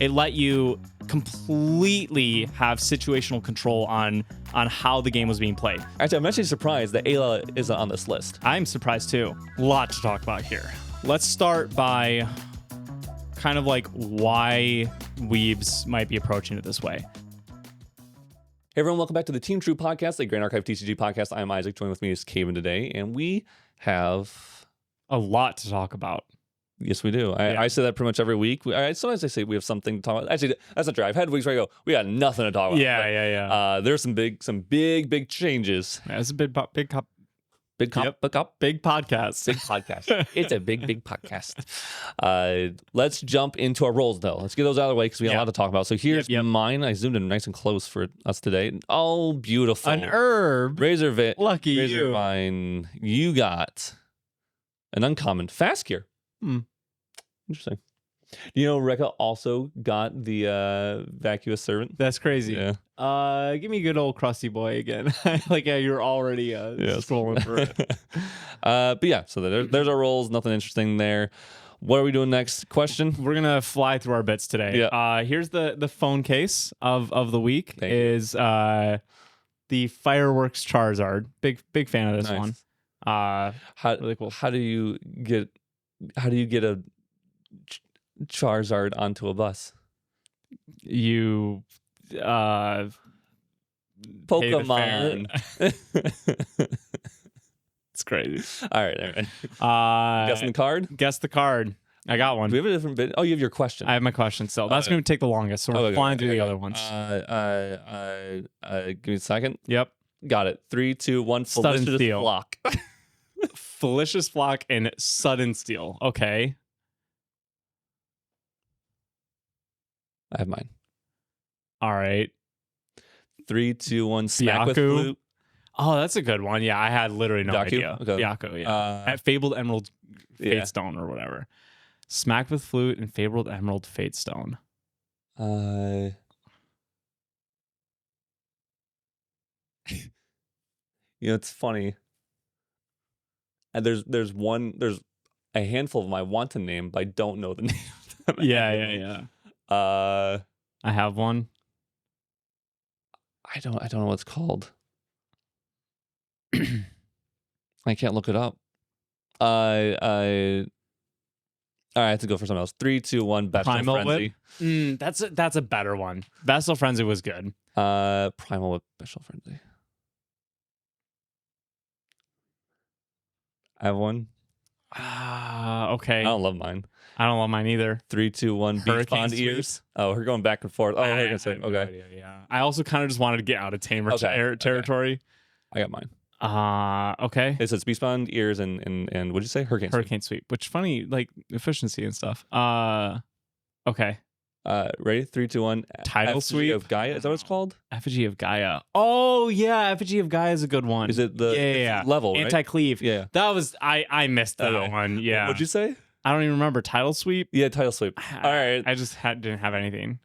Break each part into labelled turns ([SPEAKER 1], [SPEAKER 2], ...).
[SPEAKER 1] it let you completely have situational control on how the game was being played.
[SPEAKER 2] Actually, I'm actually surprised that Ayla isn't on this list.
[SPEAKER 1] I'm surprised too. A lot to talk about here. Let's start by kind of like why weebs might be approaching it this way.
[SPEAKER 2] Hey everyone, welcome back to the Team True podcast, a Grand Archive TCG podcast. I'm Isaac, joined with me is Caban today, and we have
[SPEAKER 1] a lot to talk about.
[SPEAKER 2] Yes, we do. I say that pretty much every week. Sometimes I say we have something to talk about. Actually, that's not true. I've had weeks where I go, we got nothing to talk about.
[SPEAKER 1] Yeah.
[SPEAKER 2] There's some big changes.
[SPEAKER 1] Yeah, it's a big podcast.
[SPEAKER 2] Big podcast. It's a big podcast. Let's jump into our roles, though. Let's get those out of the way because we have a lot to talk about. So here's mine. I zoomed in nice and close for us today. Oh, beautiful.
[SPEAKER 1] An herb. Lucky
[SPEAKER 2] Razor Vine. You got an uncommon fast gear. Interesting. You know, Rekka also got the Vacuous Servant.
[SPEAKER 1] That's crazy.
[SPEAKER 2] Yeah.
[SPEAKER 1] Give me a good old crusty boy again. Like you're already scrolling for it.
[SPEAKER 2] But yeah, so there's our roles. Nothing interesting there. What are we doing next? Question.
[SPEAKER 1] We're gonna fly through our bits today.
[SPEAKER 2] Yeah.
[SPEAKER 1] Here's the phone case of the week.
[SPEAKER 2] Thank
[SPEAKER 1] is the Fireworks Charizard. Big fan of this one. Really cool.
[SPEAKER 2] How do you get a Charizard onto a bus?
[SPEAKER 1] You
[SPEAKER 2] Pokemon.
[SPEAKER 1] It's crazy.
[SPEAKER 2] All right. Guessing the card?
[SPEAKER 1] Guess the card. I got one.
[SPEAKER 2] Do we have a different bit? Oh, you have your question.
[SPEAKER 1] I have my question still. That's going to take the longest, so we're flying through the other ones.
[SPEAKER 2] Give me a second.
[SPEAKER 1] Yep.
[SPEAKER 2] Got it. 3, 2, 1.
[SPEAKER 1] Sudden Steel.
[SPEAKER 2] Flock.
[SPEAKER 1] Felicious Flock and Sudden Steel. Okay.
[SPEAKER 2] I have mine.
[SPEAKER 1] All right.
[SPEAKER 2] 3, 2, 1. Smack with Flute.
[SPEAKER 1] Oh, that's a good one. Yeah, I had literally no idea.
[SPEAKER 2] Okay.
[SPEAKER 1] Yaku, yeah. At Fabled Emerald Fatestone or whatever. Smack with Flute and Fabled Emerald Fatestone.
[SPEAKER 2] You know, it's funny. And there's a handful of them I want to name, but I don't know the name of them.
[SPEAKER 1] Yeah. I have one.
[SPEAKER 2] I don't know what it's called. I can't look it up. All right, I have to go for something else. 3, 2, 1. Bestial
[SPEAKER 1] Primal
[SPEAKER 2] Frenzy.
[SPEAKER 1] Whip. That's a better one. Bestial Frenzy was good.
[SPEAKER 2] Primal Whip, Bestial Frenzy. I have one.
[SPEAKER 1] Okay.
[SPEAKER 2] I don't love mine.
[SPEAKER 1] I don't love mine either.
[SPEAKER 2] 3, 2, 1. Beach Pond Ears. Oh, we're going back and forth. Oh, I was gonna say, okay.
[SPEAKER 1] Yeah. I also kind of just wanted to get out of Tamer territory.
[SPEAKER 2] I got mine.
[SPEAKER 1] Okay.
[SPEAKER 2] It says Beach Pond Ears and what'd you say?
[SPEAKER 1] Hurricane Sweep. Which funny, like efficiency and stuff. Okay.
[SPEAKER 2] Ready? 3, 2, 1.
[SPEAKER 1] Tidal
[SPEAKER 2] Effigy
[SPEAKER 1] Sweep
[SPEAKER 2] of Gaia. Is that what it's called?
[SPEAKER 1] Effigy of Gaia. Oh yeah, Effigy of Gaia is a good one.
[SPEAKER 2] Is it the level? Right?
[SPEAKER 1] Anti-cleave.
[SPEAKER 2] Yeah.
[SPEAKER 1] That was I missed that one. Yeah.
[SPEAKER 2] What'd you say?
[SPEAKER 1] I don't even remember. Tidal Sweep.
[SPEAKER 2] Yeah, Tidal Sweep. All right.
[SPEAKER 1] I just didn't have anything.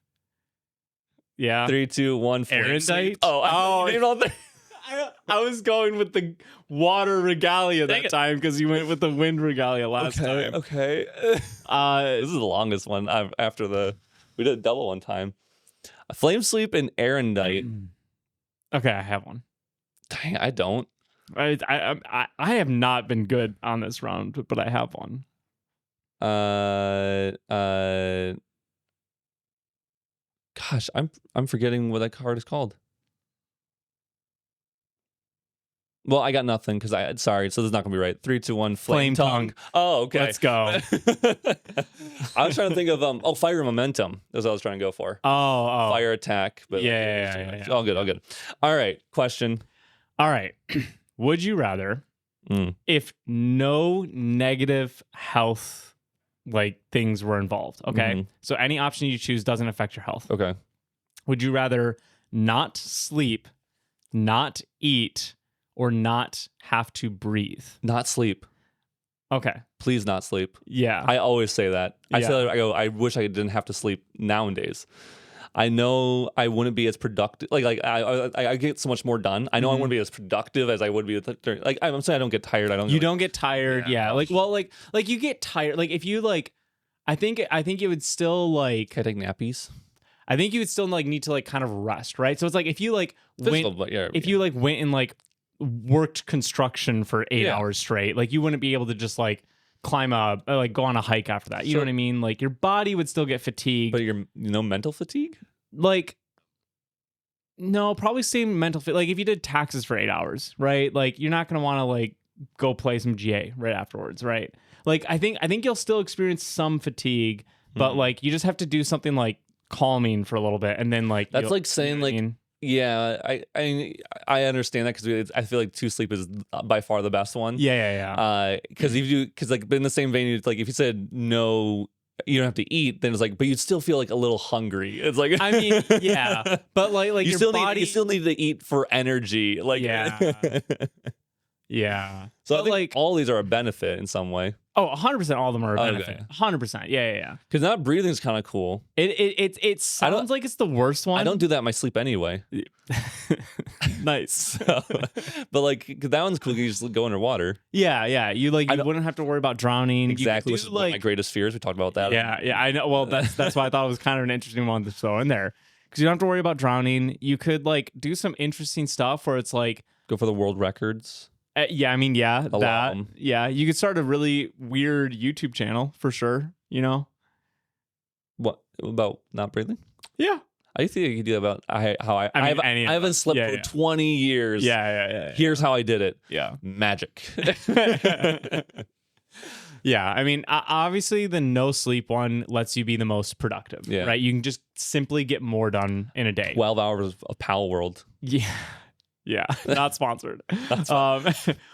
[SPEAKER 1] Yeah.
[SPEAKER 2] 3, 2, 1.
[SPEAKER 1] Erendite.
[SPEAKER 2] Oh, named all three.
[SPEAKER 1] I was going with the water regalia that time because you went with the wind regalia last time.
[SPEAKER 2] Okay. This is the longest one we did a double one time. Flame Sleep and Erendite.
[SPEAKER 1] Okay, I have one.
[SPEAKER 2] Dang, I don't.
[SPEAKER 1] I have not been good on this round, but I have one.
[SPEAKER 2] Gosh, I'm forgetting what that card is called. Well, I got nothing because sorry, so this is not gonna be right. 3, 2, 1. Flame Tongue. Oh, okay.
[SPEAKER 1] Let's go.
[SPEAKER 2] I was trying to think of Fire Momentum. That's what I was trying to go for.
[SPEAKER 1] Oh.
[SPEAKER 2] Fire Attack. But
[SPEAKER 1] yeah.
[SPEAKER 2] All good. All right. Question.
[SPEAKER 1] All right. Would you rather, if no negative health like things were involved? Okay. So any option you choose doesn't affect your health.
[SPEAKER 2] Okay.
[SPEAKER 1] Would you rather not sleep, not eat, or not have to breathe?
[SPEAKER 2] Not sleep.
[SPEAKER 1] Okay.
[SPEAKER 2] Please not sleep.
[SPEAKER 1] Yeah.
[SPEAKER 2] I always say that. I
[SPEAKER 1] Yeah.
[SPEAKER 2] say that, I go, I wish I didn't have to sleep nowadays. I know I wouldn't be as productive. I get so much more done. I know I wouldn't be as productive as I would be. Like I'm saying, I don't get tired.
[SPEAKER 1] You don't get tired. Yeah. Like you get tired. Like if you like, I think it would still like.
[SPEAKER 2] Can I take nappies?
[SPEAKER 1] I think you would still like need to like kind of rest, right? So it's like if you like you like went and like worked construction for 8 hours straight, like you wouldn't be able to just like climb up, like go on a hike after that. You know what I mean? Like your body would still get fatigued.
[SPEAKER 2] But mental fatigue?
[SPEAKER 1] Like, no, probably same mental fit. Like if you did taxes for 8 hours, right? Like you're not gonna want to like go play some GA right afterwards, right? Like I think you'll still experience some fatigue, but like you just have to do something like calming for a little bit, and then like
[SPEAKER 2] that's like saying like. Yeah, I understand that because I feel like 2 sleep is by far the best one.
[SPEAKER 1] Yeah.
[SPEAKER 2] Because like, but in the same vein, it's like if you said no, you don't have to eat, then it's like, but you'd still feel like a little hungry. It's like,
[SPEAKER 1] I mean, yeah, but like
[SPEAKER 2] you
[SPEAKER 1] your
[SPEAKER 2] still
[SPEAKER 1] body,
[SPEAKER 2] you still need to eat for energy. Like,
[SPEAKER 1] yeah.
[SPEAKER 2] So I think like all these are a benefit in some way.
[SPEAKER 1] Oh, 100% all of them are a benefit. 100%. Yeah.
[SPEAKER 2] Because not breathing is kind of cool.
[SPEAKER 1] It sounds like it's the worst one.
[SPEAKER 2] I don't do that in my sleep anyway.
[SPEAKER 1] Nice.
[SPEAKER 2] But like that one's cool. You just go underwater.
[SPEAKER 1] Yeah. You wouldn't have to worry about drowning.
[SPEAKER 2] Exactly. Which is one of my greatest fears. We talked about that.
[SPEAKER 1] Yeah. I know. Well, that's why I thought it was kind of an interesting one to throw in there. Because you don't have to worry about drowning. You could like do some interesting stuff where it's like
[SPEAKER 2] go for the world records.
[SPEAKER 1] Yeah, you could start a really weird YouTube channel for sure, you know?
[SPEAKER 2] What about not breathing?
[SPEAKER 1] Yeah.
[SPEAKER 2] I think you could do about I haven't slept for 20 years.
[SPEAKER 1] Yeah.
[SPEAKER 2] Here's how I did it.
[SPEAKER 1] Yeah.
[SPEAKER 2] Magic.
[SPEAKER 1] Yeah, I mean, obviously the no sleep one lets you be the most productive, right? You can just simply get more done in a day.
[SPEAKER 2] 12 hours of Pal World.
[SPEAKER 1] Yeah, not sponsored.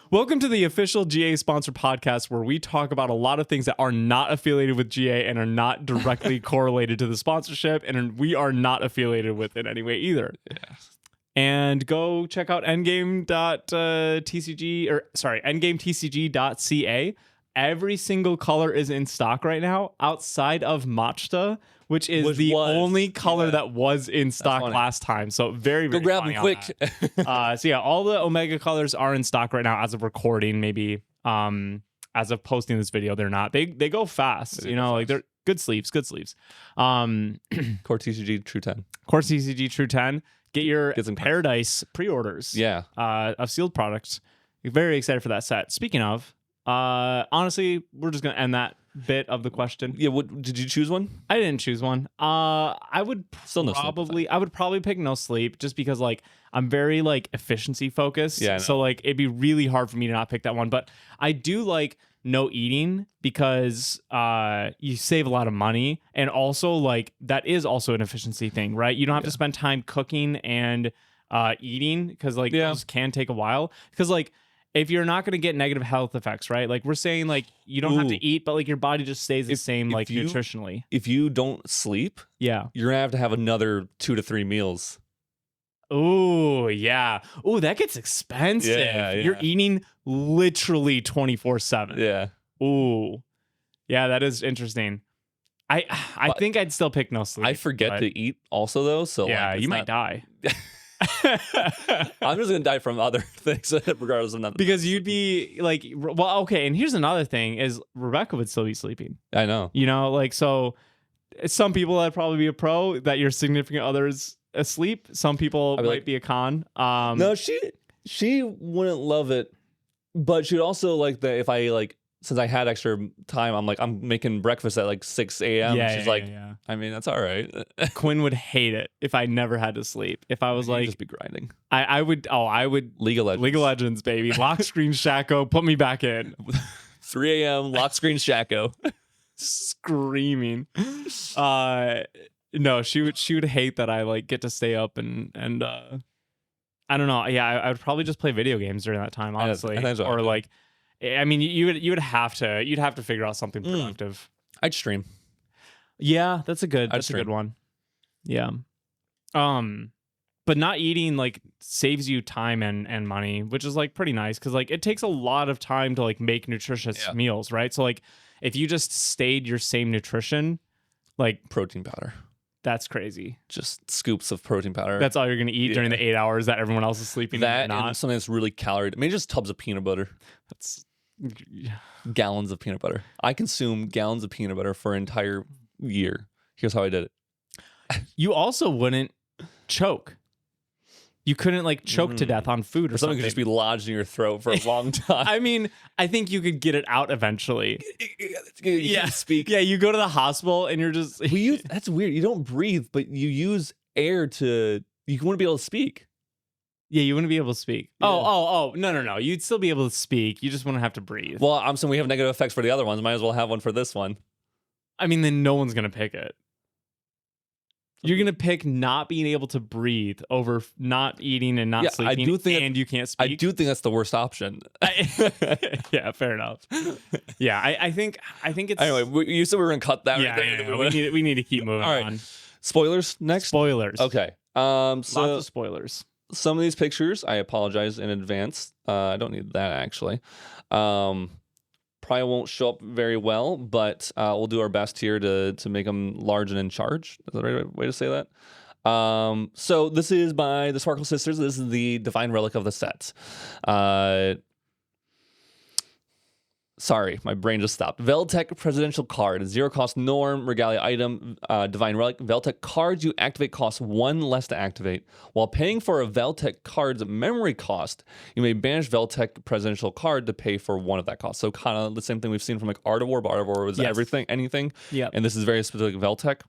[SPEAKER 1] Welcome to the official GA sponsored podcast where we talk about a lot of things that are not affiliated with GA and are not directly correlated to the sponsorship, and we are not affiliated with it anyway either.
[SPEAKER 2] Yeah.
[SPEAKER 1] And go check out endgametcg.ca. Every single color is in stock right now outside of Machta, which is the only color that was in stock last time. So very
[SPEAKER 2] go grab them quick.
[SPEAKER 1] So yeah, all the Omega colors are in stock right now as of recording. Maybe as of posting this video, they're not. They go fast. Like they're good sleeves. Core
[SPEAKER 2] TCG True 10.
[SPEAKER 1] Core TCG True 10. Get some Paradise pre-orders.
[SPEAKER 2] Yeah.
[SPEAKER 1] Of sealed products. Very excited for that set. Speaking of, honestly, we're just gonna end that bit of the question.
[SPEAKER 2] Yeah, did you choose one?
[SPEAKER 1] I didn't choose one. I would probably pick no sleep just because like I'm very like efficiency focused.
[SPEAKER 2] Yeah,
[SPEAKER 1] so like it'd be really hard for me to not pick that one. But I do like no eating because you save a lot of money, and also like that is also an efficiency thing, right? You don't have to spend time cooking and eating because like those can take a while. Because like if you're not going to get negative health effects, right? Like we're saying like you don't have to eat, but like your body just stays the same like nutritionally.
[SPEAKER 2] If you don't sleep, you're going to have another 2 to 3 meals.
[SPEAKER 1] Oh, yeah. Oh, that gets expensive.
[SPEAKER 2] Yeah.
[SPEAKER 1] You're eating literally 24/7.
[SPEAKER 2] Yeah.
[SPEAKER 1] Oh, yeah, that is interesting. I think I'd still pick no sleep.
[SPEAKER 2] I forget to eat also though, so
[SPEAKER 1] yeah, you might die.
[SPEAKER 2] I'm just gonna die from other things regardless of nothing.
[SPEAKER 1] Because you'd be like, well, okay. And here's another thing: is Rebecca would still be sleeping.
[SPEAKER 2] I know.
[SPEAKER 1] Like so. Some people that'd probably be a pro that your significant other's asleep. Some people might be a con.
[SPEAKER 2] No, she wouldn't love it, but she'd also like that if I like. Since I had extra time, I'm making breakfast at like 6 a.m. She's I mean, that's all right.
[SPEAKER 1] Quinn would hate it if I never had to sleep. If I was like,
[SPEAKER 2] just be grinding.
[SPEAKER 1] I would League of Legends, baby. Lock screen Shaco, put me back in.
[SPEAKER 2] 3 a.m. lock screen Shaco.
[SPEAKER 1] Screaming. No, she would hate that I like get to stay up and I don't know. Yeah, I would probably just play video games during that time, honestly. Or like. I mean, you'd have to figure out something productive.
[SPEAKER 2] I'd stream.
[SPEAKER 1] Yeah, that's a good one. Yeah. But not eating like saves you time and money, which is like pretty nice because like it takes a lot of time to like make nutritious meals, right? So like if you just stayed your same nutrition, like
[SPEAKER 2] protein powder.
[SPEAKER 1] That's crazy.
[SPEAKER 2] Just scoops of protein powder.
[SPEAKER 1] That's all you're gonna eat during the 8 hours that everyone else is sleeping.
[SPEAKER 2] That and something that's really calorie. Maybe just tubs of peanut butter. Gallons of peanut butter. I consume gallons of peanut butter for an entire year. Here's how I did it.
[SPEAKER 1] You also wouldn't choke. You couldn't like choke to death on food or something.
[SPEAKER 2] Something could just be lodged in your throat for a long time.
[SPEAKER 1] I mean, I think you could get it out eventually.
[SPEAKER 2] You can't speak.
[SPEAKER 1] Yeah, you go to the hospital and you're just...
[SPEAKER 2] That's weird. You don't breathe, but you use air to... You wouldn't be able to speak.
[SPEAKER 1] Yeah, you wouldn't be able to speak.
[SPEAKER 2] Yeah.
[SPEAKER 1] Oh, no. You'd still be able to speak. You just wouldn't have to breathe.
[SPEAKER 2] Well, I'm saying we have negative effects for the other ones. Might as well have one for this one.
[SPEAKER 1] I mean, then no one's going to pick it. You're going to pick not being able to breathe over not eating and not sleeping, and you can't speak?
[SPEAKER 2] I do think that's the worst option.
[SPEAKER 1] Yeah, fair enough. Yeah, I think it's...
[SPEAKER 2] Anyway, you said we were going to cut that right there.
[SPEAKER 1] Yeah. We need to keep moving on.
[SPEAKER 2] Spoilers next?
[SPEAKER 1] Spoilers.
[SPEAKER 2] Okay.
[SPEAKER 1] Lots of spoilers.
[SPEAKER 2] Some of these pictures, I apologize in advance. I don't need that, actually. Probably won't show up very well, but we'll do our best here to make them large and in charge. Is that the right way to say that? So this is by the Sparkle Sisters. This is the Divine Relic of the set. Sorry, my brain just stopped. Veltec Presidential Card, 0 cost norm, regalia item, Divine Relic. Veltec cards you activate cost 1 less to activate. While paying for a Veltec card's memory cost, you may banish Veltec Presidential Card to pay for 1 of that cost. So kind of the same thing we've seen from like Art of War, but Art of War was everything, anything.
[SPEAKER 1] Yeah.
[SPEAKER 2] And this is very specific Veltec.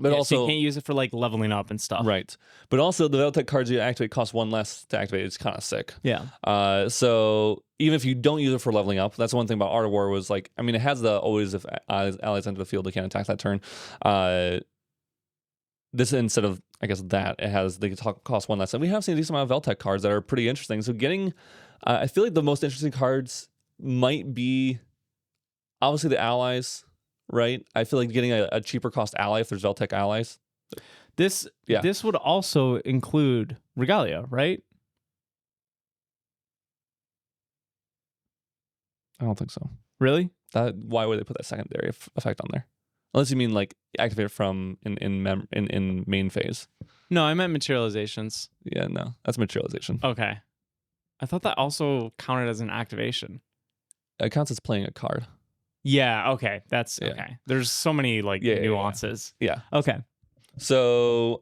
[SPEAKER 2] But also,
[SPEAKER 1] so you can't use it for like leveling up and stuff.
[SPEAKER 2] Right. But also the Veltec cards you activate cost 1 less to activate. It's kind of sick.
[SPEAKER 1] Yeah.
[SPEAKER 2] So even if you don't use it for leveling up, that's one thing about Art of War was like, I mean, it has the always if allies enter the field, they can't attack that turn. This instead of, I guess, that, it has, they cost 1 less. And we have seen a decent amount of Veltec cards that are pretty interesting. So getting, I feel like the most interesting cards might be obviously the allies. Right, I feel like getting a cheaper cost ally if there's Veltec allies.
[SPEAKER 1] This would also include regalia, right?
[SPEAKER 2] I don't think so.
[SPEAKER 1] Really?
[SPEAKER 2] Why would they put that secondary effect on there? Unless you mean like activate it from in main phase.
[SPEAKER 1] No, I meant materializations.
[SPEAKER 2] Yeah, no, that's materialization.
[SPEAKER 1] Okay, I thought that also counted as an activation.
[SPEAKER 2] It counts as playing a card.
[SPEAKER 1] Yeah, okay. That's okay. There's so many like nuances.
[SPEAKER 2] Yeah.
[SPEAKER 1] Okay.
[SPEAKER 2] So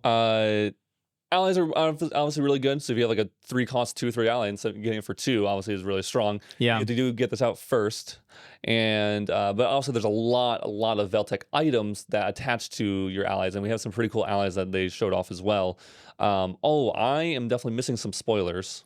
[SPEAKER 2] allies are obviously really good. So if you have like a 3 cost 2/3 ally instead of getting it for 2, obviously is really strong.
[SPEAKER 1] Yeah.
[SPEAKER 2] You do get this out first. And but also there's a lot of Veltec items that attach to your allies, and we have some pretty cool allies that they showed off as well. I am definitely missing some spoilers.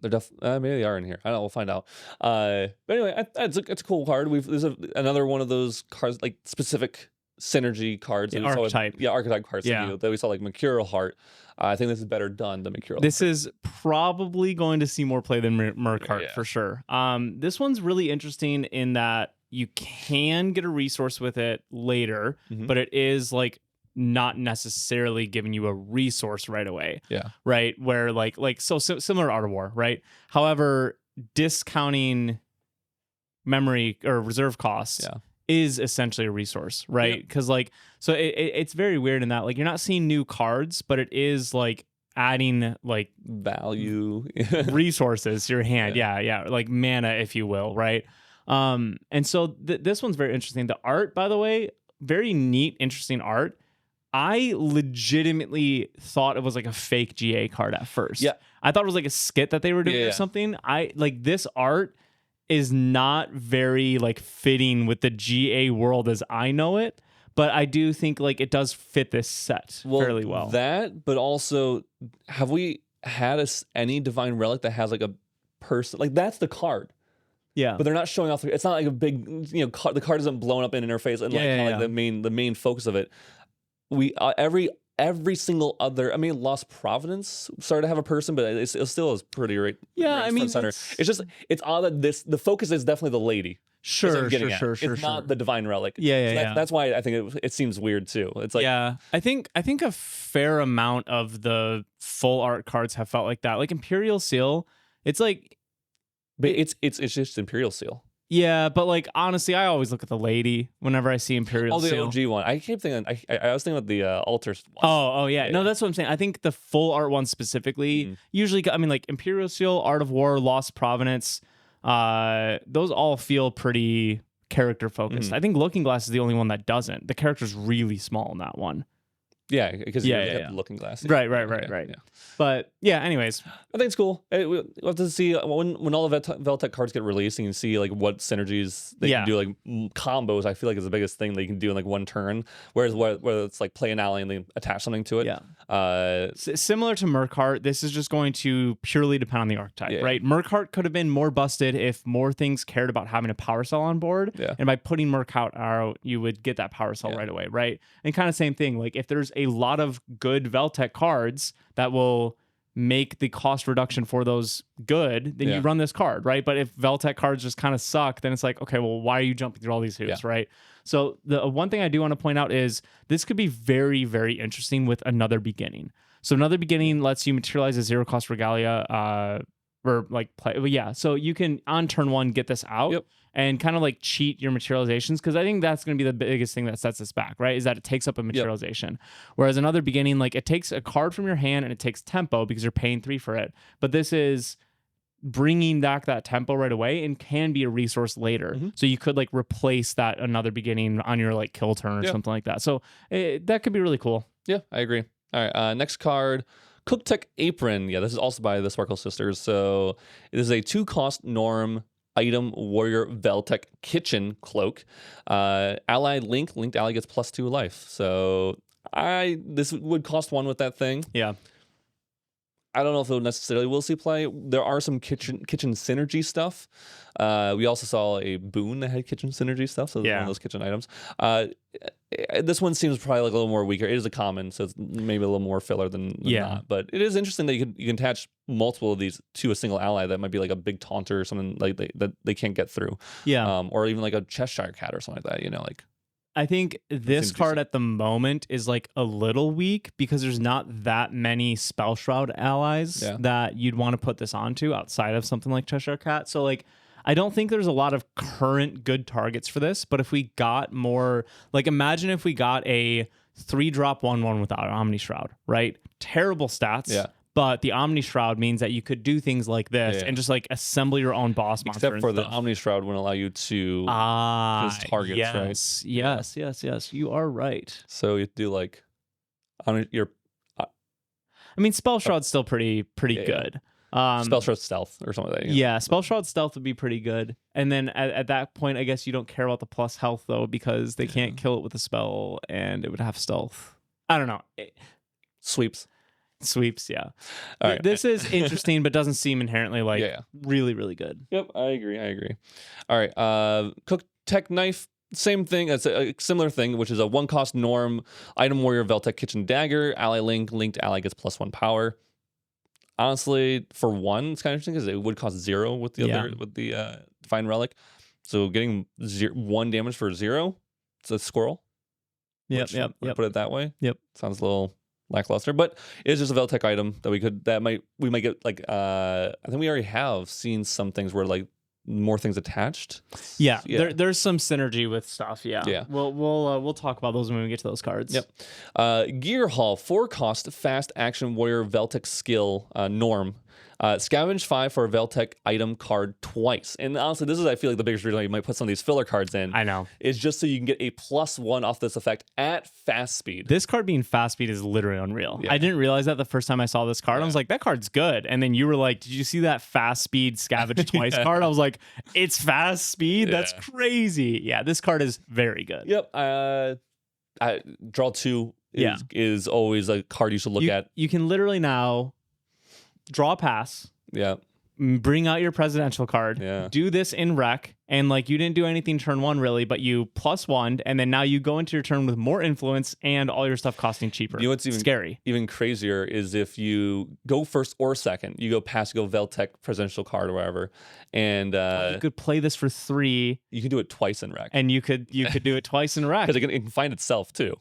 [SPEAKER 2] They're maybe they are in here. I don't know. We'll find out. But anyway, it's a cool card. There's another one of those cards, like specific synergy cards.
[SPEAKER 1] Archetype.
[SPEAKER 2] Archetype cards. That we saw like Mercurial Heart. I think this is better done than Mercurial.
[SPEAKER 1] This is probably going to see more play than Merc Heart for sure. This one's really interesting in that you can get a resource with it later, but it is like not necessarily giving you a resource right away.
[SPEAKER 2] Yeah.
[SPEAKER 1] Right. Where so similar to Art of War, right? However, discounting memory or reserve costs is essentially a resource, right? Because it's very weird in that like you're not seeing new cards, but it is like adding like
[SPEAKER 2] value
[SPEAKER 1] resources to your hand. Yeah. Like mana, if you will, right? And so this one's very interesting. The art, by the way, very neat, interesting art. I legitimately thought it was like a fake GA card at first. Yeah. I thought it was like a skit that they were doing or something. This art is not very like fitting with the GA world as I know it, but I do think like it does fit this set fairly well.
[SPEAKER 2] That, but also, have we had any Divine Relic that has like a person? Like that's the card. Yeah, but they're not showing off. It's not like a big, the card isn't blown up in interface and like the main focus of it. We every single other. I mean, Lost Providence started to have a person, but it still is pretty right. Yeah, I mean, center. It's odd that the focus is definitely the lady. Sure. It's not the Divine Relic. That's why I think it seems weird too. It's like
[SPEAKER 1] I think a fair amount of the full art cards have felt like that. Like Imperial Seal, it's like,
[SPEAKER 2] but it's just Imperial Seal.
[SPEAKER 1] Yeah, but like honestly, I always look at the lady whenever I see Imperial
[SPEAKER 2] Oh, the
[SPEAKER 1] Seal.
[SPEAKER 2] OG one. I keep thinking. I was thinking about the altars one.
[SPEAKER 1] Oh yeah. No, that's what I'm saying. I think the full art one specifically, usually, I mean, like Imperial Seal, Art of War, Lost Provenance, those all feel pretty character focused. I think Looking Glass is the only one that doesn't. The character's really small in that one.
[SPEAKER 2] Yeah, because you have the looking glass.
[SPEAKER 1] Right.
[SPEAKER 2] Yeah.
[SPEAKER 1] But yeah, anyways,
[SPEAKER 2] I think it's cool. We'll have to see when all the Veltec cards get released, and you can see like what synergies they can do, like combos. I feel like is the biggest thing they can do in like one turn. Whereas whether it's like play an ally and then attach something to it.
[SPEAKER 1] Yeah. Similar to Merkheart, this is just going to purely depend on the archetype, right? Merkheart could have been more busted if more things cared about having a power cell on board.
[SPEAKER 2] Yeah.
[SPEAKER 1] And by putting Merkheart out, you would get that power cell right away, right? And kind of same thing. Like if there's a lot of good Veltec cards that will make the cost reduction for those good, then you run this card, right? But if Veltec cards just kind of suck, then it's like, okay, well, why are you jumping through all these hoops, right? So the one thing I do want to point out is this could be very, very interesting with Another Beginning. So Another Beginning lets you materialize a zero cost regalia, or like play. Well, yeah, so you can on turn one get this out and kind of like cheat your materializations, because I think that's going to be the biggest thing that sets us back, right? Is that it takes up a materialization. Whereas Another Beginning, like it takes a card from your hand and it takes tempo because you're paying 3 for it. But this is bringing back that tempo right away and can be a resource later. So you could like replace that Another Beginning on your like kill turn or something like that. So that could be really cool.
[SPEAKER 2] Yeah, I agree. All right, next card. Cooktech Apron. Yeah, this is also by the Sparkle Sisters. So it is a 2-cost norm item warrior Veltec kitchen cloak. Allied linked ally gets +2 life. So this would cost 1 with that thing.
[SPEAKER 1] Yeah.
[SPEAKER 2] I don't know if it necessarily will see play. There are some kitchen synergy stuff. We also saw a boon that had kitchen synergy stuff, so one of those kitchen items. This one seems probably like a little more weaker. It is a common, so it's maybe a little more filler than not. But it is interesting that you can attach multiple of these to a single ally that might be like a big taunter or something like that they can't get through.
[SPEAKER 1] Yeah.
[SPEAKER 2] Or even like a Cheshire Cat or something like that. You know, like.
[SPEAKER 1] I think this card at the moment is like a little weak because there's not that many Spell Shroud allies that you'd want to put this onto outside of something like Cheshire Cat. So like, I don't think there's a lot of current good targets for this, but if we got more, like imagine if we got a 3-drop 1/1 without Omni Shroud, right? Terrible stats. Yeah. But the Omni Shroud means that you could do things like this and just like assemble your own boss monster.
[SPEAKER 2] Except for the Omni Shroud wouldn't allow you to targets, right?
[SPEAKER 1] Yes. You are right.
[SPEAKER 2] So you do like I
[SPEAKER 1] mean, Spell Shroud's still pretty good.
[SPEAKER 2] Spell Shroud Stealth or something like that.
[SPEAKER 1] Yeah, Spell Shroud Stealth would be pretty good. And then at that point, I guess you don't care about the plus health though, because they can't kill it with a spell and it would have stealth. I don't know. Sweeps, yeah. All right. This is interesting, but doesn't seem inherently like really, really good.
[SPEAKER 2] Yep, I agree. All right, Cooktech Knife, same thing. It's a similar thing, which is a 1-cost norm item warrior Veltec kitchen dagger. Ally linked ally gets +1 power. Honestly, for 1, it's kind of interesting because it would cost 0 with the other with the Divine Relic. So getting 1 damage for 0, it's a squirrel.
[SPEAKER 1] Yep.
[SPEAKER 2] Put it that way.
[SPEAKER 1] Yep.
[SPEAKER 2] Sounds a little lackluster, but it's just a Veltec item that we might get like I think we already have seen some things where like more things attached.
[SPEAKER 1] Yeah. There's some synergy with stuff. Yeah. We'll talk about those when we get to those cards.
[SPEAKER 2] Yep. Gear Hall, 4-cost fast action warrior Veltec skill norm. Scavenge 5 for a Veltec item card twice. And honestly, this is, I feel like, the biggest reason why you might put some of these filler cards in.
[SPEAKER 1] I know.
[SPEAKER 2] Is just so you can get a +1 off this effect at fast speed.
[SPEAKER 1] This card being fast speed is literally unreal. I didn't realize that the first time I saw this card. I was like, that card's good. And then you were like, did you see that fast speed scavenge twice card? I was like, it's fast speed? That's crazy. Yeah, this card is very good.
[SPEAKER 2] Yep. Draw 2 is always a card you should look at.
[SPEAKER 1] You can literally now draw a pass.
[SPEAKER 2] Yeah.
[SPEAKER 1] Bring out your presidential card.
[SPEAKER 2] Yeah.
[SPEAKER 1] Do this in rec, and like you didn't do anything turn 1 really, but you +1, and then now you go into your turn with more influence and all your stuff costing cheaper.
[SPEAKER 2] You know what's even
[SPEAKER 1] scary?
[SPEAKER 2] Even crazier is if you go first or second, you go past, you go Veltec presidential card or whatever, and
[SPEAKER 1] you could play this for 3.
[SPEAKER 2] You can do it twice in rec,
[SPEAKER 1] and you could do it twice in rec
[SPEAKER 2] because it can find itself too.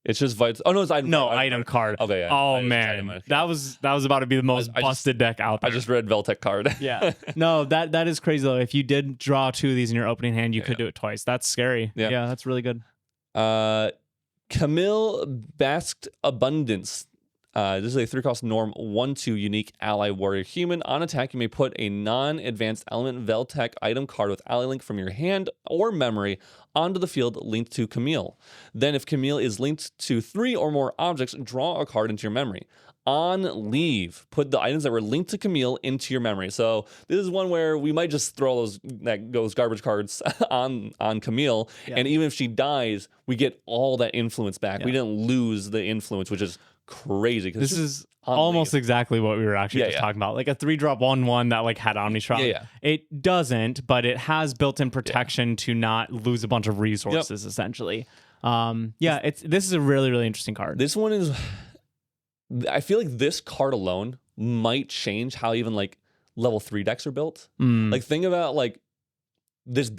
[SPEAKER 2] It's just Vital. Oh no, it's item.
[SPEAKER 1] No,
[SPEAKER 2] card.
[SPEAKER 1] item card.
[SPEAKER 2] Okay, yeah.
[SPEAKER 1] Oh
[SPEAKER 2] Item
[SPEAKER 1] man,
[SPEAKER 2] card.
[SPEAKER 1] that was about to be the most busted deck out there.
[SPEAKER 2] I just read Veltec card.
[SPEAKER 1] Yeah. No, that is crazy though. If you did draw 2 of these in your opening hand, you could do it twice. That's scary. Yeah, that's really good.
[SPEAKER 2] Camille Basked Abundance. This is a 3-cost norm 1/2 unique ally warrior human. On attack, you may put a non-advanced element Veltec item card with ally link from your hand or memory onto the field linked to Camille. Then, if Camille is linked to 3 or more objects, draw a card into your memory. On leave, put the items that were linked to Camille into your memory. So this is one where we might just throw those garbage cards on Camille, and even if she dies, we get all that influence back. We didn't lose the influence, which is crazy.
[SPEAKER 1] This is almost exactly what we were actually just talking about. Like a 3-drop 1/1 that like had Omnitron. It doesn't, but it has built-in protection to not lose a bunch of resources essentially. This is a really, really interesting card.
[SPEAKER 2] This one is, I feel like this card alone might change how even like level 3 decks are built. Like think about like this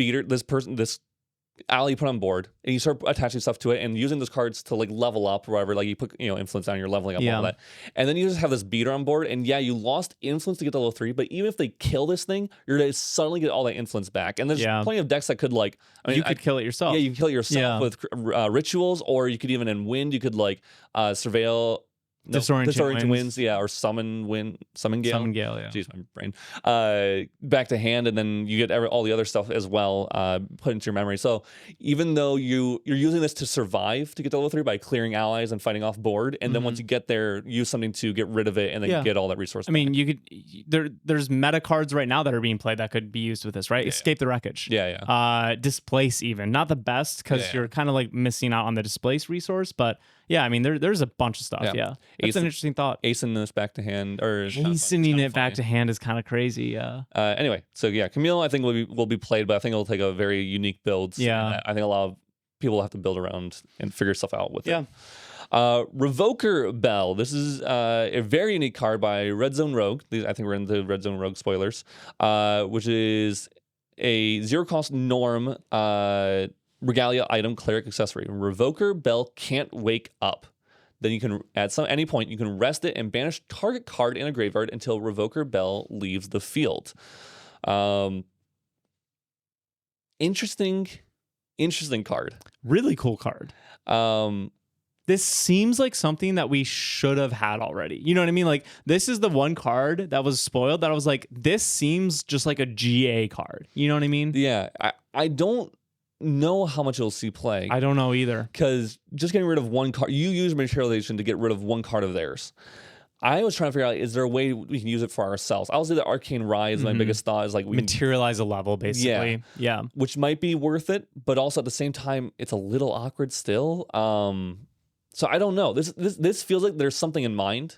[SPEAKER 2] ally you put on board and you start attaching stuff to it and using those cards to like level up or whatever. Like you put influence down, you're leveling up all that. And then you just have this beater on board and you lost influence to get to level 3, but even if they kill this thing, you're gonna suddenly get all that influence back. And there's plenty of decks that could like,
[SPEAKER 1] you could kill it yourself.
[SPEAKER 2] Yeah, you can kill it yourself with rituals, or you could even in wind, you could like surveil Disorient Winds, or Summon Gale.
[SPEAKER 1] Summon Gale,
[SPEAKER 2] Jeez, my brain. Back to hand, and then you get all the other stuff as well put into your memory. So even though you're using this to survive to get to level 3 by clearing allies and fighting off board, and then once you get there, use something to get rid of it, and then get all that resource.
[SPEAKER 1] I mean, you could there's meta cards right now that are being played that could be used with this, right? Escape the Wreckage. Displace even. Not the best because you're kind of like missing out on the displace resource, but yeah, I mean, there's a bunch of stuff. Yeah. That's an interesting thought.
[SPEAKER 2] Acing this back to hand, or
[SPEAKER 1] hastening it back to hand is kind of crazy. Yeah.
[SPEAKER 2] Anyway, so Camille, I think will be played, but I think it'll take a very unique build.
[SPEAKER 1] Yeah.
[SPEAKER 2] I think a lot of people will have to build around and figure stuff out with it. Revoker Bell. This is a very unique card by Red Zone Rogue. I think we're in the Red Zone Rogue spoilers, which is a 0-cost norm regalia item cleric accessory. Revoker Bell can't wake up. Then you can, at any point, you can rest it and banish target card in a graveyard until Revoker Bell leaves the field. Interesting card.
[SPEAKER 1] Really cool card. This seems like something that we should have had already. You know what I mean? Like, this is the one card that was spoiled that I was like, this seems just like a GA card. You know what I mean?
[SPEAKER 2] Yeah. I don't know how much you'll see play.
[SPEAKER 1] I don't know either.
[SPEAKER 2] Because just getting rid of one card, you use materialization to get rid of one card of theirs. I was trying to figure out, is there a way we can use it for ourselves? I'll say the Arcane Rise, my biggest thought is like we
[SPEAKER 1] materialize a level, basically. Yeah.
[SPEAKER 2] Which might be worth it, but also at the same time, it's a little awkward still. So I don't know. This feels like there's something in mind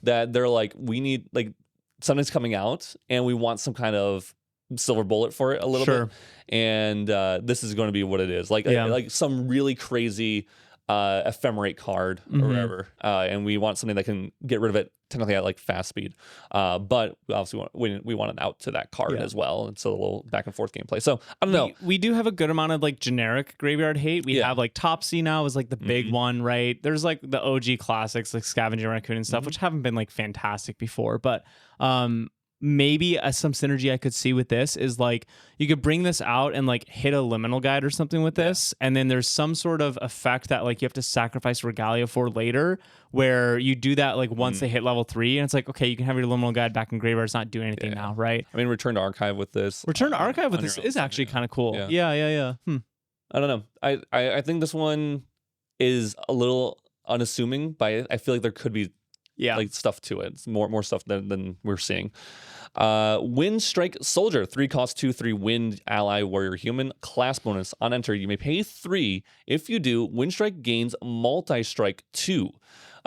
[SPEAKER 2] that they're like, we need, like, something's coming out and we want some kind of silver bullet for it a little bit. And this is going to be what it is. Like some really crazy ephemerate card or whatever. And we want something that can get rid of it technically at like fast speed. But we obviously we want an out to that card as well. It's a little back and forth gameplay. So I don't know.
[SPEAKER 1] We do have a good amount of like generic graveyard hate. We have like Topsy now is like the big one, right? There's like the OG classics like Scavenger Raccoon and stuff, which haven't been like fantastic before. But maybe some synergy I could see with this is like you could bring this out and like hit a liminal guide or something with this, and then there's some sort of effect that like you have to sacrifice Regalia for later, where you do that like once they hit level 3, and it's like, okay, you can have your liminal guide back in graveyard. It's not doing anything now, right?
[SPEAKER 2] I mean, Return to Archive with this.
[SPEAKER 1] Return to Archive with this is actually kind of cool. Yeah.
[SPEAKER 2] I don't know. I think this one is a little unassuming, but I feel like there could be like stuff to it. It's more stuff than we're seeing. Wind Strike Soldier, 3-cost 2/3 wind ally warrior human. Class bonus on enter. You may pay 3. If you do, Wind Strike gains multi-strike 2.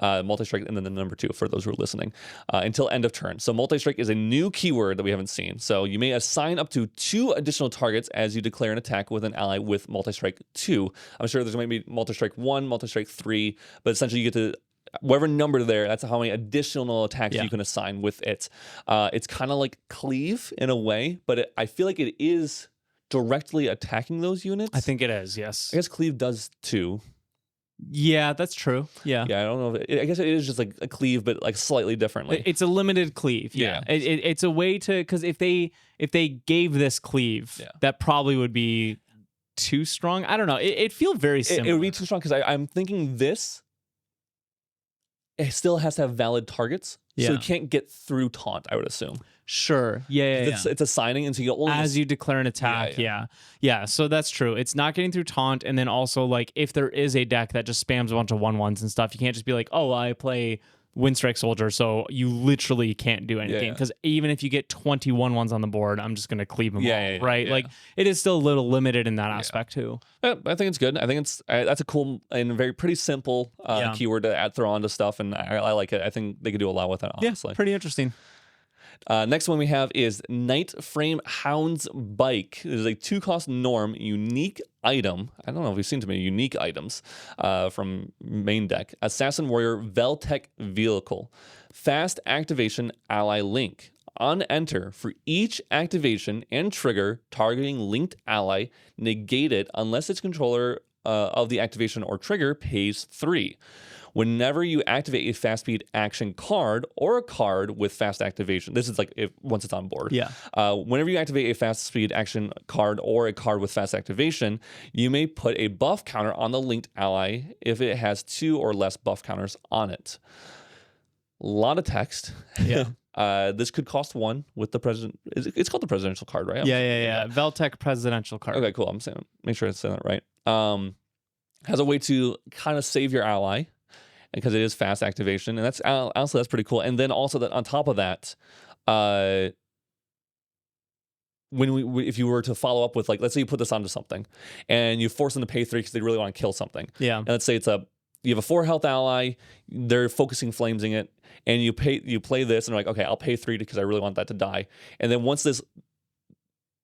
[SPEAKER 2] Multi-strike and then the number 2 for those who are listening until end of turn. So multi-strike is a new keyword that we haven't seen. So you may assign up to 2 additional targets as you declare an attack with an ally with multi-strike 2. I'm sure there's going to be multi-strike 1, multi-strike 3, but essentially you get to whatever number there, that's how many additional attacks you can assign with it. It's kind of like Cleave in a way, but I feel like it is directly attacking those units.
[SPEAKER 1] I think it is, yes.
[SPEAKER 2] I guess Cleave does too.
[SPEAKER 1] Yeah, that's true. Yeah.
[SPEAKER 2] Yeah, I don't know. I guess it is just like a cleave, but like slightly differently.
[SPEAKER 1] It's a limited cleave. Yeah. It's a way to, because if they gave this cleave, that probably would be too strong. I don't know. It feels very similar.
[SPEAKER 2] It would be too strong because I'm thinking this. It still has to have valid targets, so it can't get through taunt, I would assume.
[SPEAKER 1] Sure. Yeah.
[SPEAKER 2] It's assigning, and so you only
[SPEAKER 1] as you declare an attack. Yeah. So that's true. It's not getting through taunt, and then also like if there is a deck that just spams a bunch of 1/1s and stuff, you can't just be like, oh, I play Windstrike Soldier, so you literally can't do anything. Because even if you get 21/1s on the board, I'm just gonna cleave them all, right? Like it is still a little limited in that aspect too.
[SPEAKER 2] I think it's good. I think that's a cool and very pretty simple keyword to throw onto stuff, and I like it. I think they could do a lot with it, honestly.
[SPEAKER 1] Yeah, pretty interesting.
[SPEAKER 2] Next one we have is Night Frame Hound's Bike. It is a 2-cost norm unique item. I don't know if we've seen too many unique items from main deck. Assassin Warrior Veltec Vehicle. Fast activation ally link. On enter, for each activation and trigger targeting linked ally, negate it unless its controller of the activation or trigger pays 3. Whenever you activate a fast speed action card or a card with fast activation, this is like once it's on board.
[SPEAKER 1] Yeah.
[SPEAKER 2] Whenever you activate a fast speed action card or a card with fast activation, you may put a buff counter on the linked ally if it has 2 or less buff counters on it. A lot of text.
[SPEAKER 1] Yeah.
[SPEAKER 2] This could cost 1 with the president. It's called the presidential card, right?
[SPEAKER 1] Yeah. Veltec presidential card.
[SPEAKER 2] Okay, cool. I'm saying, make sure I say that right. Has a way to kind of save your ally, because it is fast activation, and that's honestly that's pretty cool. And then also that on top of that, if you were to follow up with, like, let's say you put this onto something, and you force them to pay 3 because they really want to kill something.
[SPEAKER 1] Yeah.
[SPEAKER 2] And let's say you have a 4 health ally, they're focusing flamesing it, and you play this, and they're like, okay, I'll pay 3 because I really want that to die. And then once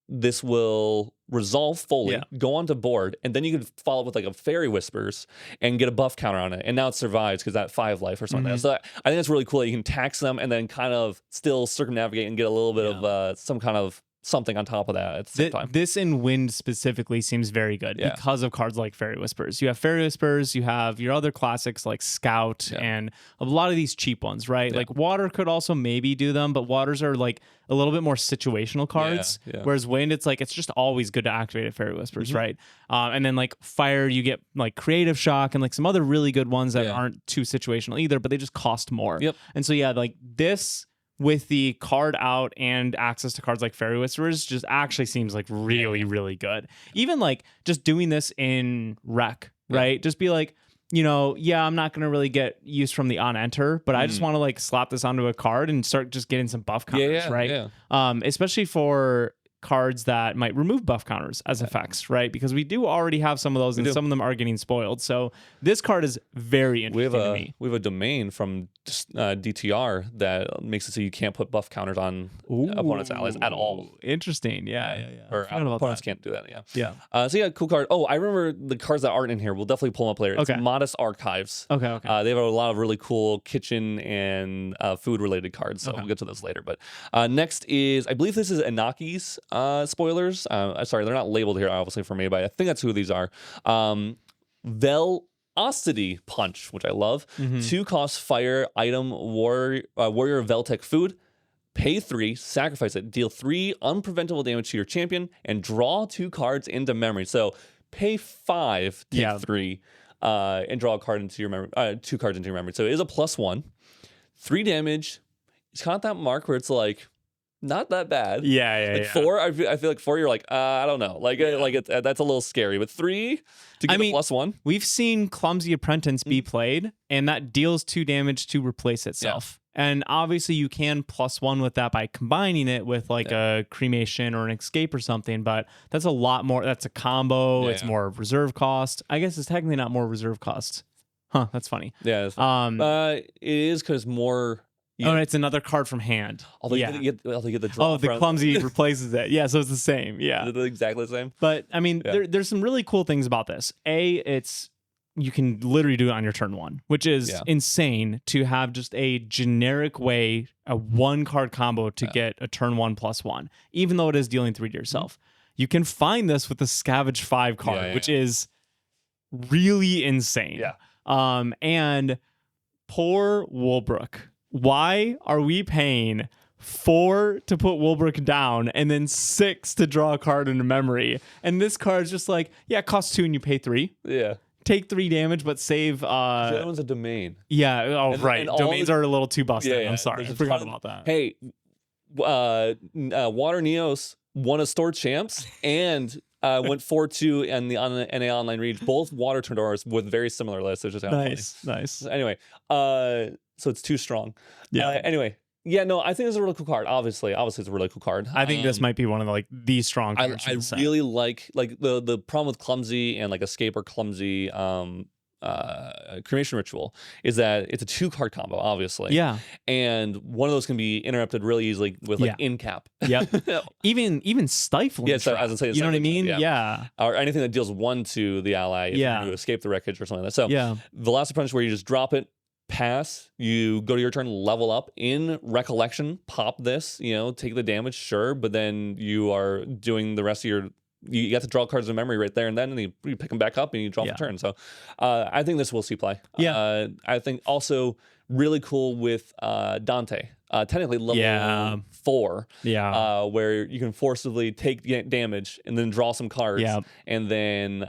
[SPEAKER 2] this will resolve fully, go onto board, and then you can follow up with like a Fairy Whispers and get a buff counter on it, and now it survives because that 5 life or something. So I think that's really cool that you can tax them and then kind of still circumnavigate and get a little bit of some kind of something on top of that at the same time.
[SPEAKER 1] This in Wind specifically seems very good because of cards like Fairy Whispers. You have Fairy Whispers, you have your other classics like Scout, and a lot of these cheap ones, right? Like Water could also maybe do them, but Waters are like a little bit more situational cards. Whereas Wind, it's just always good to activate a Fairy Whispers, right? And then like Fire, you get like Creative Shock and like some other really good ones that aren't too situational either, but they just cost more. And so like this, with the card out and access to cards like Fairy Whisperers, just actually seems like really, really good. Even like just doing this in Rec, right? Just be like, I'm not going to really get use from the on enter, but I just want to like slap this onto a card and start just getting some buff counters, right? Especially for cards that might remove buff counters as effects, right? Because we do already have some of those, and some of them are getting spoiled. So this card is very interesting to me.
[SPEAKER 2] We have a domain from DTR that makes it so you can't put buff counters on opponents' allies at all.
[SPEAKER 1] Interesting. Yeah.
[SPEAKER 2] Or opponents can't do that.
[SPEAKER 1] Yeah.
[SPEAKER 2] So cool card. Oh, I remember the cards that aren't in here. We'll definitely pull them up later. It's Modest Archives.
[SPEAKER 1] Okay.
[SPEAKER 2] They have a lot of really cool kitchen and food related cards. So we'll get to those later. But next is, I believe this is Anaki's spoilers. Sorry, they're not labeled here obviously for me, but I think that's who these are. Velocity Punch, which I love. 2-cost fire item Warrior Veltec food. Pay 3, sacrifice it, deal 3 unpreventable damage to your champion, and draw 2 cards into memory. So pay 5, take 3, and draw a card into your memory. 2 cards into your memory. So it is a +1, 3 damage. It's kind of that mark where it's like, not that bad.
[SPEAKER 1] Yeah.
[SPEAKER 2] 4, I feel like 4, you're like, I don't know. That's a little scary. But 3 to get a +1.
[SPEAKER 1] We've seen Clumsy Apprentice be played, and that deals 2 damage to replace itself. And obviously you can +1 with that by combining it with like a Cremation or an Escape or something, but that's a lot more. That's a combo. It's more reserve cost. I guess it's technically not more reserve cost. Huh, that's funny.
[SPEAKER 2] Yeah. That's funny. It is because more...
[SPEAKER 1] and it's another card from hand.
[SPEAKER 2] Although you get the draw.
[SPEAKER 1] The Clumsy replaces it. Yeah, so it's the same. Yeah.
[SPEAKER 2] It's exactly the same.
[SPEAKER 1] But I mean, there's some really cool things about this. You can literally do it on your turn 1, which is insane to have just a generic way, a 1-card combo to get a turn 1 +1, even though it is dealing 3 to yourself. You can find this with the Scavenge 5 card, which is really insane.
[SPEAKER 2] Yeah.
[SPEAKER 1] And poor Woolbrook. Why are we paying 4 to put Woolbrook down and then 6 to draw a card into memory? And this card's just like, yeah, it costs 2 and you pay 3.
[SPEAKER 2] Yeah.
[SPEAKER 1] Take 3 damage, but save.
[SPEAKER 2] The other one's a domain.
[SPEAKER 1] Yeah. Oh, right.
[SPEAKER 2] and
[SPEAKER 1] Domains are a little too busted.
[SPEAKER 2] Yeah,
[SPEAKER 1] I'm sorry. I forgot about that.
[SPEAKER 2] Hey, Water Neos won a store champs and went 4-2 in the NA Online Reach. Both Water Torndoras with very similar lists. It's just
[SPEAKER 1] Nice.
[SPEAKER 2] Anyway, so it's too strong.
[SPEAKER 1] Yeah.
[SPEAKER 2] Anyway. Yeah, no, I think it's a really cool card. Obviously, it's a really cool card.
[SPEAKER 1] I think this might be one of the strong cards.
[SPEAKER 2] I really like the problem with clumsy and like escape or clumsy cremation ritual is that it's a 2-card combo, obviously.
[SPEAKER 1] Yeah.
[SPEAKER 2] And one of those can be interrupted really easily with like in cap.
[SPEAKER 1] Yep. even stifling.
[SPEAKER 2] Yeah, so as I say,
[SPEAKER 1] you know what I mean? Yeah.
[SPEAKER 2] Or anything that deals 1 to the ally if you're to escape the wreckage or something like that. So Velocity Punch, where you just drop it, pass, you go to your turn, level up in Recollection, pop this, take the damage, sure, but then you are doing the rest of your, you get to draw cards of memory right there and then, and you pick them back up and you draw the turn. So I think this will see play.
[SPEAKER 1] Yeah.
[SPEAKER 2] I think also really cool with Dante. Technically level 4, where you can forcibly take damage and then draw some cards, and then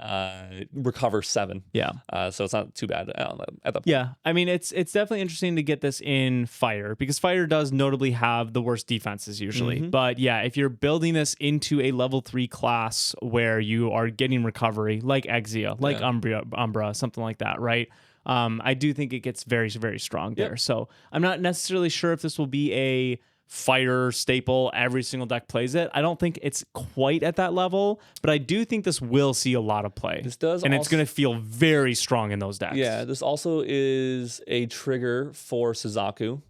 [SPEAKER 2] recover 7. So it's not too bad at that point.
[SPEAKER 1] Yeah, I mean it's definitely interesting to get this in Fire because Fire does notably have the worst defenses usually. But yeah, if you're building this into a level 3 class where you are getting recovery, like Exia, like Umbra, something like that, right? I do think it gets very, very strong there. So I'm not necessarily sure if this will be a Fire staple. Every single deck plays it. I don't think it's quite at that level, but I do think this will see a lot of play.
[SPEAKER 2] This does,
[SPEAKER 1] and it's going to feel very strong in those decks.
[SPEAKER 2] Yeah, this also is a trigger for Suzaku.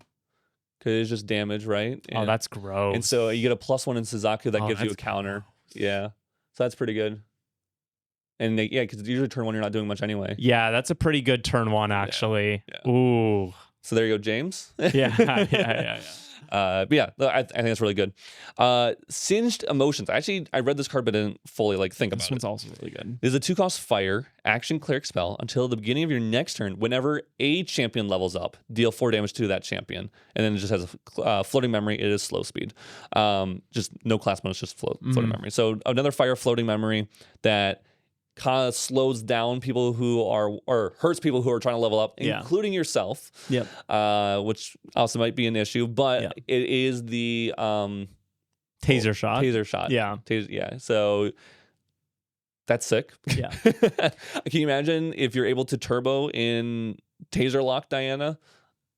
[SPEAKER 2] Because it's just damage, right?
[SPEAKER 1] And, that's gross.
[SPEAKER 2] And so you get a +1 in Suzaku that gives you a counter. Gross. Yeah. So that's pretty good. And because usually turn 1 you're not doing much anyway.
[SPEAKER 1] Yeah, that's a pretty good turn 1 actually.
[SPEAKER 2] Yeah.
[SPEAKER 1] Ooh.
[SPEAKER 2] So there you go, James.
[SPEAKER 1] Yeah.
[SPEAKER 2] But yeah, I think that's really good. Singed Emotions. Actually, I read this card but didn't fully think about it.
[SPEAKER 1] This one's also really good.
[SPEAKER 2] This is a 2-cost fire, action cleric spell. Until the beginning of your next turn, whenever a champion levels up, deal 4 damage to that champion. And then it just has a floating memory. It is slow speed. Just no class bonus, just floating memory. So another fire floating memory that kind of slows down people who are, or hurts people who are trying to level up, including yourself. Which also might be an issue, but it is the
[SPEAKER 1] taser shot.
[SPEAKER 2] Taser shot.
[SPEAKER 1] Yeah.
[SPEAKER 2] So that's sick.
[SPEAKER 1] Yeah.
[SPEAKER 2] Can you imagine if you're able to turbo in Taser Lock Diana?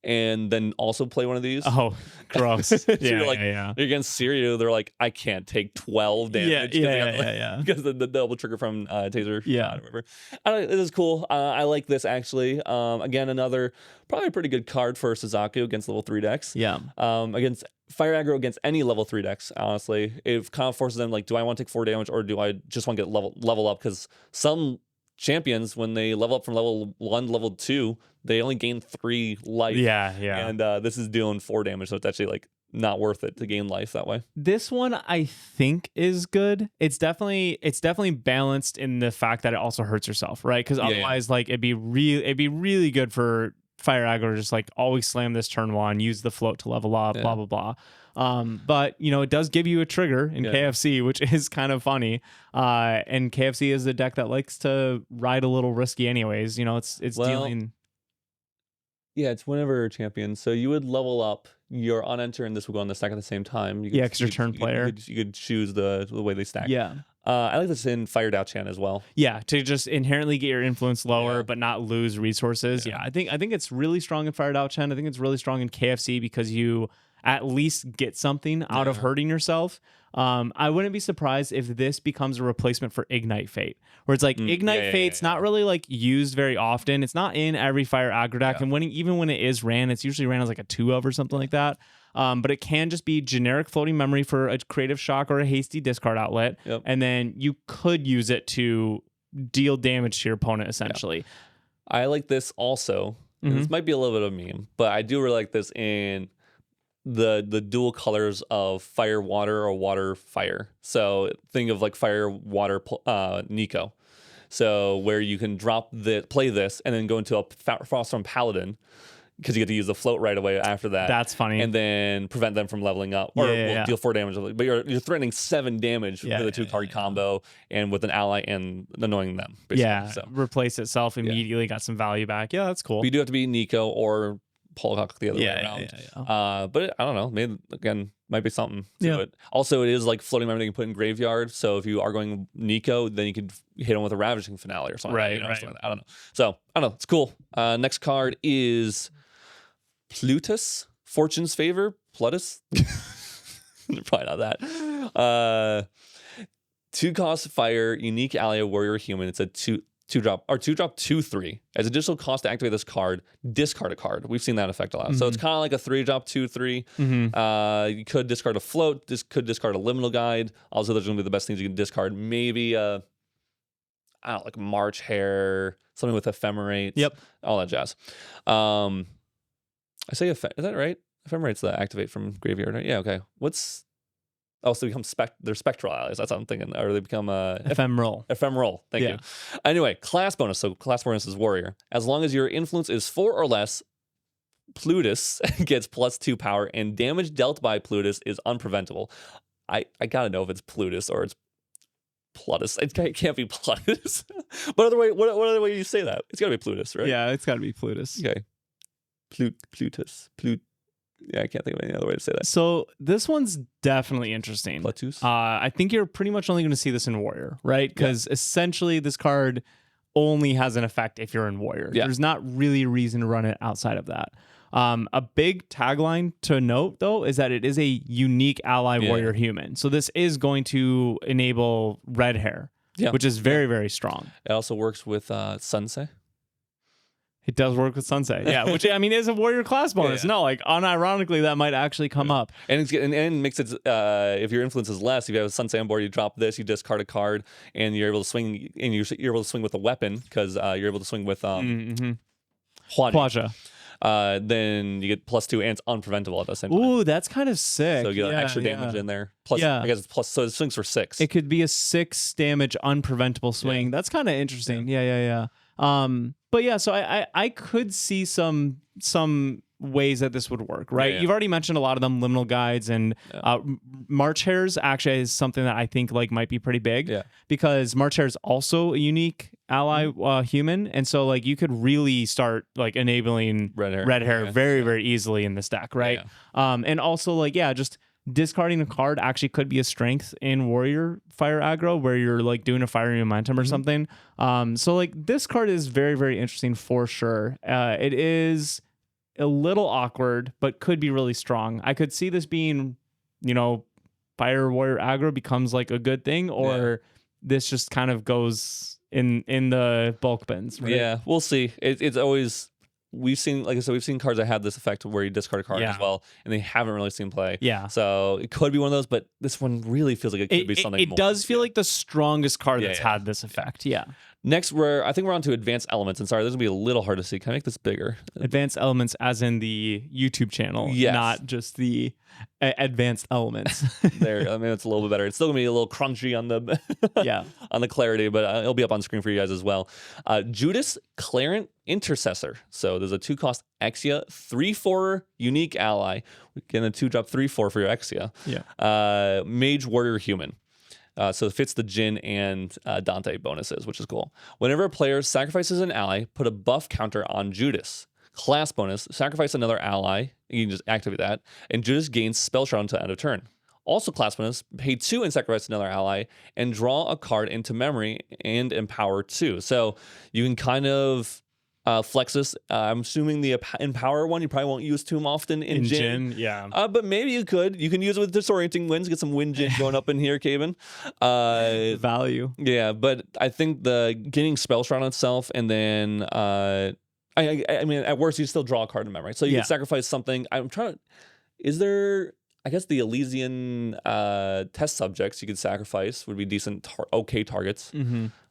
[SPEAKER 2] And then also play one of these.
[SPEAKER 1] Oh, gross.
[SPEAKER 2] So you're against Syrio, they're like, I can't take 12 damage. Because the double trigger from Taser. Whatever. This is cool. I like this actually. Again, another probably pretty good card for Suzaku against level 3 decks. Against Fire Aggro against any level 3 decks, honestly. It kind of forces them do I want to take 4 damage or do I just want to get level up? Because some champions, when they level up from level 1 to level 2, they only gain 3 life. And this is doing 4 damage, so it's actually not worth it to gain life that way.
[SPEAKER 1] This one I think is good. It's definitely balanced in the fact that it also hurts yourself, right? Because otherwise, it'd be really good for Fire Aggro to just always slam this turn 1, use the float to level up, blah blah blah. But it does give you a trigger in KFC, which is kind of funny. And KFC is a deck that likes to ride a little risky, anyways. It's dealing.
[SPEAKER 2] Yeah, it's whenever champion. So you would level up your on-enter, and this will go on the stack at the same time.
[SPEAKER 1] Because you're turn player.
[SPEAKER 2] You could choose the way they stack.
[SPEAKER 1] Yeah.
[SPEAKER 2] I like this in Fire Dao Chan as well.
[SPEAKER 1] Yeah, to just inherently get your influence lower, but not lose resources. Yeah, I think it's really strong in Fire Dao Chan. I think it's really strong in KFC because you at least get something out of hurting yourself. I wouldn't be surprised if this becomes a replacement for Ignite Fate, where it's Ignite Fate's not really used very often. It's not in every Fire Aggro deck, and even when it is ran, it's usually ran as a 2 of or something like that. But it can just be generic floating memory for a creative shock or a hasty discard outlet, and then you could use it to deal damage to your opponent essentially.
[SPEAKER 2] I like this also. This might be a little bit of a meme, but I do really like this in the dual colors of fire water or water fire. So think of fire water Nico. So where you can play this, and then go into a Froststorm Paladin, because you get to use the float right away after that.
[SPEAKER 1] That's funny.
[SPEAKER 2] And then prevent them from leveling up, or deal 4 damage. But you're threatening 7 damage with a 2-card combo, and with an ally and annoying them. Basically.
[SPEAKER 1] Yeah,
[SPEAKER 2] so
[SPEAKER 1] replace itself immediately, got some value back. Yeah, that's cool.
[SPEAKER 2] but you do have to be Nico or Pollock the other way around. But I don't know. Maybe again, might be something to it. Also, it is like floating memory that you can put in graveyard. So if you are going Nico, then you could hit him with a Ravaging Finale or something.
[SPEAKER 1] Right.
[SPEAKER 2] Something like that. I don't know. So I don't know. It's cool. Next card is Plutus, Fortune's Favor, Plutus. Probably not that. 2-cost fire, unique ally, warrior, human. It's a 2-drop 2-3. As additional cost to activate this card, discard a card. We've seen that effect a lot. So it's kind of like a 3-drop 2-3. You could discard a float. This could discard a liminal guide. Also, those are going to be the best things you can discard. Maybe I don't know, like March Hare, something with Ephemerate.
[SPEAKER 1] Yep.
[SPEAKER 2] All that jazz. I say is that right? Ephemerate's the activate from graveyard, right? Yeah, okay. So they become they're spectral allies. That's what I'm thinking. Or they become
[SPEAKER 1] ephemeral.
[SPEAKER 2] Ephemeral. Thank you. Anyway, class bonus. So class bonus is warrior. As long as your influence is 4 or less, Plutus gets +2 power, and damage dealt by Plutus is unpreventable. I gotta know if it's Plutus or it's Plutus. It can't be Plutus. What other way do you say that? It's gotta be Plutus, right?
[SPEAKER 1] Yeah, it's gotta be Plutus.
[SPEAKER 2] Okay. Plutus. Yeah, I can't think of any other way to say that.
[SPEAKER 1] So this one's definitely interesting.
[SPEAKER 2] Plutus.
[SPEAKER 1] I think you're pretty much only going to see this in Warrior, right? Because essentially this card only has an effect if you're in Warrior.
[SPEAKER 2] Yeah.
[SPEAKER 1] There's not really a reason to run it outside of that. A big tagline to note, though, is that it is a unique ally warrior human. So this is going to enable red hair, which is very, very strong.
[SPEAKER 2] It also works with Sunsei.
[SPEAKER 1] It does work with Sunsei, which I mean is a warrior class bonus. No, like unironically, that might actually come up.
[SPEAKER 2] And it makes it if your influence is less, if you have a Sunsei on board, you drop this, you discard a card, and you're able to swing, and you're able to swing with a weapon because you're able to swing with
[SPEAKER 1] Hwaja.
[SPEAKER 2] Then you get +2 and it's unpreventable at the same time.
[SPEAKER 1] Ooh, that's kind of sick.
[SPEAKER 2] So you get extra damage in there. Plus, I guess it's plus. So it swings for 6.
[SPEAKER 1] It could be a 6 damage unpreventable swing. Yeah. That's kind of interesting. Yeah. But yeah, so I could see some ways that this would work, right? You've already mentioned a lot of them, liminal guides and March Hares actually is something that I think like might be pretty big because March Hare is also a unique ally human, and so like you could really start like enabling red hair very very easily in this deck, right? And also like just discarding a card actually could be a strength in warrior fire aggro where you're like doing a fiery momentum or something. So like this card is very very interesting for sure. It is a little awkward but could be really strong. I could see this being, fire warrior aggro becomes like a good thing, or this just kind of goes in the bulk bins, right?
[SPEAKER 2] Yeah, we'll see. It's always, we've seen, like I said, we've seen cards that have this effect where you discard a card as well, and they haven't really seen play. So it could be one of those, but this one really feels like it could be something more.
[SPEAKER 1] It does feel like the strongest card that's had this effect.
[SPEAKER 2] Next, I think we're on to advanced elements, and sorry, this will be a little hard to see. Can I make this bigger?
[SPEAKER 1] Advanced elements, as in the YouTube channel, not just the advanced elements.
[SPEAKER 2] There, I mean, it's a little bit better. It's still gonna be a little crunchy on the on the clarity, but it'll be up on screen for you guys as well. Judas Clarent Intercessor. So there's a 2-cost Exia 3/4 unique ally. We get a 2-drop 3/4 for your Exia. Mage Warrior Human. So it fits the Jin and Dante bonuses, which is cool. Whenever a player sacrifices an ally, put a buff counter on Judas. Class bonus, sacrifice another ally. You can just activate that. And Judas gains Spell Shroud until end of turn. Also class bonus, pay 2 and sacrifice another ally, and draw a card into memory and empower 2. So you can kind of flex this. I'm assuming the empower one you probably won't use too often in Jin. But maybe you could. You can use it with disorienting winds, get some wind Jin going up in here, Caban.
[SPEAKER 1] Value.
[SPEAKER 2] Yeah, but I think the getting Spell Shroud on itself, and then I mean, at worst you still draw a card in memory. So you can sacrifice something. Is there, I guess the Elysian test subjects you could sacrifice would be decent, okay targets.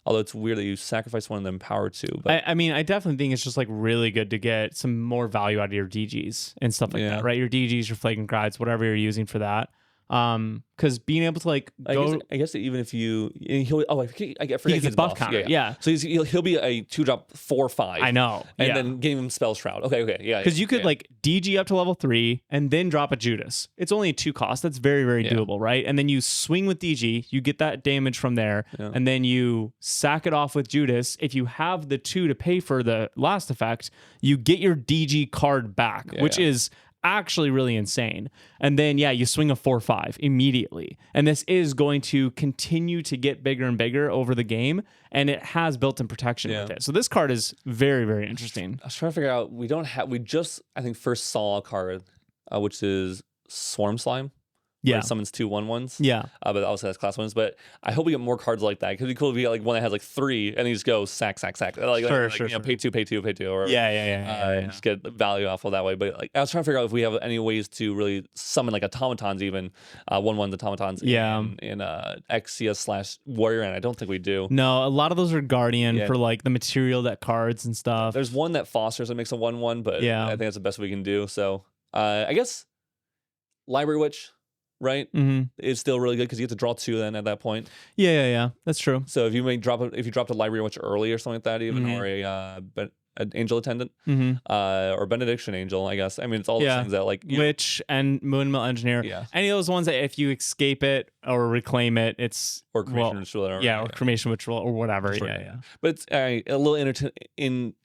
[SPEAKER 2] Although it's weird that you sacrifice one and then power 2. But
[SPEAKER 1] I mean, I definitely think it's just like really good to get some more value out of your DGs and stuff like that, right? Your DGs, your flagrant guides, whatever you're using for that. Because being able to like go,
[SPEAKER 2] I guess even if you, he'll, I forget
[SPEAKER 1] he gets a buff counter. Yeah.
[SPEAKER 2] So he'll be a 2-drop 4/5.
[SPEAKER 1] I know.
[SPEAKER 2] And then give him Spell Shroud. Okay, yeah.
[SPEAKER 1] Because you could like DG up to level 3 and then drop a Judas. It's only a 2 cost. That's very, very doable, right? And then you swing with DG, you get that damage from there, and then you sack it off with Judas. If you have the 2 to pay for the last effect, you get your DG card back, which is actually really insane. And then you swing a 4/5 immediately, and this is going to continue to get bigger and bigger over the game, and it has built-in protection with it. So this card is very, very interesting.
[SPEAKER 2] I was trying to figure out, we just I think first saw a card which is Swarm Slime. Where it summons 2 1/1s.
[SPEAKER 1] Yeah.
[SPEAKER 2] But obviously that's class 1s. But I hope we get more cards like that. Because it'd be cool if we get like one that has like 3 and you just go sack. Like,
[SPEAKER 1] sure.
[SPEAKER 2] pay two. Or just get value off of that way. But like, I was trying to figure out if we have any ways to really summon like automatons, even 1/1 automatons in Exia/Warrior, and I don't think we do.
[SPEAKER 1] No, a lot of those are Guardian for like the material that cards and stuff.
[SPEAKER 2] There's one that fosters and makes a 1/1, but I think that's the best we can do. So I guess Library Witch. Right, it's still really good because you get to draw 2 then at that point.
[SPEAKER 1] Yeah, that's true.
[SPEAKER 2] So if you dropped a Library Witch early or something like that, even or an Angel Attendant or Benediction Angel, I guess. I mean, it's all those things that like
[SPEAKER 1] Witch and Moonmill Engineer. Yeah, any of those ones that if you escape it or reclaim it, it's
[SPEAKER 2] or Cremation Ritual.
[SPEAKER 1] Or Cremation Ritual or whatever. Yeah.
[SPEAKER 2] But it's a little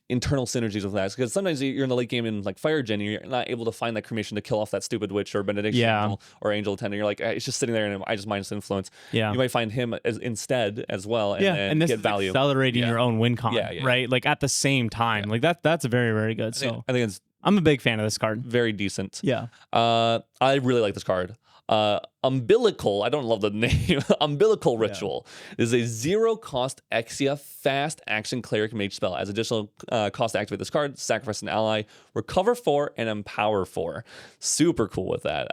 [SPEAKER 2] internal synergies with that, because sometimes you're in the late game in like Fire Gen, you're not able to find that cremation to kill off that stupid witch or benediction or angel attendant. You're like, it's just sitting there and I just minus influence. You might find him instead as well, and this get
[SPEAKER 1] is
[SPEAKER 2] value,
[SPEAKER 1] accelerating your own win con, right? Like at the same time, like that's very, very good. I think I'm a big fan of this card.
[SPEAKER 2] Very decent.
[SPEAKER 1] Yeah.
[SPEAKER 2] I really like this card. Umbilical, I don't love the name. Umbilical Ritual is a 0-cost Exia fast action cleric mage spell. As additional cost to activate this card, sacrifice an ally, recover 4, and empower 4. Super cool with that.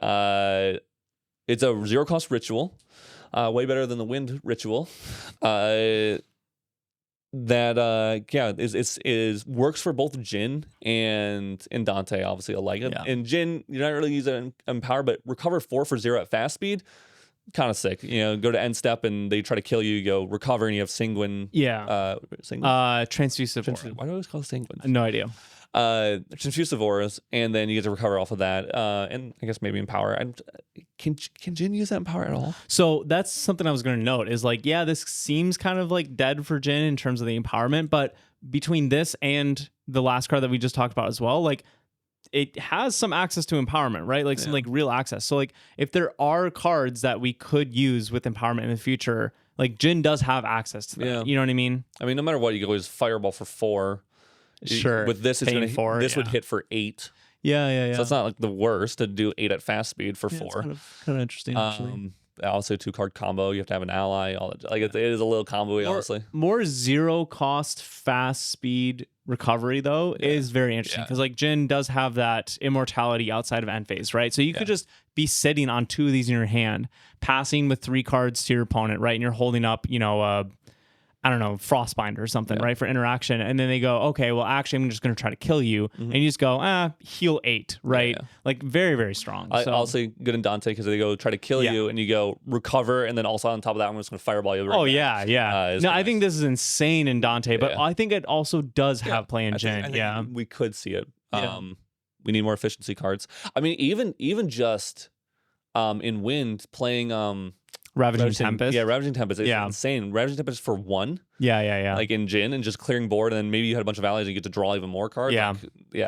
[SPEAKER 2] It's a 0-cost ritual, way better than the wind ritual. That is works for both Jin and Dante, obviously alike. In Jin, you're not really using empower, but recover 4 for 0 at fast speed, kind of sick. Go to end step and they try to kill you. You go recover and you have Sanguine.
[SPEAKER 1] Transfusive.
[SPEAKER 2] Why do I always call it Sanguine?
[SPEAKER 1] No idea.
[SPEAKER 2] Transfusive auras, and then you get to recover off of that, and I guess maybe empower. Can Jin use that empower at all?
[SPEAKER 1] So that's something I was going to note is like, this seems kind of like dead for Jin in terms of the empowerment, but between this and the last card that we just talked about as well, like it has some access to empowerment, right? Like some like real access. So like if there are cards that we could use with empowerment in the future, like Jin does have access to that. You know what I mean?
[SPEAKER 2] I mean, no matter what, you can always fireball for 4.
[SPEAKER 1] Sure.
[SPEAKER 2] With this, it's this would hit for 8.
[SPEAKER 1] Yeah.
[SPEAKER 2] So it's not like the worst to do 8 at fast speed for 4.
[SPEAKER 1] Kind of interesting. Actually.
[SPEAKER 2] Also 2-card combo. You have to have an ally. All that, like it is a little combo, honestly.
[SPEAKER 1] More 0-cost fast speed recovery though is very interesting because like Jin does have that immortality outside of end phase, right? So you could just be sitting on 2 of these in your hand, passing with 3 cards to your opponent, right? And you're holding up, I don't know, Frostbinder or something, right, for interaction. And then they go, okay, well, actually, I'm just going to try to kill you. And you just go, heal 8, right? Like, very, very strong.
[SPEAKER 2] I'll say good in Dante because they go try to kill you and you go recover. And then also on top of that, I'm just going to fireball you. I think this is insane in Dante, but I think it also does have play in Jin. I think we could see it. We need more efficiency cards. I mean, even just in Wind playing...
[SPEAKER 1] Ravaging Tempest.
[SPEAKER 2] Yeah, Ravaging Tempest. It's insane. Ravaging Tempest for 1.
[SPEAKER 1] Yeah.
[SPEAKER 2] Like in Jin and just clearing board, and then maybe you had a bunch of allies and you get to draw even more cards.
[SPEAKER 1] Yeah.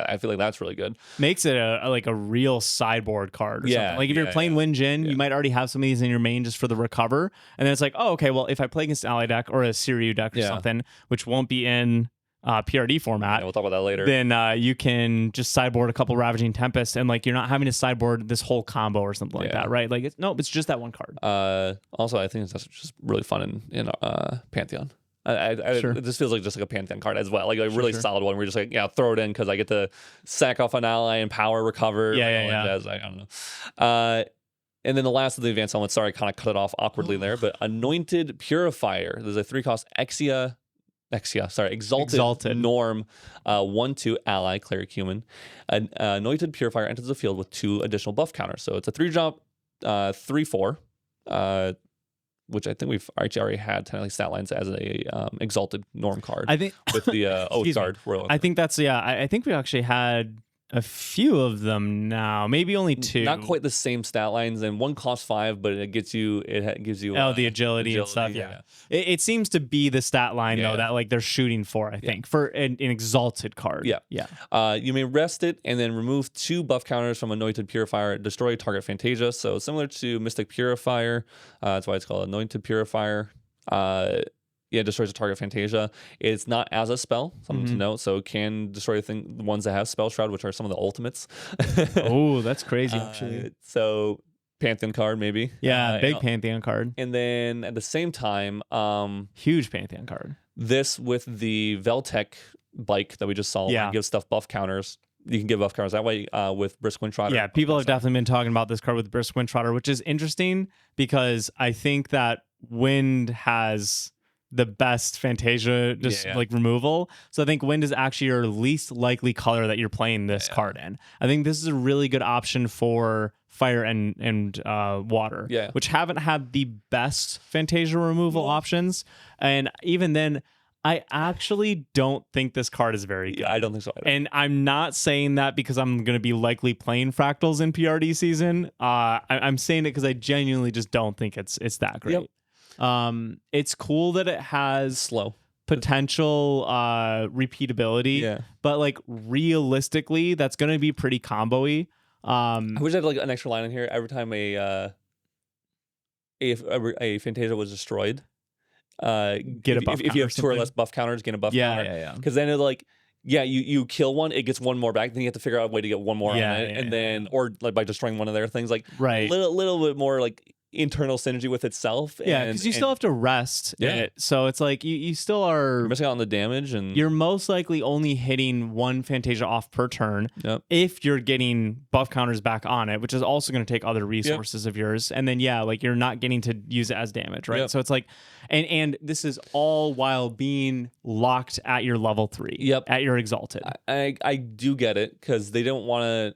[SPEAKER 2] I feel like that's really good.
[SPEAKER 1] Makes it a real sideboard card or something. Like if you're playing Win Jin, you might already have some of these in your main just for the recover. And then it's like, oh, okay, well, if I play against an ally deck or a Siryu deck or something, which won't be in PRD format,
[SPEAKER 2] we'll talk about that later.
[SPEAKER 1] Then you can just sideboard a couple Ravaging Tempest, and like you're not having to sideboard this whole combo or something like that, right? Like it's just that one card.
[SPEAKER 2] Also, I think that's just really fun in Pantheon. This feels like just like a Pantheon card as well, like a really solid one. We're just like throw it in because I get to sack off an ally and power recover. Jazz, I don't know. And then the last of the advanced elements. Sorry, I kind of cut it off awkwardly there, but Anointed Purifier. There's a 3-cost Exalted Norm, 1/2 ally, cleric human. Anointed Purifier enters the field with 2 additional buff counters. So it's a 3-drop 3/4, which I think we've actually already had technically stat lines as a exalted norm card.
[SPEAKER 1] I think
[SPEAKER 2] with the Oath Guard.
[SPEAKER 1] I think that's I think we actually had a few of them now, maybe only 2.
[SPEAKER 2] Not quite the same stat lines, and one costs 5, but it gives you
[SPEAKER 1] the agility and stuff. Yeah. It seems to be the stat line though that like they're shooting for. I think for an exalted card.
[SPEAKER 2] Yeah. You may rest it and then remove 2 buff counters from Anointed Purifier. Destroy target Fantasia. So similar to Mystic Purifier. That's why it's called Anointed Purifier. Destroys a target Fantasia. It's not as a spell, something to note. So it can destroy the ones that have Spell Shroud, which are some of the ultimates.
[SPEAKER 1] Oh, that's crazy, actually.
[SPEAKER 2] So Pantheon card, maybe.
[SPEAKER 1] Yeah, big Pantheon card.
[SPEAKER 2] And then at the same time,
[SPEAKER 1] huge Pantheon card.
[SPEAKER 2] This with the Veltec bike that we just saw, gives stuff buff counters. You can give buff counters that way with Brisk Wind Trotter.
[SPEAKER 1] Yeah, people have definitely been talking about this card with Brisk Wind Trotter, which is interesting because I think that Wind has the best Fantasia like removal. So I think Wind is actually your least likely color that you're playing this card in. I think this is a really good option for Fire and Water, which haven't had the best Fantasia removal options. And even then, I actually don't think this card is very good.
[SPEAKER 2] Yeah, I don't think so either.
[SPEAKER 1] And I'm not saying that because I'm going to be likely playing Fractals in PRD season. I'm saying it because I genuinely just don't think it's that great.
[SPEAKER 2] Yep.
[SPEAKER 1] It's cool that it has
[SPEAKER 2] slow
[SPEAKER 1] potential repeatability, but like realistically, that's going to be pretty combo-y.
[SPEAKER 2] I wish I had like an extra line in here every time a Fantasia was destroyed.
[SPEAKER 1] Get a buff
[SPEAKER 2] if you have 2 or less buff counters, get a buff counter.
[SPEAKER 1] Yeah.
[SPEAKER 2] Because then it's like, you kill one, it gets one more back. Then you have to figure out a way to get one more on it, and then or like by destroying one of their things, like little bit more like internal synergy with itself.
[SPEAKER 1] Because you still have to rest it. So it's like you still are
[SPEAKER 2] you're missing out on the damage, and
[SPEAKER 1] you're most likely only hitting 1 Fantasia off per turn if you're getting buff counters back on it, which is also going to take other resources of yours. And then like you're not getting to use it as damage, right? So it's like and this is all while being locked at your level 3 at your exalted.
[SPEAKER 2] I do get it, because they don't want to,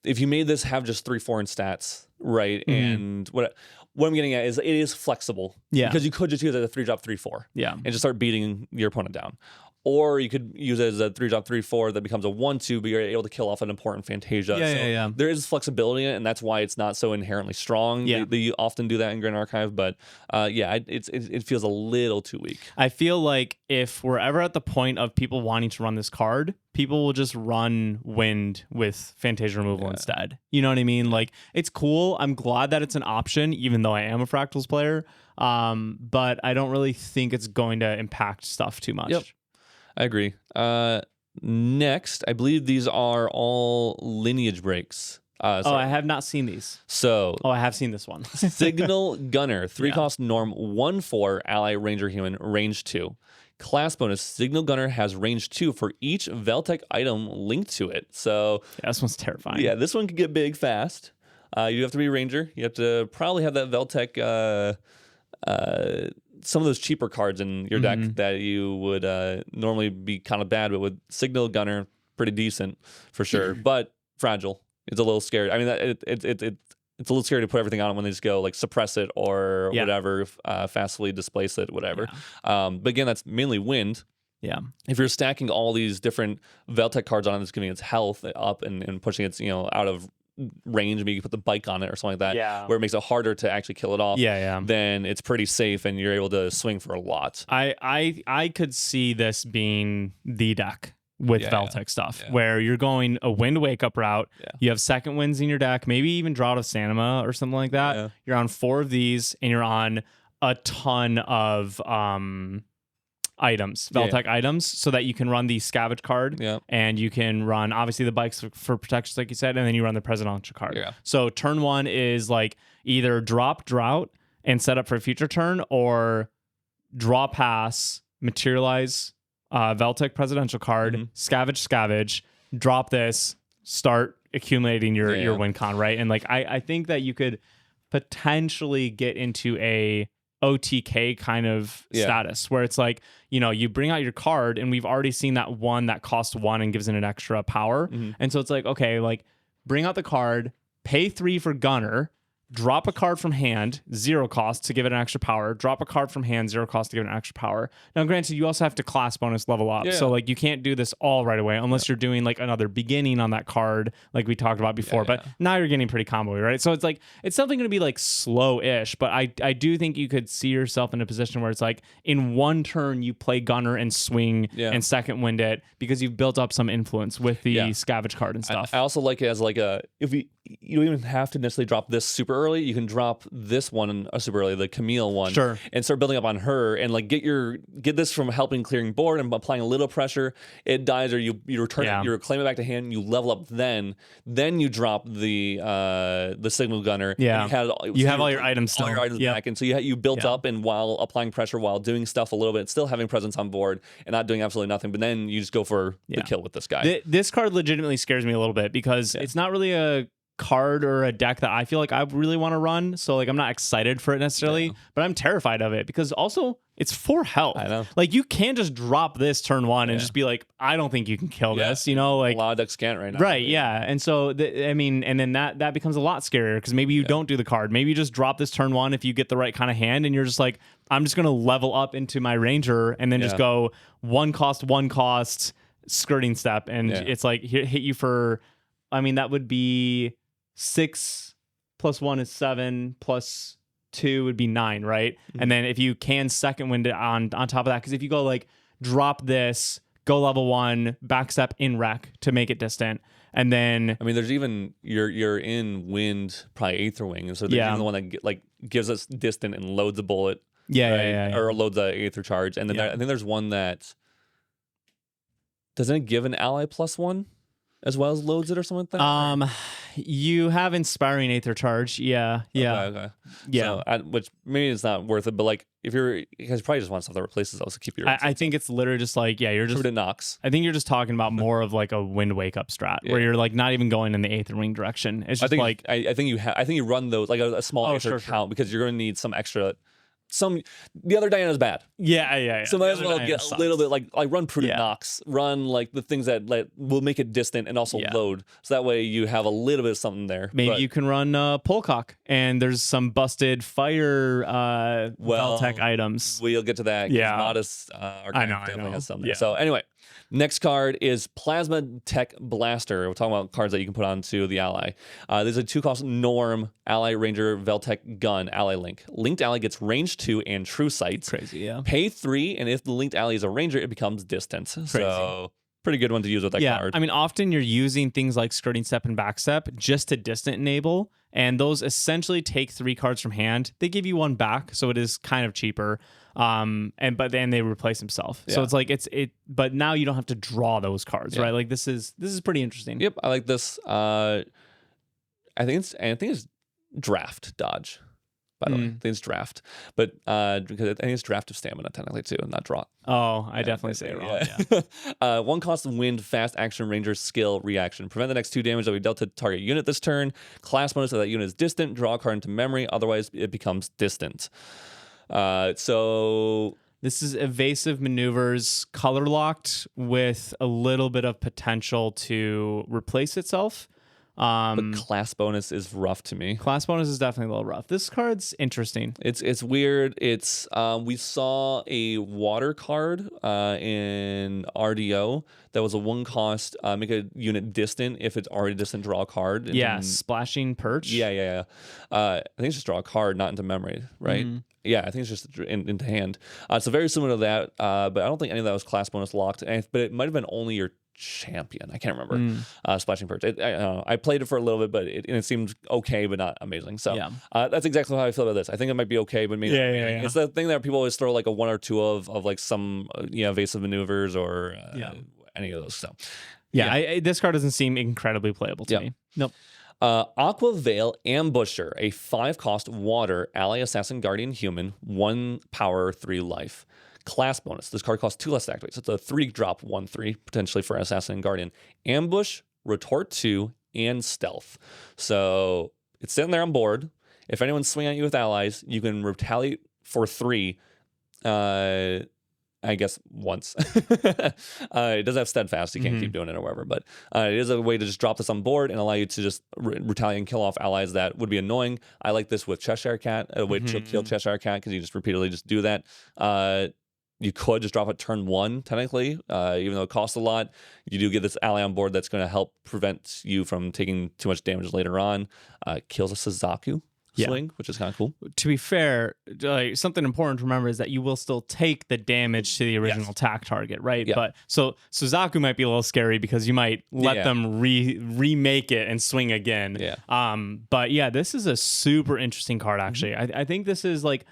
[SPEAKER 2] if you made this have just 3/4 in stats, right? And what I'm getting at is it is flexible. Because you could just use it as a 3-drop 3/4. And just start beating your opponent down. Or you could use it as a 3-drop 3/4 that becomes a 1/2, but you're able to kill off an important Fantasia. There is flexibility in it, and that's why it's not so inherently strong. They often do that in Grand Archive, but it feels a little too weak.
[SPEAKER 1] I feel like if we're ever at the point of people wanting to run this card, people will just run Wind with Fantasia removal instead. You know what I mean? Like, it's cool. I'm glad that it's an option, even though I am a Fractals player. But I don't really think it's going to impact stuff too much.
[SPEAKER 2] I agree. Next, I believe these are all lineage breaks.
[SPEAKER 1] I have not seen these.
[SPEAKER 2] So,
[SPEAKER 1] I have seen this one.
[SPEAKER 2] Signal Gunner, 3-cost norm, 1/4 ally ranger human, range 2. Class bonus, Signal Gunner has range 2 for each Veltec item linked to it. So
[SPEAKER 1] this one's terrifying.
[SPEAKER 2] Yeah, this one can get big fast. You have to be a ranger. You have to probably have that Veltec some of those cheaper cards in your deck that you would normally be kind of bad, but with Signal Gunner, pretty decent for sure. But fragile. It's a little scary. I mean, it's a little scary to put everything on it when they just go like suppress it or whatever, fastly displace it, whatever. But again, that's mainly Wind. If you're stacking all these different Veltec cards on it, it's giving its health up and pushing its out of range, maybe you put the bike on it or something like that, where it makes it harder to actually kill it off, then it's pretty safe and you're able to swing for a lot.
[SPEAKER 1] I could see this being the deck with Veltec stuff, where you're going a Wind Wake Up route, you have second winds in your deck, maybe even Drought of Sanima or something like that. You're on 4 of these and you're on a ton of items, Veltec items, so that you can run the Scavenge card, and you can run obviously the bikes for protections, like you said, and then you run the Presidential card. So turn 1 is like either drop Drought and set up for a future turn, or draw pass, materialize Veltec Presidential card, scavenge, drop this, start accumulating your win con, right? And like I think that you could potentially get into a OTK kind of status where it's like, you bring out your card, and we've already seen that one that costs 1 and gives it an extra power. And so it's like, okay, like bring out the card, pay 3 for Gunner, drop a card from hand, 0 cost to give it an extra power. Drop a card from hand, 0 cost to give it an extra power. Now, granted, you also have to class bonus level up. So, like, you can't do this all right away unless you're doing, like, another beginning on that card, like we talked about before. But now you're getting pretty combo-y, right? So, it's like, it's something going to be, like, slow-ish. But I do think you could see yourself in a position where it's like, in one turn, you play Gunner and swing and second wind it because you've built up some influence with the scavenge card and stuff.
[SPEAKER 2] I also like it as, like, you don't even have to necessarily drop this super early. You can drop this one super early, the Camille one, and start building up on her, and like get this from helping clearing board and applying a little pressure. It dies, or you return it, you reclaim it back to hand, and you level up. Then you drop the signal gunner.
[SPEAKER 1] Yeah, you have all your items still.
[SPEAKER 2] All your items back, and so you built up, and while applying pressure, while doing stuff a little bit, still having presence on board, and not doing absolutely nothing. But then you just go for the kill with this guy.
[SPEAKER 1] This card legitimately scares me a little bit because it's not really a card or a deck that I feel like I really want to run, so like I'm not excited for it necessarily, but I'm terrified of it because also it's 4 health.
[SPEAKER 2] I know.
[SPEAKER 1] Like you can't just drop this turn 1 and just be like, I don't think you can kill this, you know, like
[SPEAKER 2] a lot of decks can't right now.
[SPEAKER 1] Right, yeah. And so I mean, and then that becomes a lot scarier because maybe you don't do the card. Maybe you just drop this turn 1 if you get the right kind of hand, and you're just like, I'm just gonna level up into my ranger and then just go 1 cost skirting step, and it's like hit you for, I mean, that would be 6 plus 1 is 7 plus 2 would be 9, right? And then if you can second wind it on top of that, because if you go like drop this, go level 1, backstep in wreck to make it distant, and then
[SPEAKER 2] I mean, there's even you're in wind, probably Aether Wing, and so there's even the one that gives us distant and loads a bullet, or loads a Aether charge, and then I think there's one that doesn't it give an ally +1 as well as loads it or something like that?
[SPEAKER 1] You have inspiring Aether charge, okay.
[SPEAKER 2] So, which maybe it's not worth it, but like if you guys probably just want stuff that replaces those to keep your.
[SPEAKER 1] I think it's literally just like you're just
[SPEAKER 2] it knocks.
[SPEAKER 1] I think you're just talking about more of like a wind wake up strat where you're like not even going in the Aether Wing direction. It's just
[SPEAKER 2] I think you run those like a small Aether count because you're going to need some extra. The other Diana's bad.
[SPEAKER 1] Yeah.
[SPEAKER 2] So might as well get a little bit like run Prudent Nox, run like the things that will make it distant and also load. So that way you have a little bit of something there.
[SPEAKER 1] Maybe you can run Polcock, and there's some busted fire Veltech items.
[SPEAKER 2] We'll get to that.
[SPEAKER 1] Yeah,
[SPEAKER 2] Modest definitely has some there.
[SPEAKER 1] Yeah.
[SPEAKER 2] So anyway, next card is Plasma Tech Blaster. We're talking about cards that you can put onto the ally. There's a 2-cost Norm Ally Ranger Veltech Gun Ally Link. Linked ally gets range 2 and true sight.
[SPEAKER 1] Crazy, yeah.
[SPEAKER 2] Pay 3, and if the linked ally is a ranger, it becomes distant. So pretty good one to use with that card.
[SPEAKER 1] I mean, often you're using things like skirting step and backstep just to distant enable, and those essentially take 3 cards from hand. They give you 1 back, so it is kind of cheaper. But then they replace themselves. So it's like but now you don't have to draw those cards, right? Like this is pretty interesting.
[SPEAKER 2] Yep, I like this. I think it's draft dodge. By the way, I think it's draft, but because I think it's draft of stamina technically too, not draw.
[SPEAKER 1] Oh, I definitely say it wrong.
[SPEAKER 2] 1 cost of wind, fast action, ranger, skill, reaction. Prevent the next 2 damage that we dealt to target unit this turn. Class bonus of that unit is distant. Draw a card into memory. Otherwise, it becomes distant. So
[SPEAKER 1] this is evasive maneuvers, color locked with a little bit of potential to replace itself.
[SPEAKER 2] But class bonus is rough to me.
[SPEAKER 1] Class bonus is definitely a little rough. This card's interesting.
[SPEAKER 2] It's weird. It's we saw a water card in RDO that was a 1 cost, make a unit distant if it's already distant, draw a card.
[SPEAKER 1] Splashing Perch.
[SPEAKER 2] Yeah. I think it's just draw a card, not into memory, right? Mm-hmm. Yeah, I think it's just into hand. So very similar to that, but I don't think any of that was class bonus locked. But it might have been only your champion. I can't remember. Splashing Perch. I played it for a little bit, but it seemed okay, but not amazing. So that's exactly how I feel about this. I think it might be okay, but maybe it's the thing that people always throw like a 1 or 2 of like some evasive maneuvers or any of those. So
[SPEAKER 1] this card doesn't seem incredibly playable to me. Nope.
[SPEAKER 2] Aqua Veil Ambusher, a 5-cost water ally assassin guardian human, 1 power, 3 life. Class bonus. This card costs 2 less to activate. So it's a 3-drop 1/3 potentially for assassin and guardian. Ambush, retort 2, and stealth. So it's sitting there on board. If anyone's swinging at you with allies, you can retaliate for 3. I guess once. It does have steadfast. You can't keep doing it or whatever, but it is a way to just drop this on board and allow you to just retaliate and kill off allies that would be annoying. I like this with Cheshire Cat, a way to kill Cheshire Cat because you just repeatedly just do that. You could just drop it turn 1, technically, even though it costs a lot. You do get this ally on board that's going to help prevent you from taking too much damage later on. Kills a Suzaku swing, which is kind of cool.
[SPEAKER 1] To be fair, something important to remember is that you will still take the damage to the original attack target, right?
[SPEAKER 2] Yeah.
[SPEAKER 1] But so Suzaku might be a little scary because you might let them remake it and swing again.
[SPEAKER 2] Yeah.
[SPEAKER 1] But yeah, this is a super interesting card, actually. I think this is like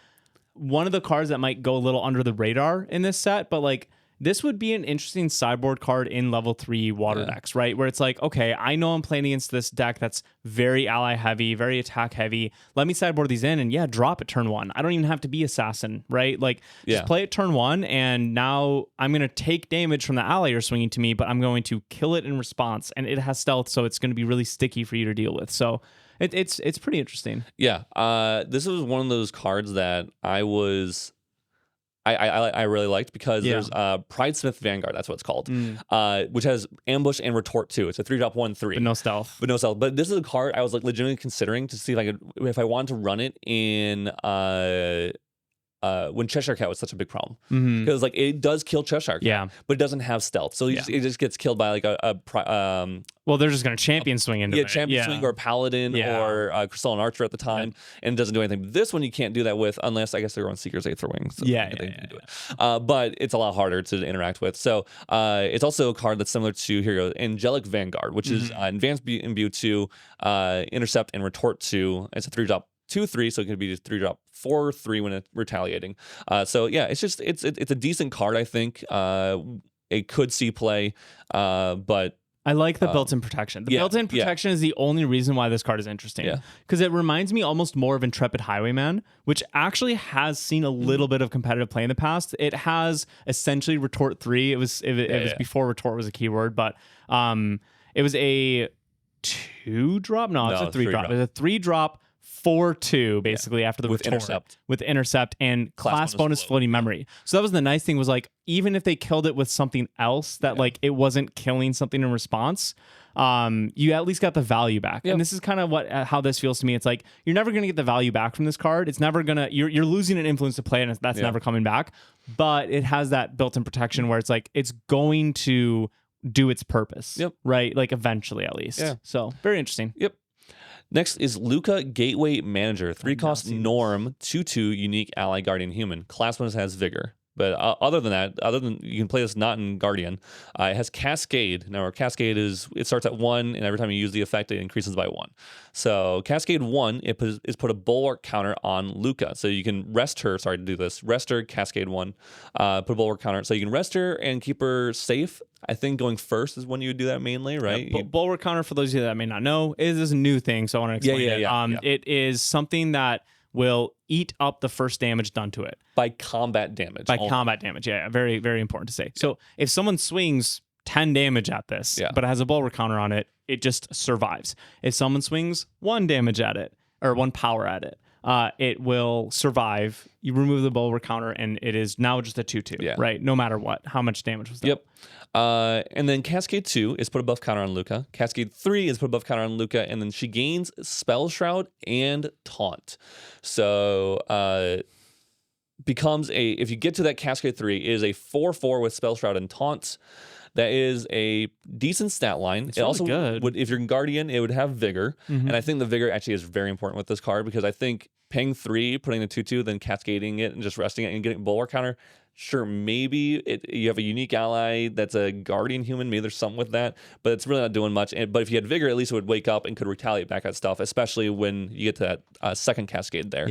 [SPEAKER 1] one of the cards that might go a little under the radar in this set, but like this would be an interesting sideboard card in level 3 water decks, right? Where it's like, okay, I know I'm playing against this deck that's very ally heavy, very attack heavy. Let me sideboard these in and drop it turn 1. I don't even have to be assassin, right? Like just play it turn 1 and now I'm going to take damage from the ally you're swinging to me, but I'm going to kill it in response. And it has stealth, so it's going to be really sticky for you to deal with. So it's pretty interesting.
[SPEAKER 2] Yeah. This was one of those cards that I really liked because there's Pridesmith Vanguard, that's what it's called, which has ambush and retort too. It's a 3-drop 1/3.
[SPEAKER 1] But no stealth.
[SPEAKER 2] But this is a card I was like legitimately considering to see if I wanted to run it in when Cheshire Cat was such a big problem, because like it does kill Cheshire Cat, but it doesn't have stealth, so it just gets killed by like
[SPEAKER 1] well, they're just going to champion swing into it.
[SPEAKER 2] Champion swing or paladin or Crystalline Archer at the time, and it doesn't do anything. This one you can't do that with unless I guess they're on Seeker's Aether Wing. So but it's a lot harder to interact with. So it's also a card that's similar to here, Angelic Vanguard, which is Advanced Imbue 2, Intercept and Retort 2. It's a 3-drop 2/3, so it could be just 3-drop 4/3 when it's retaliating. So yeah, it's a decent card. I think it could see play, but
[SPEAKER 1] I like the built-in protection. The built-in protection is the only reason why this card is interesting. Because it reminds me almost more of Intrepid Highwayman, which actually has seen a little bit of competitive play in the past. It has essentially Retort 3. It was before Retort was a keyword, but it was a 2-drop. No, it's a 3-drop. It was a 3-drop 4/2 basically after the retort with intercept and class bonus floating memory. So that was the nice thing, was like even if they killed it with something else that like it wasn't killing something in response, you at least got the value back. And this is kind of how this feels to me. It's like you're never going to get the value back from this card. It's never gonna you're losing an influence to play, and that's never coming back. But it has that built-in protection where it's like it's going to do its purpose, right? Like eventually, at least. So very interesting.
[SPEAKER 2] Next is Luca Gateway Manager, 3-cost Norm, 2/2 unique ally guardian human. Class bonus has Vigor. But other than you can play this not in Guardian, it has Cascade. Now, our Cascade it starts at 1, and every time you use the effect, it increases by 1. So Cascade 1, is put a Bulwark counter on Luca. So you can rest her. Sorry to do this. Rest her, Cascade 1. Put a Bulwark counter. So you can rest her and keep her safe. I think going first is when you would do that mainly, right?
[SPEAKER 1] Bulwark counter, for those of you that may not know, is a new thing. So I want to explain it. It is something that will eat up the first damage done to it.
[SPEAKER 2] By combat damage.
[SPEAKER 1] Combat damage, very, very important to say. So if someone swings 10 damage at this, but it has a Bulwark counter on it, it just survives. If someone swings 1 damage at it, or 1 power at it, it will survive. You remove the Bulwark counter, and it is now just a 2/2, right? No matter how much damage was done.
[SPEAKER 2] And then Cascade 2 is put a buff counter on Luca. Cascade 3 is put a buff counter on Luca, and then she gains Spell Shroud and Taunt. So becomes if you get to that Cascade 3, it is a 4/4 with Spell Shroud and Taunt. That is a decent stat line.
[SPEAKER 1] It's really also good.
[SPEAKER 2] If you're in Guardian, it would have Vigor. And I think the Vigor actually is very important with this card, because I think paying 3, putting the 2/2, then cascading it and just resting it and getting Bulwark counter, sure, maybe you have a unique ally that's a Guardian human. Maybe there's something with that, but it's really not doing much. But if you had Vigor, at least it would wake up and could retaliate back at stuff, especially when you get to that second Cascade there.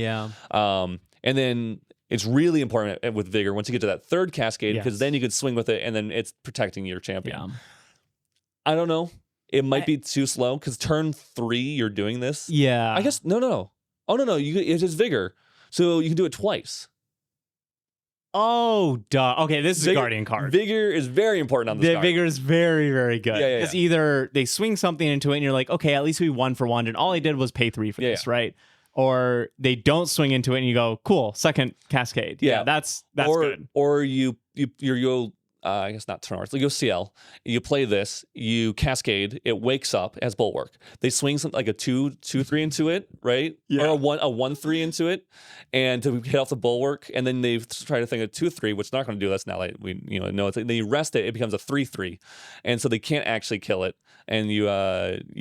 [SPEAKER 2] And then it's really important with Vigor once you get to that third Cascade, because then you can swing with it, and then it's protecting your champion. I don't know. It might be too slow, because turn 3, you're doing this. I guess, no. Oh, no. It is Vigor. So you can do it twice.
[SPEAKER 1] Oh, duh. Okay, this is a Guardian card.
[SPEAKER 2] Vigor is very important on this card.
[SPEAKER 1] Vigor is very, very good. Because either they swing something into it, and you're like, okay, at least we 1 for 1, and all I did was pay 3 for this, right? or they don't swing into it and you go, cool, second cascade. Yeah, that's good.
[SPEAKER 2] Or you'll I guess not turn like you'll CL, you play this, you cascade, it wakes up as bulwark. They swing something like a 2-3 into it, right?
[SPEAKER 1] Yeah.
[SPEAKER 2] Or a 1-3 into it, and to hit off the bulwark, and then they try to think of 2-3, which they're not going to do. That's not like we know. Then you rest it, it becomes a 3-3, and so they can't actually kill it, and you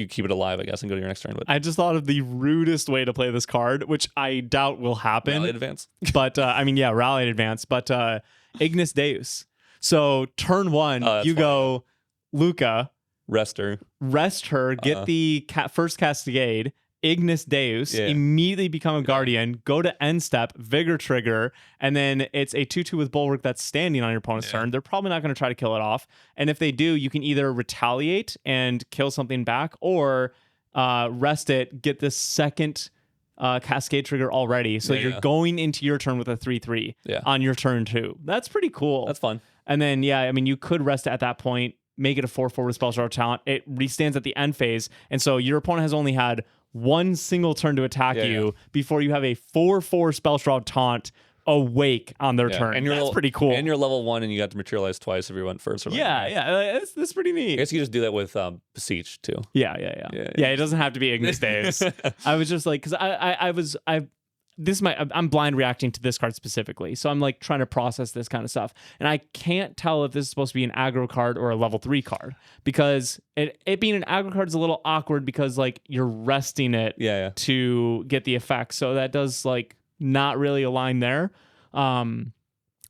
[SPEAKER 2] keep it alive, I guess, and go to your next turn. But
[SPEAKER 1] I just thought of the rudest way to play this card, which I doubt will happen.
[SPEAKER 2] Rally advance.
[SPEAKER 1] But rally advance. But Ignis Deus. So turn one, you go, Luca,
[SPEAKER 2] rest her,
[SPEAKER 1] get the first cascade, Ignis Deus, immediately become a guardian, go to end step, vigor trigger, and then it's a 2/2 with bulwark that's standing on your opponent's turn. They're probably not going to try to kill it off. And if they do, you can either retaliate and kill something back, or rest it, get the second cascade trigger already. So you're going into your turn with a 3/3 on your turn 2. That's pretty cool.
[SPEAKER 2] That's fun.
[SPEAKER 1] And then, you could rest it at that point, make it a 4/4 with Spell Shroud Talent. It restands at the end phase. And so your opponent has only had one single turn to attack you before you have a 4/4 Spell Shroud Taunt awake on their turn. And that's pretty cool.
[SPEAKER 2] And you're level 1 and you got to materialize twice if you went first. Or
[SPEAKER 1] that's pretty neat.
[SPEAKER 2] I guess you just do that with Beseech too.
[SPEAKER 1] Yeah. It doesn't have to be Ignis Deus. I was just like, because I'm blind reacting to this card specifically. So I'm like trying to process this kind of stuff. And I can't tell if this is supposed to be an aggro card or a level 3 card, because it being an aggro card is a little awkward because like you're resting it to get the effect. So that does like not really align there. So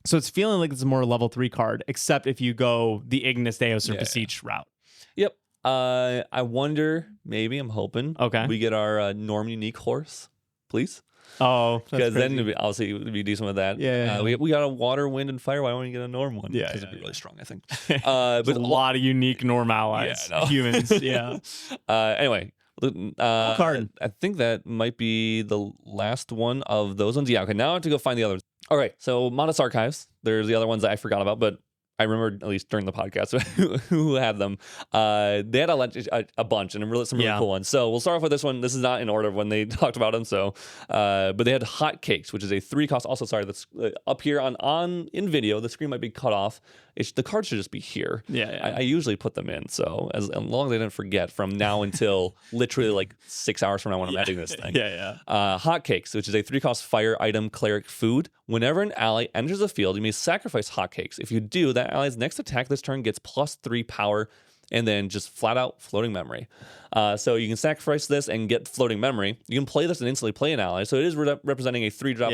[SPEAKER 1] it's feeling like it's a more level 3 card, except if you go the Ignis Deus or Beseech route.
[SPEAKER 2] Yep. I wonder, maybe I'm hoping we get our Norm unique horse, please.
[SPEAKER 1] Oh,
[SPEAKER 2] because then obviously it would be decent with that. We got a water, wind, and fire. Why don't we get a Norm one? Because it'd be really strong, I think.
[SPEAKER 1] But a lot of unique Norm allies, humans.
[SPEAKER 2] Anyway,
[SPEAKER 1] card.
[SPEAKER 2] I think that might be the last one of those ones. Yeah. Okay. Now I have to go find the others. All right. So Modest Archives. There's the other ones that I forgot about, but I remember at least during the podcast who had them. They had a bunch and some really cool ones. So we'll start off with this one. This is not in order of when they talked about them. So, but they had Hot Cakes, which is a 3-cost. Also, sorry, that's up here on in video. The screen might be cut off. The cards should just be here. I usually put them in. So as long as I didn't forget from now until literally like 6 hours from now when I'm editing this thing. Hot Cakes, which is a 3-cost fire item cleric food. Whenever an ally enters the field, you may sacrifice hotcakes. If you do, that ally's next attack this turn gets +3 power, and then just flat out floating memory. So you can sacrifice this and get floating memory. You can play this and instantly play an ally. So it is representing a 3-drop,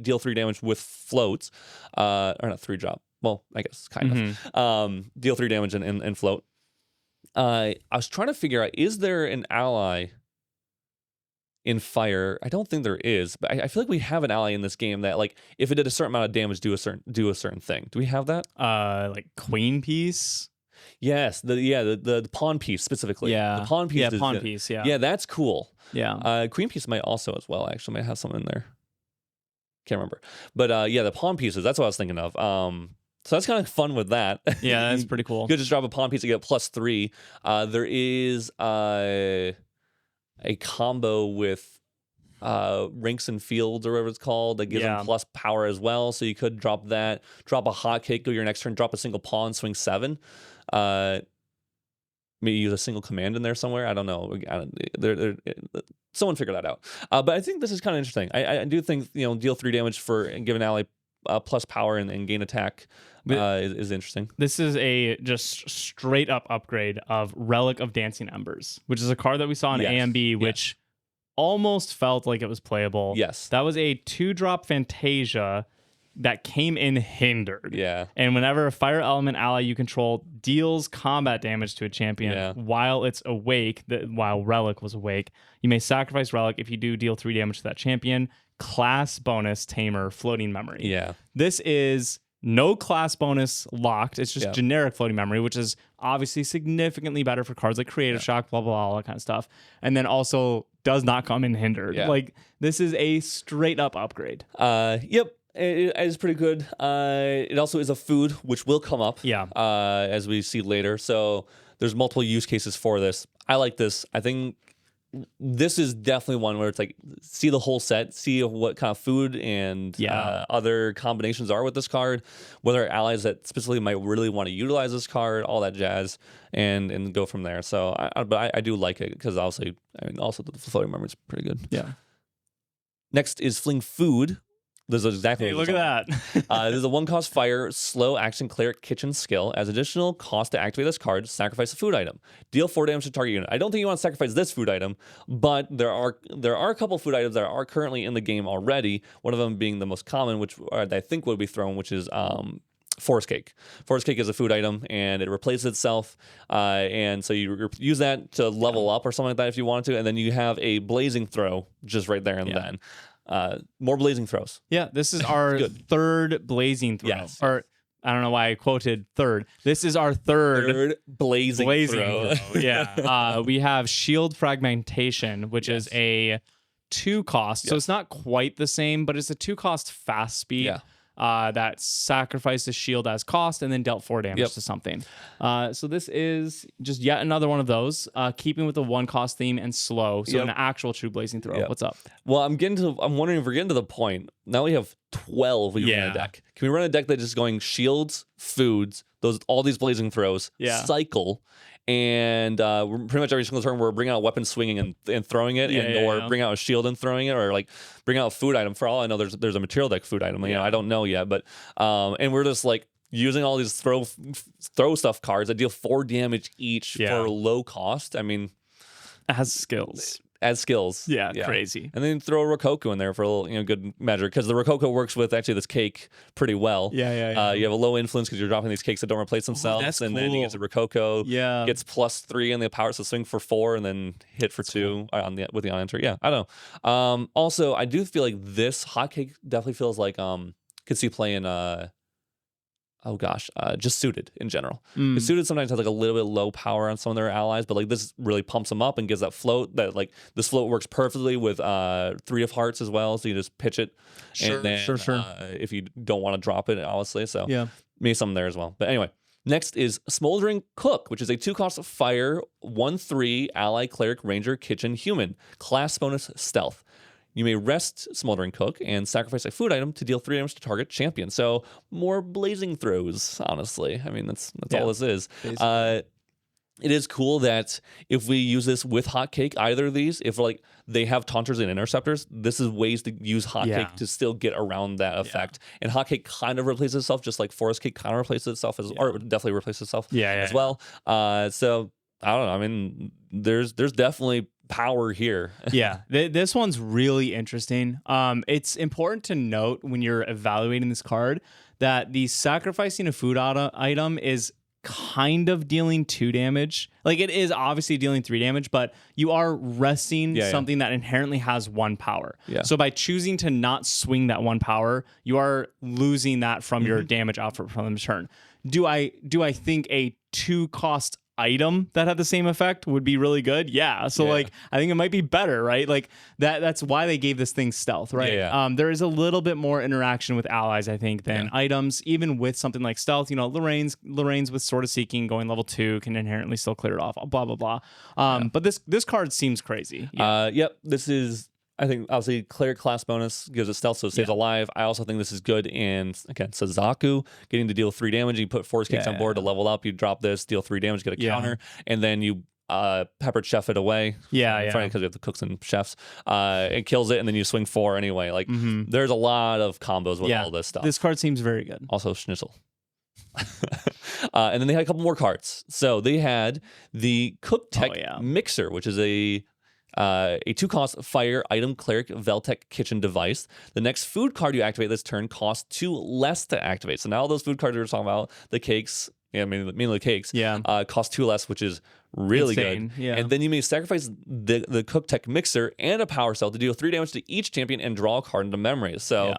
[SPEAKER 2] deal 3 damage with floats. Or not 3-drop. Well, I guess kind of. Deal 3 damage and float. I was trying to figure out, is there an ally in fire? I don't think there is, but I feel like we have an ally in this game that, like, if it did a certain amount of damage, do a certain thing. Do we have that?
[SPEAKER 1] Like Queen Piece.
[SPEAKER 2] Yes, the pawn piece specifically.
[SPEAKER 1] Yeah,
[SPEAKER 2] the pawn piece.
[SPEAKER 1] Yeah, pawn piece. Yeah,
[SPEAKER 2] yeah, that's cool.
[SPEAKER 1] Yeah,
[SPEAKER 2] Queen piece might also as well. Actually, might have something in there. Can't remember, but the pawn pieces. That's what I was thinking of. So that's kind of fun with that.
[SPEAKER 1] Yeah, that's pretty cool.
[SPEAKER 2] You could just drop a pawn piece to get +3. There is a combo with Rinks and Fields or whatever it's called that gives them plus power as well. So you could drop that, drop a hot cake, go your next turn, drop a single pawn, swing 7. Maybe use a single command in there somewhere. I don't know. Someone figure that out. But I think this is kind of interesting. I do think deal 3 damage for and give an ally plus power and gain attack is interesting.
[SPEAKER 1] This is a just straight up upgrade of Relic of Dancing Embers, which is a card that we saw in AMB, which almost felt like it was playable.
[SPEAKER 2] Yes.
[SPEAKER 1] That was a 2-drop Fantasia that came in hindered.
[SPEAKER 2] Yeah.
[SPEAKER 1] And whenever a fire element ally you control deals combat damage to a champion while it's awake, while Relic was awake, you may sacrifice Relic. If you do, deal 3 damage to that champion. Class bonus Tamer floating memory.
[SPEAKER 2] Yeah.
[SPEAKER 1] This is no class bonus locked. It's just generic floating memory, which is obviously significantly better for cards like Creative Shock, blah, blah, blah, all that kind of stuff. And then also does not come in hindered. Like, this is a straight up upgrade.
[SPEAKER 2] Yep. It is pretty good. It also is a food, which will come up as we see later. So there's multiple use cases for this. I like this. I think this is definitely one where it's like see the whole set, see what kind of food and other combinations are with this card, whether allies that specifically might really want to utilize this card, all that jazz, and go from there. So, but I do like it because also the floating memory is pretty good.
[SPEAKER 1] Yeah.
[SPEAKER 2] Next is Fling Food. This is exactly
[SPEAKER 1] look at that.
[SPEAKER 2] This is a 1-cost fire, slow action cleric kitchen skill. As additional cost to activate this card, sacrifice a food item. Deal 4 damage to target unit. I don't think you want to sacrifice this food item, but there are a couple food items that are currently in the game already. One of them being the most common, which I think would be thrown, which is Forest Cake. Forest Cake is a food item, and it replaces itself. And so you use that to level up or something like that if you wanted to, and then you have a Blazing Throw just right there and then. More blazing throws.
[SPEAKER 1] Yeah, this is our third blazing throw.
[SPEAKER 2] Yes.
[SPEAKER 1] Or I don't know why I quoted third. This is our third
[SPEAKER 2] blazing throw.
[SPEAKER 1] Yeah. We have Shield Fragmentation, which is a 2-cost. So it's not quite the same, but it's a 2-cost fast speed.
[SPEAKER 2] Yeah.
[SPEAKER 1] That sacrifices shield as cost and then dealt 4 damage to something. So this is just yet another one of those, keeping with the 1-cost theme and slow. So an actual true blazing throw. What's up?
[SPEAKER 2] Well, I'm wondering if we're getting to the point. Now we have 12 we run a deck. Can we run a deck that's just going shields, foods, all these blazing throws, cycle, and we're pretty much every single turn we're bringing out weapon swinging and throwing it, or bring out a shield and throwing it, or like bring out a food item. For all I know, there's a material deck food item. You know, I don't know yet, but and we're just like using all these throw stuff cards that deal 4 damage each for low cost. I mean,
[SPEAKER 1] as skills. Yeah, crazy.
[SPEAKER 2] And then throw a Rococo in there for a little, good measure, because the Rococo works with actually this cake pretty well. You have a low influence because you're dropping these cakes that don't replace themselves, and then you get a Rococo. Gets +3 on the power, so swing for 4 and then hit for 2 with the on-enter. Yeah, I don't know. Also, I do feel like this hotcake definitely feels like could see playing just Suited in general. Because Suited sometimes has like a little bit low power on some of their allies, but like this really pumps them up and gives that float. That like this float works perfectly with 3 of Hearts as well. So you just pitch it, and then if you don't want to drop it, obviously. So maybe something there as well. But anyway, next is Smoldering Cook, which is a 2-cost fire, 1/3 ally cleric ranger kitchen human, class bonus stealth. You may rest Smoldering Cook and sacrifice a food item to deal 3 damage to target champion. So more blazing throws, honestly. I mean, that's all this is. It is cool that if we use this with Hotcake, either of these, if like they have Taunters and Interceptors, this is ways to use Hotcake to still get around that effect. And Hotcake kind of replaces itself, just like Forest Cake kind of replaces itself, or definitely replaces itself as well. So I don't know. I mean, there's definitely power here.
[SPEAKER 1] This one's really interesting. It's important to note when you're evaluating this card that the sacrificing a food item is kind of dealing 2 damage. Like it is obviously dealing 3 damage, but you are resting something that inherently has 1 power. So by choosing to not swing that 1 power, you are losing that from your damage output from the turn. Do I think a 2-cost item that had the same effect would be really good? So like I think it might be better, right? Like that's why they gave this thing stealth, right? There is a little bit more interaction with allies, I think, than items. Even with something like stealth, Lorraine's with Sword of Seeking going level 2 can inherently still clear it off, blah blah blah. But this card seems crazy.
[SPEAKER 2] This is, I think, obviously, cleric class bonus gives it stealth, so it stays alive. I also think this is good in, again, Suzaku, getting to deal 3 damage. You put Force Cakes on board to level up. You drop this, deal 3 damage, get a counter, and then you pepper chef it away. Because we have the cooks and chefs. It kills it, and then you swing 4 anyway. Like, there's a lot of combos with all this stuff.
[SPEAKER 1] This card seems very good.
[SPEAKER 2] Also, Schnitzel. And then they had a couple more cards. So they had the Cook Tech Mixer, which is a 2-cost fire item cleric Veltec kitchen device. The next food card you activate this turn costs 2 less to activate. So now all those food cards we were talking about, the cakes, mainly the cakes, cost 2 less, which is really
[SPEAKER 1] insane.
[SPEAKER 2] Good. And then you may sacrifice the Cook Tech Mixer and a power cell to deal 3 damage to each champion and draw a card into memories. So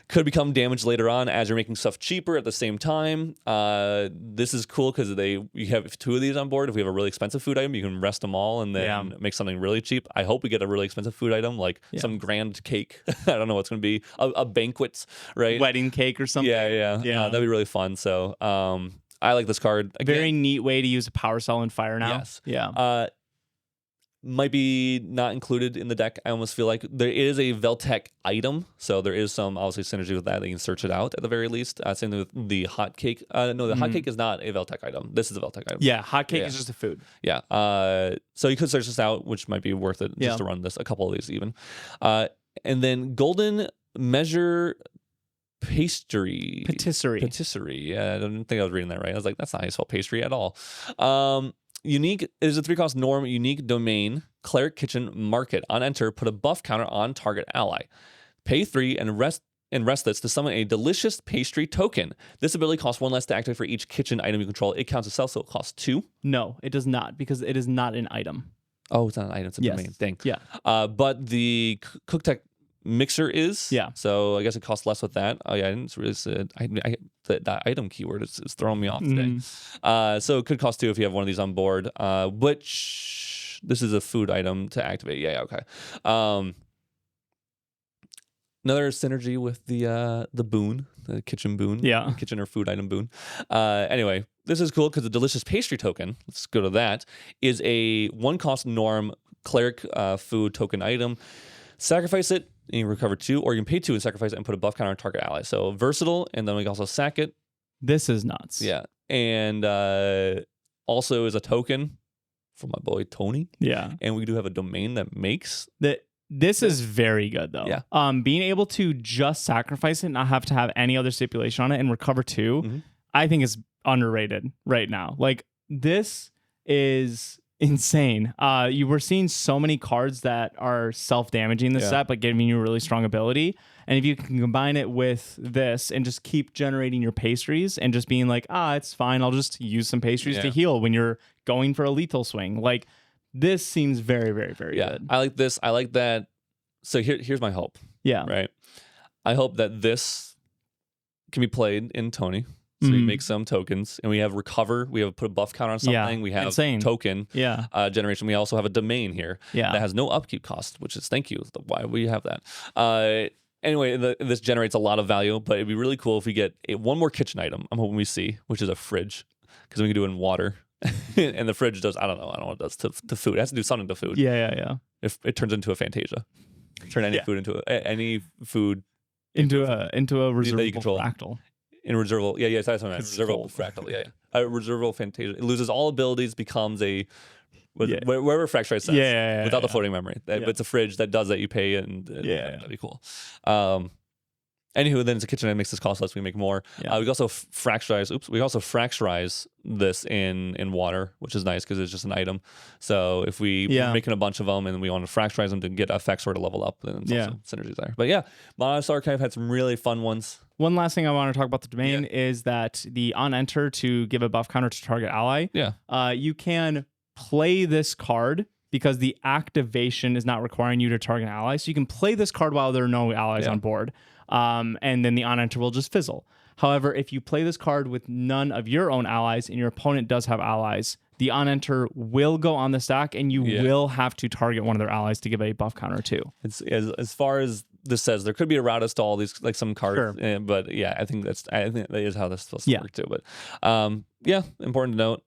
[SPEAKER 2] could become damage later on as you're making stuff cheaper at the same time. This is cool because you have 2 of these on board. If we have a really expensive food item, you can rest them all and then make something really cheap. I hope we get a really expensive food item, like some grand cake. I don't know what's going to be. A banquet, right?
[SPEAKER 1] Wedding cake or something.
[SPEAKER 2] That'd be really fun. So I like this card.
[SPEAKER 1] Again, very neat way to use a power cell in fire now.
[SPEAKER 2] Yes. might be not included in the deck. I almost feel like there is a Veltec item, so there is some obviously synergy with that. You can search it out at the very least. Same with the hotcake. No, the hotcake is not a Veltec item. This is a Veltec item.
[SPEAKER 1] Yeah, hotcake is just a food.
[SPEAKER 2] Yeah. So you could search this out, which might be worth it just to run this. A couple of these even. And then golden measure patisserie. Yeah, I don't think I was reading that right. I was like, that's not how you spell pastry at all. Unique is a 3-cost norm, unique domain, cleric kitchen market. On enter, put a buff counter on target ally. Pay 3 and rest this to summon a delicious pastry token. This ability costs 1 less to activate for each kitchen item you control. It counts itself, so it costs 2.
[SPEAKER 1] No, it does not, because it is not an item.
[SPEAKER 2] Oh, it's not an item, it's a domain. Dang.
[SPEAKER 1] Yeah.
[SPEAKER 2] But the Cooktech mixer is.
[SPEAKER 1] Yeah.
[SPEAKER 2] So I guess it costs less with that. Oh yeah, I didn't really say that item keyword is throwing me off today. So it could cost 2 if you have one of these on board. Which this is a food item to activate. Yeah, okay. Another synergy with the boon, the kitchen boon.
[SPEAKER 1] Yeah.
[SPEAKER 2] Kitchen or food item boon. Anyway, this is cool because the delicious pastry token, let's go to that, is a 1-cost norm cleric food token item. Sacrifice it, and you recover 2, or you can pay 2 and sacrifice it and put a buff counter on target ally. So versatile, and then we can also sack it.
[SPEAKER 1] This is nuts.
[SPEAKER 2] Yeah. And also is a token from my boy Tony.
[SPEAKER 1] Yeah.
[SPEAKER 2] And we do have a domain that makes
[SPEAKER 1] This is very good though.
[SPEAKER 2] Yeah.
[SPEAKER 1] Being able to just sacrifice it, not have to have any other stipulation on it, and recover 2, I think is underrated right now. Like, this is insane. You were seeing so many cards that are self-damaging this set, but giving you a really strong ability. And if you can combine it with this and just keep generating your pastries and just being like, it's fine, I'll just use some pastries to heal when you're going for a lethal swing. Like, this seems very, very, very good.
[SPEAKER 2] I like this. I like that. So here's my hope.
[SPEAKER 1] Yeah.
[SPEAKER 2] Right. I hope that this can be played in Tony. So we make some tokens, and we have recover. We have put a buff counter on something. We have token generation. We also have a domain here that has no upkeep cost, which is thank you. Why we have that. Anyway, this generates a lot of value, but it'd be really cool if we get one more kitchen item. I'm hoping we see, which is a fridge, because we can do it in water. And the fridge does, I don't know what it does to food. It has to do something to food.
[SPEAKER 1] Yeah.
[SPEAKER 2] If it turns into a Fantasia, turn any food into any food
[SPEAKER 1] into a reservable fractal.
[SPEAKER 2] In reservable, that's what I meant. Reservable fractal, a reservable Fantasia. It loses all abilities, becomes a wherever Fractal says, without the floating memory. It's a fridge that does that. You pay, and that'd be cool. Anywho, then it's a kitchen that makes this cost less. We make more. We can also fractalize. We also fractalize this in water, which is nice because it's just an item. So if we're making a bunch of them and we want to fractalize them to get effects or to level up, then it's also synergies there. But Monolith Archive had some really fun ones.
[SPEAKER 1] One last thing I want to talk about the domain is that the on enter to give a buff counter to target ally. You can play this card because the activation is not requiring you to target an ally. So you can play this card while there are no allies on board. And then the on enter will just fizzle. However, if you play this card with none of your own allies and your opponent does have allies, the on enter will go on the stack, and you will have to target one of their allies to give a buff counter too.
[SPEAKER 2] It's as far as this says, there could be a route as to all these, like some cards, but I think that is how this is supposed to work too. But important to note.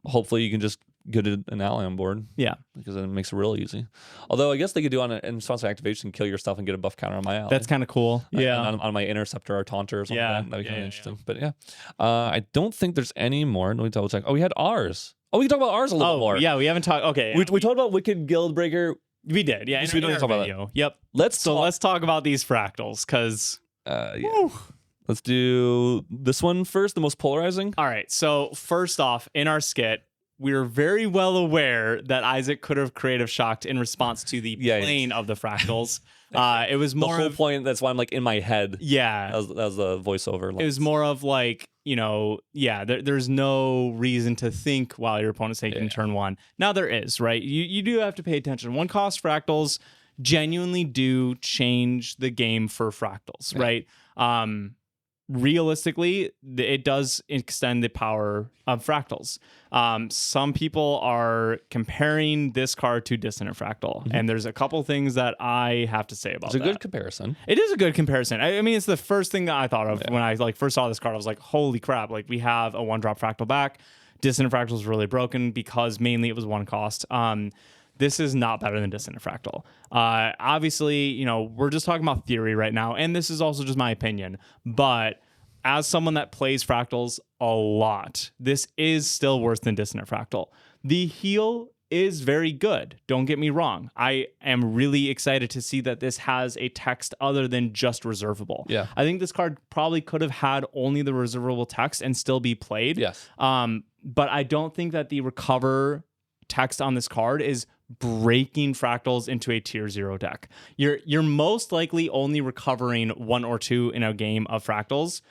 [SPEAKER 2] Hopefully, you can just get an ally on board. Because then it makes it real easy. Although I guess they could do on an in-response activation, kill yourself and get a buff counter on my ally.
[SPEAKER 1] That's kind of cool.
[SPEAKER 2] On my interceptor or taunter or something like that. That'd be kind of interesting. But I don't think there's any more. Let me double check. Oh, we had ours. Oh, we can talk about ours a little more.
[SPEAKER 1] Yeah, we haven't talked. Okay.
[SPEAKER 2] We talked about Wicked Guildbreaker.
[SPEAKER 1] We did. Yeah.
[SPEAKER 2] We don't talk about that.
[SPEAKER 1] Yep.
[SPEAKER 2] Let's
[SPEAKER 1] talk about these fractals because.
[SPEAKER 2] Let's do this one first, the most polarizing.
[SPEAKER 1] All right. So first off, in our skit, we were very well aware that Isaac could have creative shocked in response to the plane of the fractals. It was more
[SPEAKER 2] the whole point. That's why I'm like in my head.
[SPEAKER 1] Yeah,
[SPEAKER 2] that was the voiceover.
[SPEAKER 1] It was more of like, there's no reason to think while your opponent's taking turn one. Now there is, right? You do have to pay attention. 1-cost fractals genuinely do change the game for fractals, right? Realistically, it does extend the power of fractals. Some people are comparing this card to Dissonant Fractal, and there's a couple things that I have to say about that.
[SPEAKER 2] It's a good comparison.
[SPEAKER 1] It is a good comparison. I mean, it's the first thing that I thought of when I first saw this card. I was like, holy crap, we have a 1-drop Fractal back. Dissonant Fractal is really broken because mainly it was 1 cost. this is not better than Dissonant Fractal. Obviously, you know, we're just talking about theory right now, and this is also just my opinion. But as someone that plays fractals a lot, this is still worse than Dissonant Fractal. The heal is very good. Don't get me wrong. I am really excited to see that this has a text other than just reservable.
[SPEAKER 2] Yeah.
[SPEAKER 1] I think this card probably could have had only the reservable text and still be played.
[SPEAKER 2] Yes.
[SPEAKER 1] But I don't think that the recover text on this card is breaking fractals into a tier 0 deck. You're most likely only recovering 1 or 2 in a game of fractals,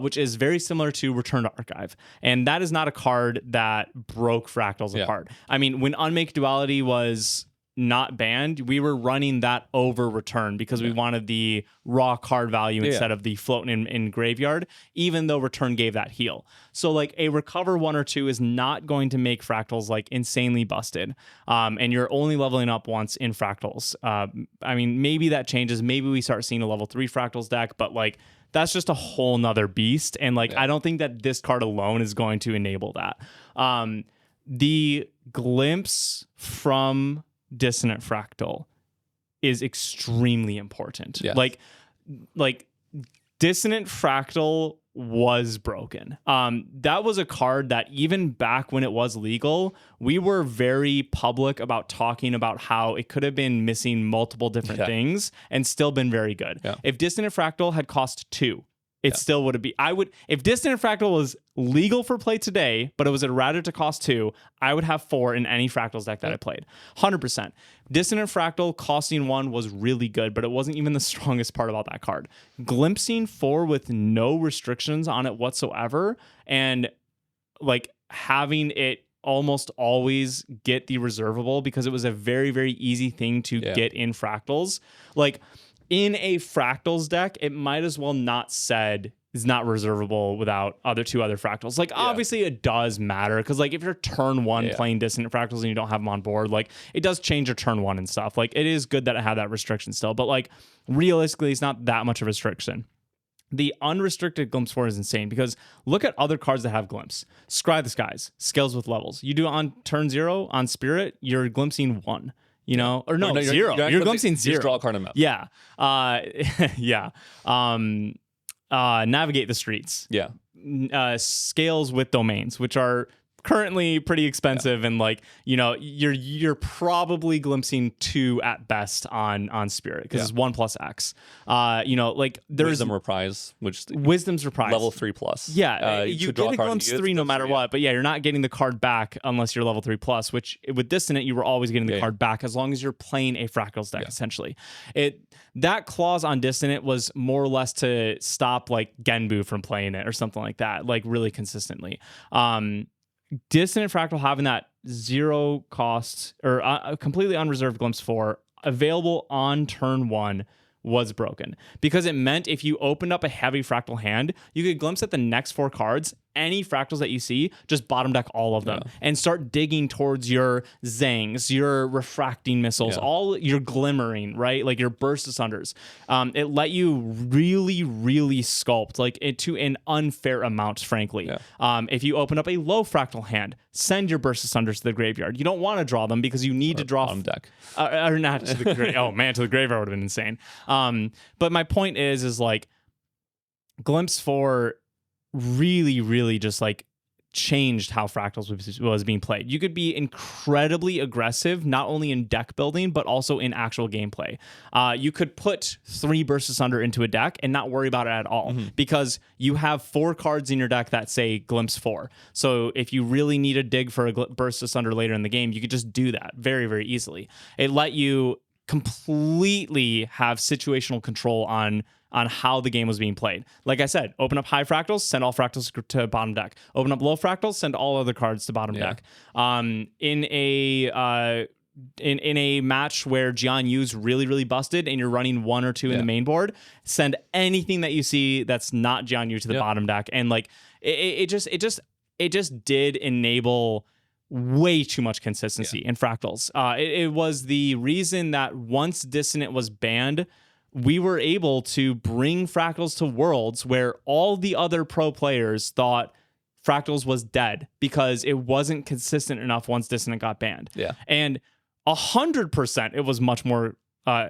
[SPEAKER 1] which is very similar to Return to Archive. And that is not a card that broke fractals apart. I mean, when Unmake Duality was not banned, we were running that over Return because we wanted the raw card value instead of the floating in graveyard, even though Return gave that heal. So like a recover 1 or 2 is not going to make fractals like insanely busted. And you're only leveling up once in fractals. I mean, maybe that changes. Maybe we start seeing a level 3 fractals deck, but like that's just a whole nother beast. And like, I don't think that this card alone is going to enable that. The glimpse from Dissonant Fractal is extremely important.
[SPEAKER 2] Yes.
[SPEAKER 1] Like Dissonant Fractal was broken. That was a card that even back when it was legal, we were very public about talking about how it could have been missing multiple different things and still been very good. If Dissonant Fractal had cost 2, it still would have been. If Dissonant Fractal was legal for play today, but it was errata to cost 2, I would have 4 in any Fractals deck that I played. 100%. Dissonant Fractal costing 1 was really good, but it wasn't even the strongest part about that card. Glimpsing 4 with no restrictions on it whatsoever, and like having it almost always get the reservable because it was a very, very easy thing to get in Fractals. Like, in a Fractals deck, it might as well not said is not reservable without two other Fractals. Like, obviously it does matter because like if you're turn 1 playing Dissonant Fractals and you don't have them on board, like it does change your turn 1 and stuff. Like it is good that it had that restriction still, but like realistically, it's not that much of a restriction. The unrestricted Glimpse 4 is insane because look at other cards that have Glimpse. Scry the Skies, Scales with Levels. You do it on turn 0 on Spirit, you're glimpsing 1. You know, or no, 0. You're glimpsing 0.
[SPEAKER 2] Just draw a card in a map.
[SPEAKER 1] Yeah. Navigate the Streets.
[SPEAKER 2] Yeah.
[SPEAKER 1] Scales with Domains, which are currently pretty expensive, and like, you know, you're probably glimpsing 2 at best on Spirit because it's 1 plus X. You know, like there's
[SPEAKER 2] Wisdom Reprise, which
[SPEAKER 1] Wisdom's Reprise
[SPEAKER 2] level 3+.
[SPEAKER 1] Yeah, you get a glimpse 3 no matter what, but you're not getting the card back unless you're level 3+, which with Dissonant you were always getting the card back as long as you're playing a Fractals deck. Essentially, that clause on Dissonant was more or less to stop like Genbu from playing it or something like that, like really consistently. Dissonant Fractal having that 0 cost or completely unreserved Glimpse 4 available on turn 1 was broken because it meant if you opened up a heavy Fractal hand, you could glimpse at the next 4 cards, any Fractals that you see, just bottom deck all of them and start digging towards your Zangs, your Refracting Missiles, all your Glimmering, right? Like your Burst Asunders. It let you really, really sculpt like to an unfair amount, frankly. If you open up a low Fractal hand, send your Burst Asunders to the graveyard. You don't want to draw them because you need to draw
[SPEAKER 2] bottom deck.
[SPEAKER 1] Or not to the oh man, to the graveyard would have been insane. But my point is like Glimpse 4 really, really just like changed how Fractals was being played. You could be incredibly aggressive, not only in deck building, but also in actual gameplay. You could put 3 Burst Asunder into a deck and not worry about it at all because you have 4 cards in your deck that say Glimpse 4. So if you really need a dig for a Burst Asunder later in the game, you could just do that very, very easily. It let you completely have situational control on how the game was being played. Like I said, open up high Fractals, send all Fractals to bottom deck. Open up low Fractals, send all other cards to bottom deck. In a match where Jian Yu's really, really busted and you're running 1 or 2 in the main board, send anything that you see that's not Jian Yu to the bottom deck. And like it just did enable way too much consistency in Fractals. It was the reason that once Dissonant was banned, we were able to bring Fractals to Worlds where all the other pro players thought Fractals was dead because it wasn't consistent enough once Dissonant got banned. And 100% it was much more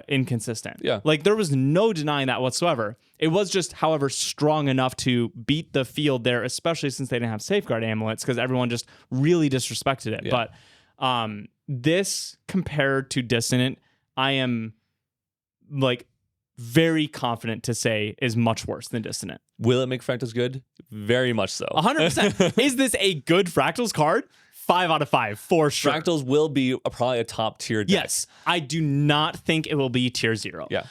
[SPEAKER 1] inconsistent.
[SPEAKER 2] Yeah.
[SPEAKER 1] Like there was no denying that whatsoever. It was just, however, strong enough to beat the field there, especially since they didn't have safeguard amulets because everyone just really disrespected it.
[SPEAKER 2] Yeah.
[SPEAKER 1] But this compared to Dissonant, I am like very confident to say is much worse than Dissonant.
[SPEAKER 2] Will it make Fractals good? Very much so.
[SPEAKER 1] 100%. Is this a good Fractals card? 5 out of 5 for sure.
[SPEAKER 2] Fractals will be probably a top tier deck.
[SPEAKER 1] Yes, I do not think it will be tier 0.
[SPEAKER 2] Yeah.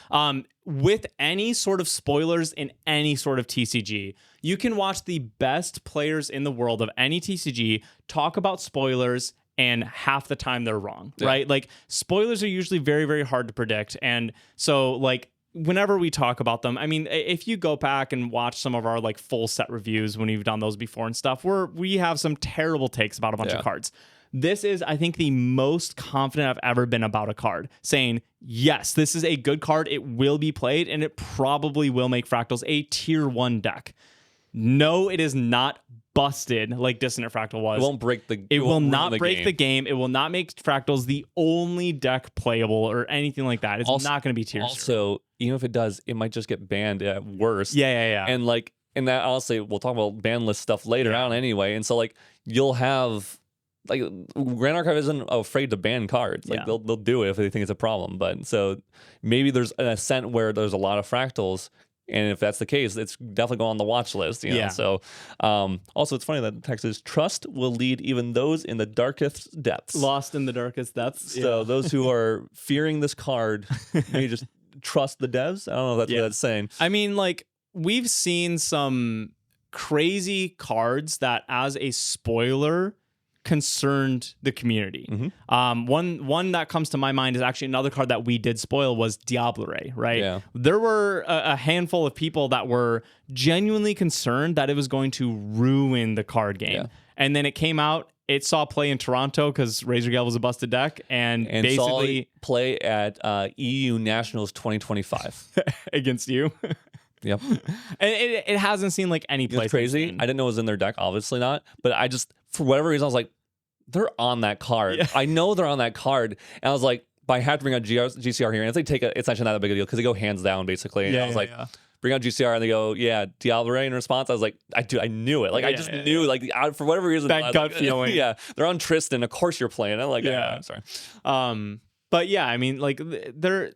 [SPEAKER 1] With any sort of spoilers in any sort of TCG, you can watch the best players in the world of any TCG talk about spoilers, and half the time they're wrong, right? Like spoilers are usually very, very hard to predict. And so like whenever we talk about them, I mean, if you go back and watch some of our like full set reviews when we've done those before and stuff, we have some terrible takes about a bunch of cards. This is, I think, the most confident I've ever been about a card, saying, yes, this is a good card. It will be played, and it probably will make Fractals a tier 1 deck. No, it is not busted like Dissonant Fractal was.
[SPEAKER 2] It won't break the
[SPEAKER 1] It will not break the game. It will not make Fractals the only deck playable or anything like that. It's not going to be tier 0.
[SPEAKER 2] Also, even if it does, it might just get banned at worst.
[SPEAKER 1] Yeah.
[SPEAKER 2] And like, and that honestly, we'll talk about ban list stuff later on anyway. And so like, you'll have like Grand Archive isn't afraid to ban cards. Like they'll do it if they think it's a problem. But so maybe there's an ascent where there's a lot of Fractals. And if that's the case, it's definitely going on the watch list. You know? So also, it's funny that the text is trust will lead even those in the darkest depths.
[SPEAKER 1] Lost in the darkest depths.
[SPEAKER 2] So those who are fearing this card may just trust the devs. I don't know if that's what that's saying.
[SPEAKER 1] I mean, like we've seen some crazy cards that as a spoiler concerned the community. One that comes to my mind is actually another card that we did spoil was Diablo Ray, right?
[SPEAKER 2] Yeah.
[SPEAKER 1] There were a handful of people that were genuinely concerned that it was going to ruin the card game.
[SPEAKER 2] Yeah.
[SPEAKER 1] And then it came out, it saw play in Toronto because Razor Gale was a busted deck, and basically
[SPEAKER 2] saw play at EU Nationals 2025
[SPEAKER 1] against you.
[SPEAKER 2] Yep.
[SPEAKER 1] And it hasn't seen like any play.
[SPEAKER 2] It's crazy. I didn't know it was in their deck, obviously not. But I just, for whatever reason, I was like, they're on that card. I know they're on that card. And I was like, but I have to bring out GCR here. And it's actually not that big a deal because they go hands down, basically. And I was like, bring out GCR. And they go, Diablo Ray in response. I was like, I knew it. Like, I just knew, like, for whatever reason.
[SPEAKER 1] That gut feeling.
[SPEAKER 2] They're on Tristan. Of course you're playing. I'm like, I'm sorry.
[SPEAKER 1] But yeah, I mean, like, they're,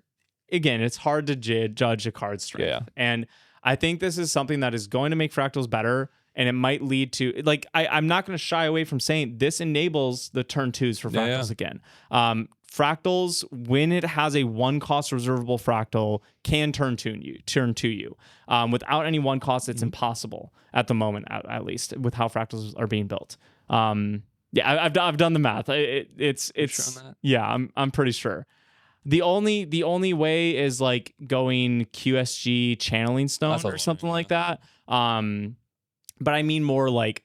[SPEAKER 1] again, it's hard to judge a card's strength. And I think this is something that is going to make Fractals better. And it might lead to, like, I'm not going to shy away from saying this enables the turn 2s for Fractals again. Fractals, when it has a 1-cost reservable Fractal, can turn to you. Without any 1 cost, it's impossible at the moment, at least, with how Fractals are being built. I've done the math. It's
[SPEAKER 2] sure on that?
[SPEAKER 1] Yeah, I'm pretty sure. The only way is like going QSG channeling stone or something like that. But I mean more like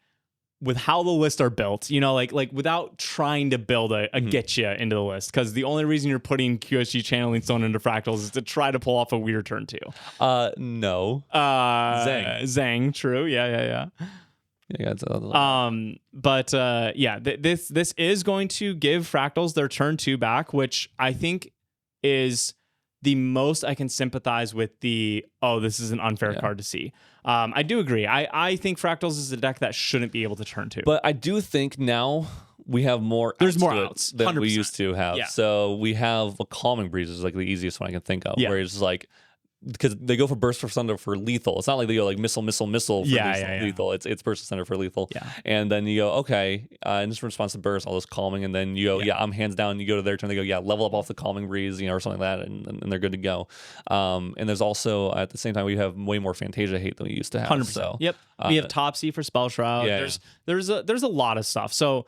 [SPEAKER 1] with how the lists are built, you know, like without trying to build a getcha into the list, because the only reason you're putting QSG channeling stone into Fractals is to try to pull off a weird turn 2.
[SPEAKER 2] No.
[SPEAKER 1] Zang, true. Yeah. This is going to give Fractals their turn 2 back, which I think is the most I can sympathize with this is an unfair card to see. I do agree. I think Fractals is a deck that shouldn't be able to turn 2.
[SPEAKER 2] But I do think now we have more
[SPEAKER 1] There's more outs
[SPEAKER 2] than
[SPEAKER 1] 100%.
[SPEAKER 2] we used to have. So we have a Calming Breeze is like the easiest one I can think of, where it's like, because they go for Burst of Thunder for lethal. It's not like they go like missile for lethal. It's Burst of Thunder for lethal. And then you go, okay, in this response to Burst, all this calming, and then you go, I'm hands down. You go to their turn, they go, level up off the Calming Breeze, or something like that, and they're good to go. And there's also at the same time we have way more Fantasia hate than we used to have.
[SPEAKER 1] 100%.
[SPEAKER 2] So
[SPEAKER 1] we have Topsy for Spell Shroud. There's a lot of stuff. So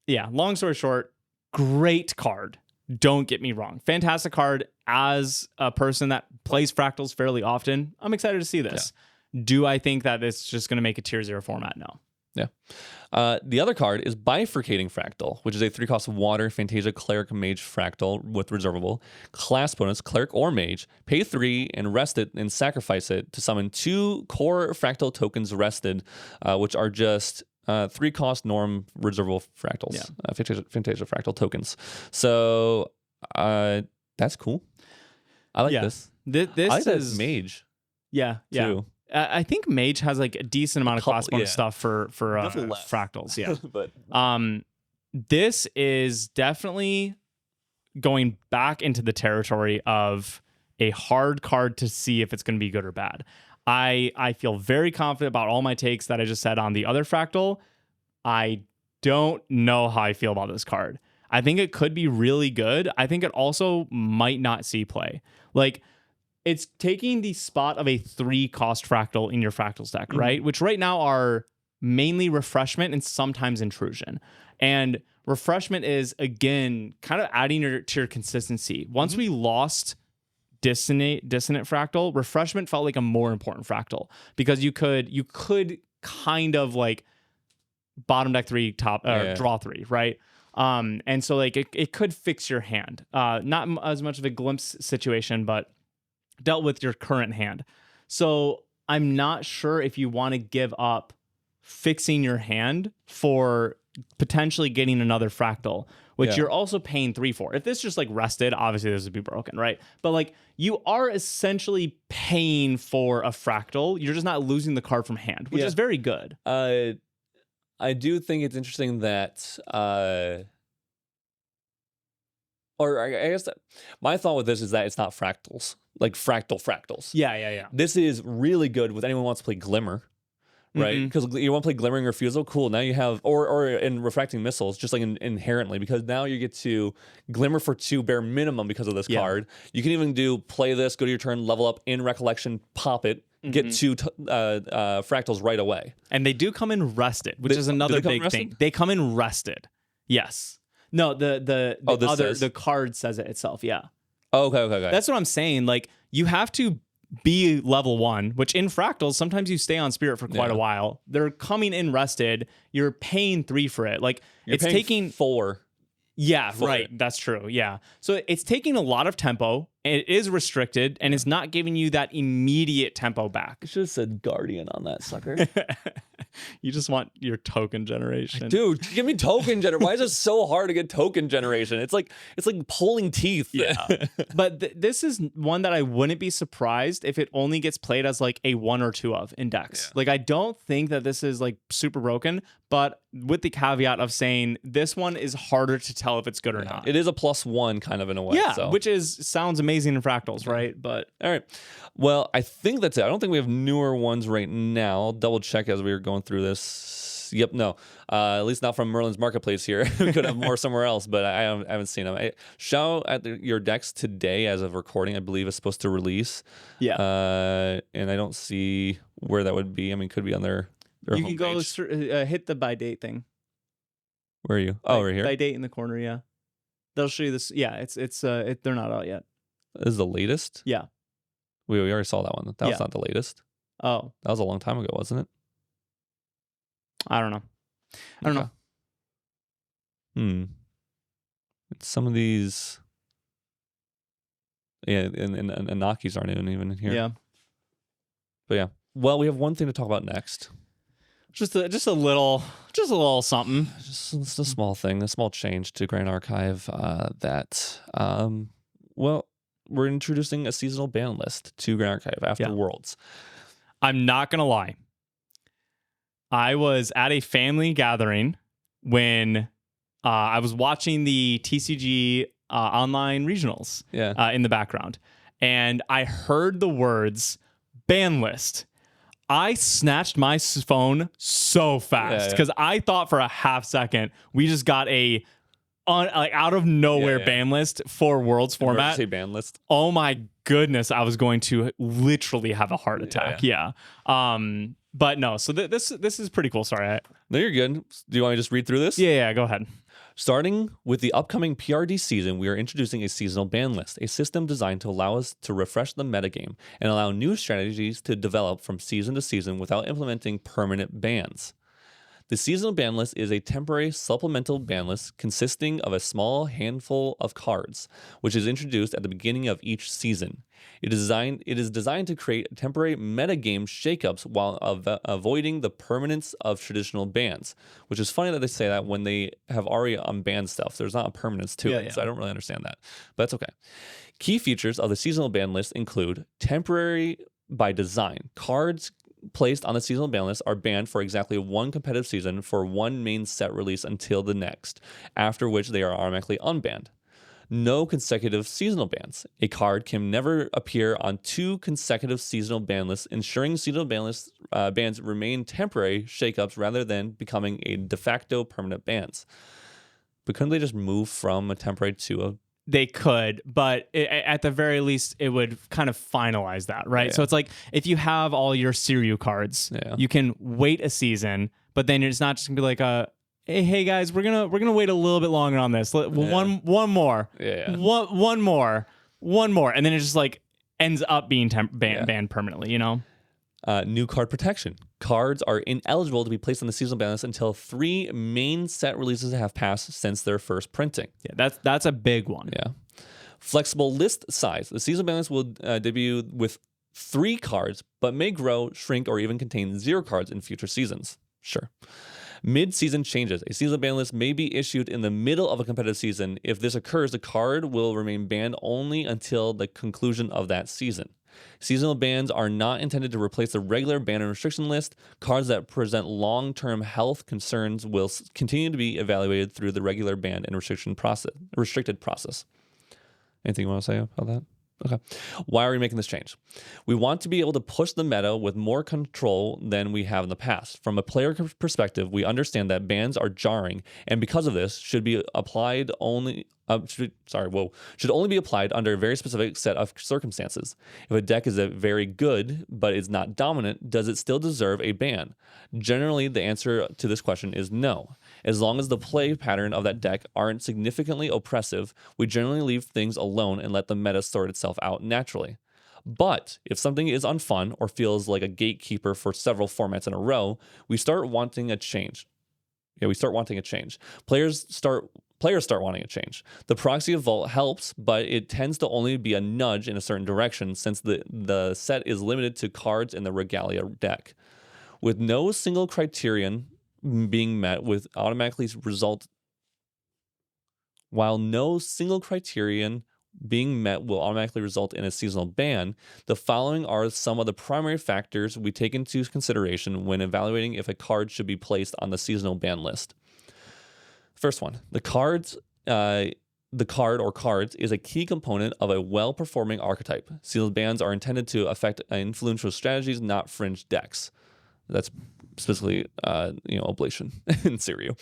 [SPEAKER 1] long story short, great card. Don't get me wrong. Fantastic card. As a person that plays Fractals fairly often, I'm excited to see this. Do I think that it's just going to make a tier 0 format? No.
[SPEAKER 2] The other card is Bifurcating Fractal, which is a 3-cost water Fantasia Cleric Mage Fractal with reservable. Class bonus, Cleric or Mage. Pay 3 and rest it and sacrifice it to summon 2 core Fractal tokens rested, which are just 3 cost norm reservable fractals.
[SPEAKER 1] Yeah.
[SPEAKER 2] Fantasia fractal tokens. So that's cool. I like this.
[SPEAKER 1] This
[SPEAKER 2] I like that
[SPEAKER 1] is
[SPEAKER 2] mage.
[SPEAKER 1] Yeah.
[SPEAKER 2] Too.
[SPEAKER 1] I think Mage has like a decent amount of class bonus stuff for
[SPEAKER 2] less.
[SPEAKER 1] fractals. Yeah.
[SPEAKER 2] But
[SPEAKER 1] this is definitely going back into the territory of a hard card to see if it's going to be good or bad. I feel very confident about all my takes that I just said on the other fractal. I don't know how I feel about this card. I think it could be really good. I think it also might not see play. Like, it's taking the spot of a 3 cost fractal in your fractals deck, right? Which right now are mainly refreshment and sometimes intrusion. And refreshment is, again, kind of adding to your consistency. Once we lost dissonant fractal, refreshment felt like a more important fractal because you could kind of like bottom deck 3, top draw 3, right? And so like it could fix your hand. Not as much of a glimpse situation, but dealt with your current hand. So I'm not sure if you want to give up fixing your hand for potentially getting another fractal, which you're also paying 3 for. If this just like rested, obviously this would be broken, right? But like you are essentially paying for a fractal. You're just not losing the card from hand, which is very good.
[SPEAKER 2] I do think it's interesting that or I guess that my thought with this is that it's not fractals, like fractals.
[SPEAKER 1] Yeah.
[SPEAKER 2] This is really good with anyone who wants to play Glimmer, right? Because you want to play Glimmering Refusal, cool. Now you have, or in Refracting Missiles, just like inherently, because now you get to Glimmer for 2 bare minimum because of this card. You can even do play this, go to your turn, level up in Recollection, pop it, get 2 fractals right away.
[SPEAKER 1] And they do come in rested, which is another big thing. They come in rested. Yes. No, the card says it itself. Yeah.
[SPEAKER 2] Oh, okay.
[SPEAKER 1] That's what I'm saying. Like, you have to be level 1, which in fractals, sometimes you stay on spirit for quite a while. They're coming in rested. You're paying 3 for it. Like, it's taking
[SPEAKER 2] 4.
[SPEAKER 1] Yeah, right. That's true. Yeah. So it's taking a lot of tempo. It is restricted, and it's not giving you that immediate tempo back.
[SPEAKER 2] I should have said Guardian on that sucker.
[SPEAKER 1] You just want your token generation.
[SPEAKER 2] Dude, give me token generation. Why is it so hard to get token generation? It's like pulling teeth.
[SPEAKER 1] Yeah. But this is one that I wouldn't be surprised if it only gets played as like a 1 or 2 of in decks. Like, I don't think that this is like super broken, but with the caveat of saying this one is harder to tell if it's good or not.
[SPEAKER 2] It is a +1 kind of in a way.
[SPEAKER 1] Yeah, so. Which sounds amazing in fractals, right? But
[SPEAKER 2] all right. Well, I think that's it. I don't think we have newer ones right now. I'll double check as we were going through this. Yep, no. At least not from Merlin's Marketplace here. We could have more somewhere else, but I haven't seen them. Shout at your decks today as of recording, I believe, is supposed to release.
[SPEAKER 1] Yeah.
[SPEAKER 2] And I don't see where that would be. I mean, it could be on their
[SPEAKER 1] You can go hit the by date thing.
[SPEAKER 2] Where are you? Oh, right here.
[SPEAKER 1] By date in the corner, yeah. They'll show you this. Yeah, they're not out yet.
[SPEAKER 2] This is the latest?
[SPEAKER 1] Yeah.
[SPEAKER 2] We already saw that one. That was not the latest.
[SPEAKER 1] Oh.
[SPEAKER 2] That was a long time ago, wasn't it?
[SPEAKER 1] I don't know.
[SPEAKER 2] It's some of these. Yeah, and Anakis aren't even in here.
[SPEAKER 1] Yeah.
[SPEAKER 2] But yeah. Well, we have one thing to talk about next.
[SPEAKER 1] Just a little something.
[SPEAKER 2] Just a small thing, a small change to Grand Archive that we're introducing a seasonal ban list to Grand Archive after Worlds.
[SPEAKER 1] I'm not gonna lie. I was at a family gathering when I was watching the TCG online regionals in the background, and I heard the words ban list. I snatched my phone so fast because I thought for a half second we just got a out of nowhere ban list for Worlds format.
[SPEAKER 2] Emergency ban list.
[SPEAKER 1] Oh my goodness, I was going to literally have a heart attack. But no, so this is pretty cool. Sorry.
[SPEAKER 2] No, you're good. Do you want me to just read through this?
[SPEAKER 1] Yeah, go ahead.
[SPEAKER 2] Starting with the upcoming PRD season, we are introducing a seasonal ban list, a system designed to allow us to refresh the metagame and allow new strategies to develop from season to season without implementing permanent bans. The seasonal ban list is a temporary supplemental ban list consisting of a small handful of cards, which is introduced at the beginning of each season. It is designed to create temporary metagame shakeups while avoiding the permanence of traditional bans, which is funny that they say that when they have already unbanned stuff. There's not a permanence to it, so I don't really understand that, but that's okay. Key features of the seasonal ban list include temporary by design. Cards placed on the seasonal ban list are banned for exactly one competitive season for one main set release until the next, after which they are automatically unbanned. No consecutive seasonal bans. A card can never appear on 2 consecutive seasonal ban lists, ensuring seasonal bans remain temporary shakeups rather than becoming a de facto permanent bans. But couldn't they just move from a temporary to a...
[SPEAKER 1] They could, but at the very least, it would kind of finalize that, right?
[SPEAKER 2] Yeah.
[SPEAKER 1] So it's like if you have all your Siryu cards, you can wait a season, but then it's not just gonna be like hey guys, we're gonna wait a little bit longer on this. One more, one more, and then it just like ends up being banned permanently, you know.
[SPEAKER 2] New card protection. Cards are ineligible to be placed on the seasonal ban list until 3 main set releases have passed since their first printing.
[SPEAKER 1] Yeah, that's a big one.
[SPEAKER 2] Yeah. Flexible list size. The seasonal ban list will debut with 3 cards, but may grow, shrink, or even contain 0 cards in future seasons. Sure. Mid-season changes. A seasonal ban list may be issued in the middle of a competitive season. If this occurs, the card will remain banned only until the conclusion of that season. Seasonal bans are not intended to replace the regular ban and restriction list. Cards that present long-term health concerns will continue to be evaluated through the regular ban and restricted process. Anything you want to say about that? Okay. Why are we making this change? We want to be able to push the meta with more control than we have in the past. From a player perspective, we understand that bans are jarring, and because of this, should be applied only. Should only be applied under a very specific set of circumstances. If a deck is very good but is not dominant, does it still deserve a ban? Generally, the answer to this question is no. As long as the play pattern of that deck aren't significantly oppressive, we generally leave things alone and let the meta sort itself out naturally. But if something is unfun or feels like a gatekeeper for several formats in a row, we start wanting a change. Players start wanting a change. The proxy of Vault helps, but it tends to only be a nudge in a certain direction since the set is limited to cards in the Regalia deck. With no single criterion being met with automatically result, while no single criterion being met will automatically result in a seasonal ban, the following are some of the primary factors we take into consideration when evaluating if a card should be placed on the seasonal ban list. First one, the card or cards is a key component of a well-performing archetype. Sealed bans are intended to affect influential strategies, not fringe decks. That's specifically, Oblation in Siryu.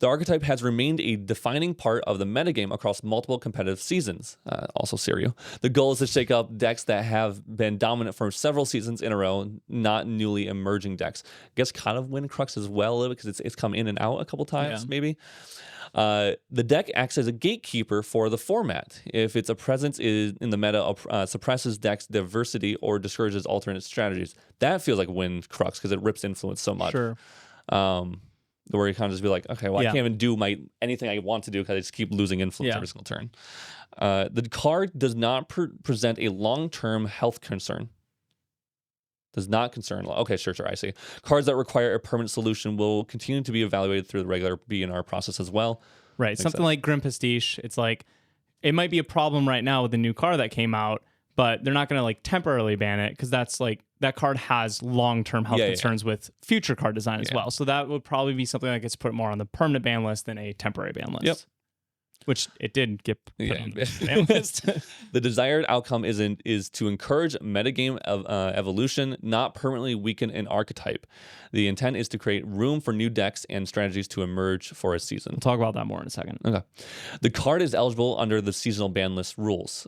[SPEAKER 2] The archetype has remained a defining part of the metagame across multiple competitive seasons, also Siryu. The goal is to shake up decks that have been dominant for several seasons in a row, not newly emerging decks. I guess kind of win Crux as well, because it's come in and out a couple times, maybe. The deck acts as a gatekeeper for the format. If its presence in the meta suppresses deck's diversity or discourages alternate strategies, that feels like win Crux because it rips influence so much.
[SPEAKER 1] Sure.
[SPEAKER 2] Where you kind of just be like, okay, well, I can't even do anything I want to do because I just keep losing influence every single turn. The card does not present a long-term health concern. Does not concern. Okay, sure, I see. Cards that require a permanent solution will continue to be evaluated through the regular BNR process as well.
[SPEAKER 1] Right. Makes something sense. Like Grim Pastiche, it's like, it might be a problem right now with the new card that came out, but they're not going to like temporarily ban it because that's like, that card has long-term health concerns with future card design as well. So that would probably be something that gets put more on the permanent ban list than a temporary ban list. Yep. Which it did get put on the ban list.
[SPEAKER 2] The desired outcome is to encourage metagame evolution, not permanently weaken an archetype. The intent is to create room for new decks and strategies to emerge for a season.
[SPEAKER 1] We'll talk about that more in a second.
[SPEAKER 2] Okay. The card is eligible under the seasonal ban list rules.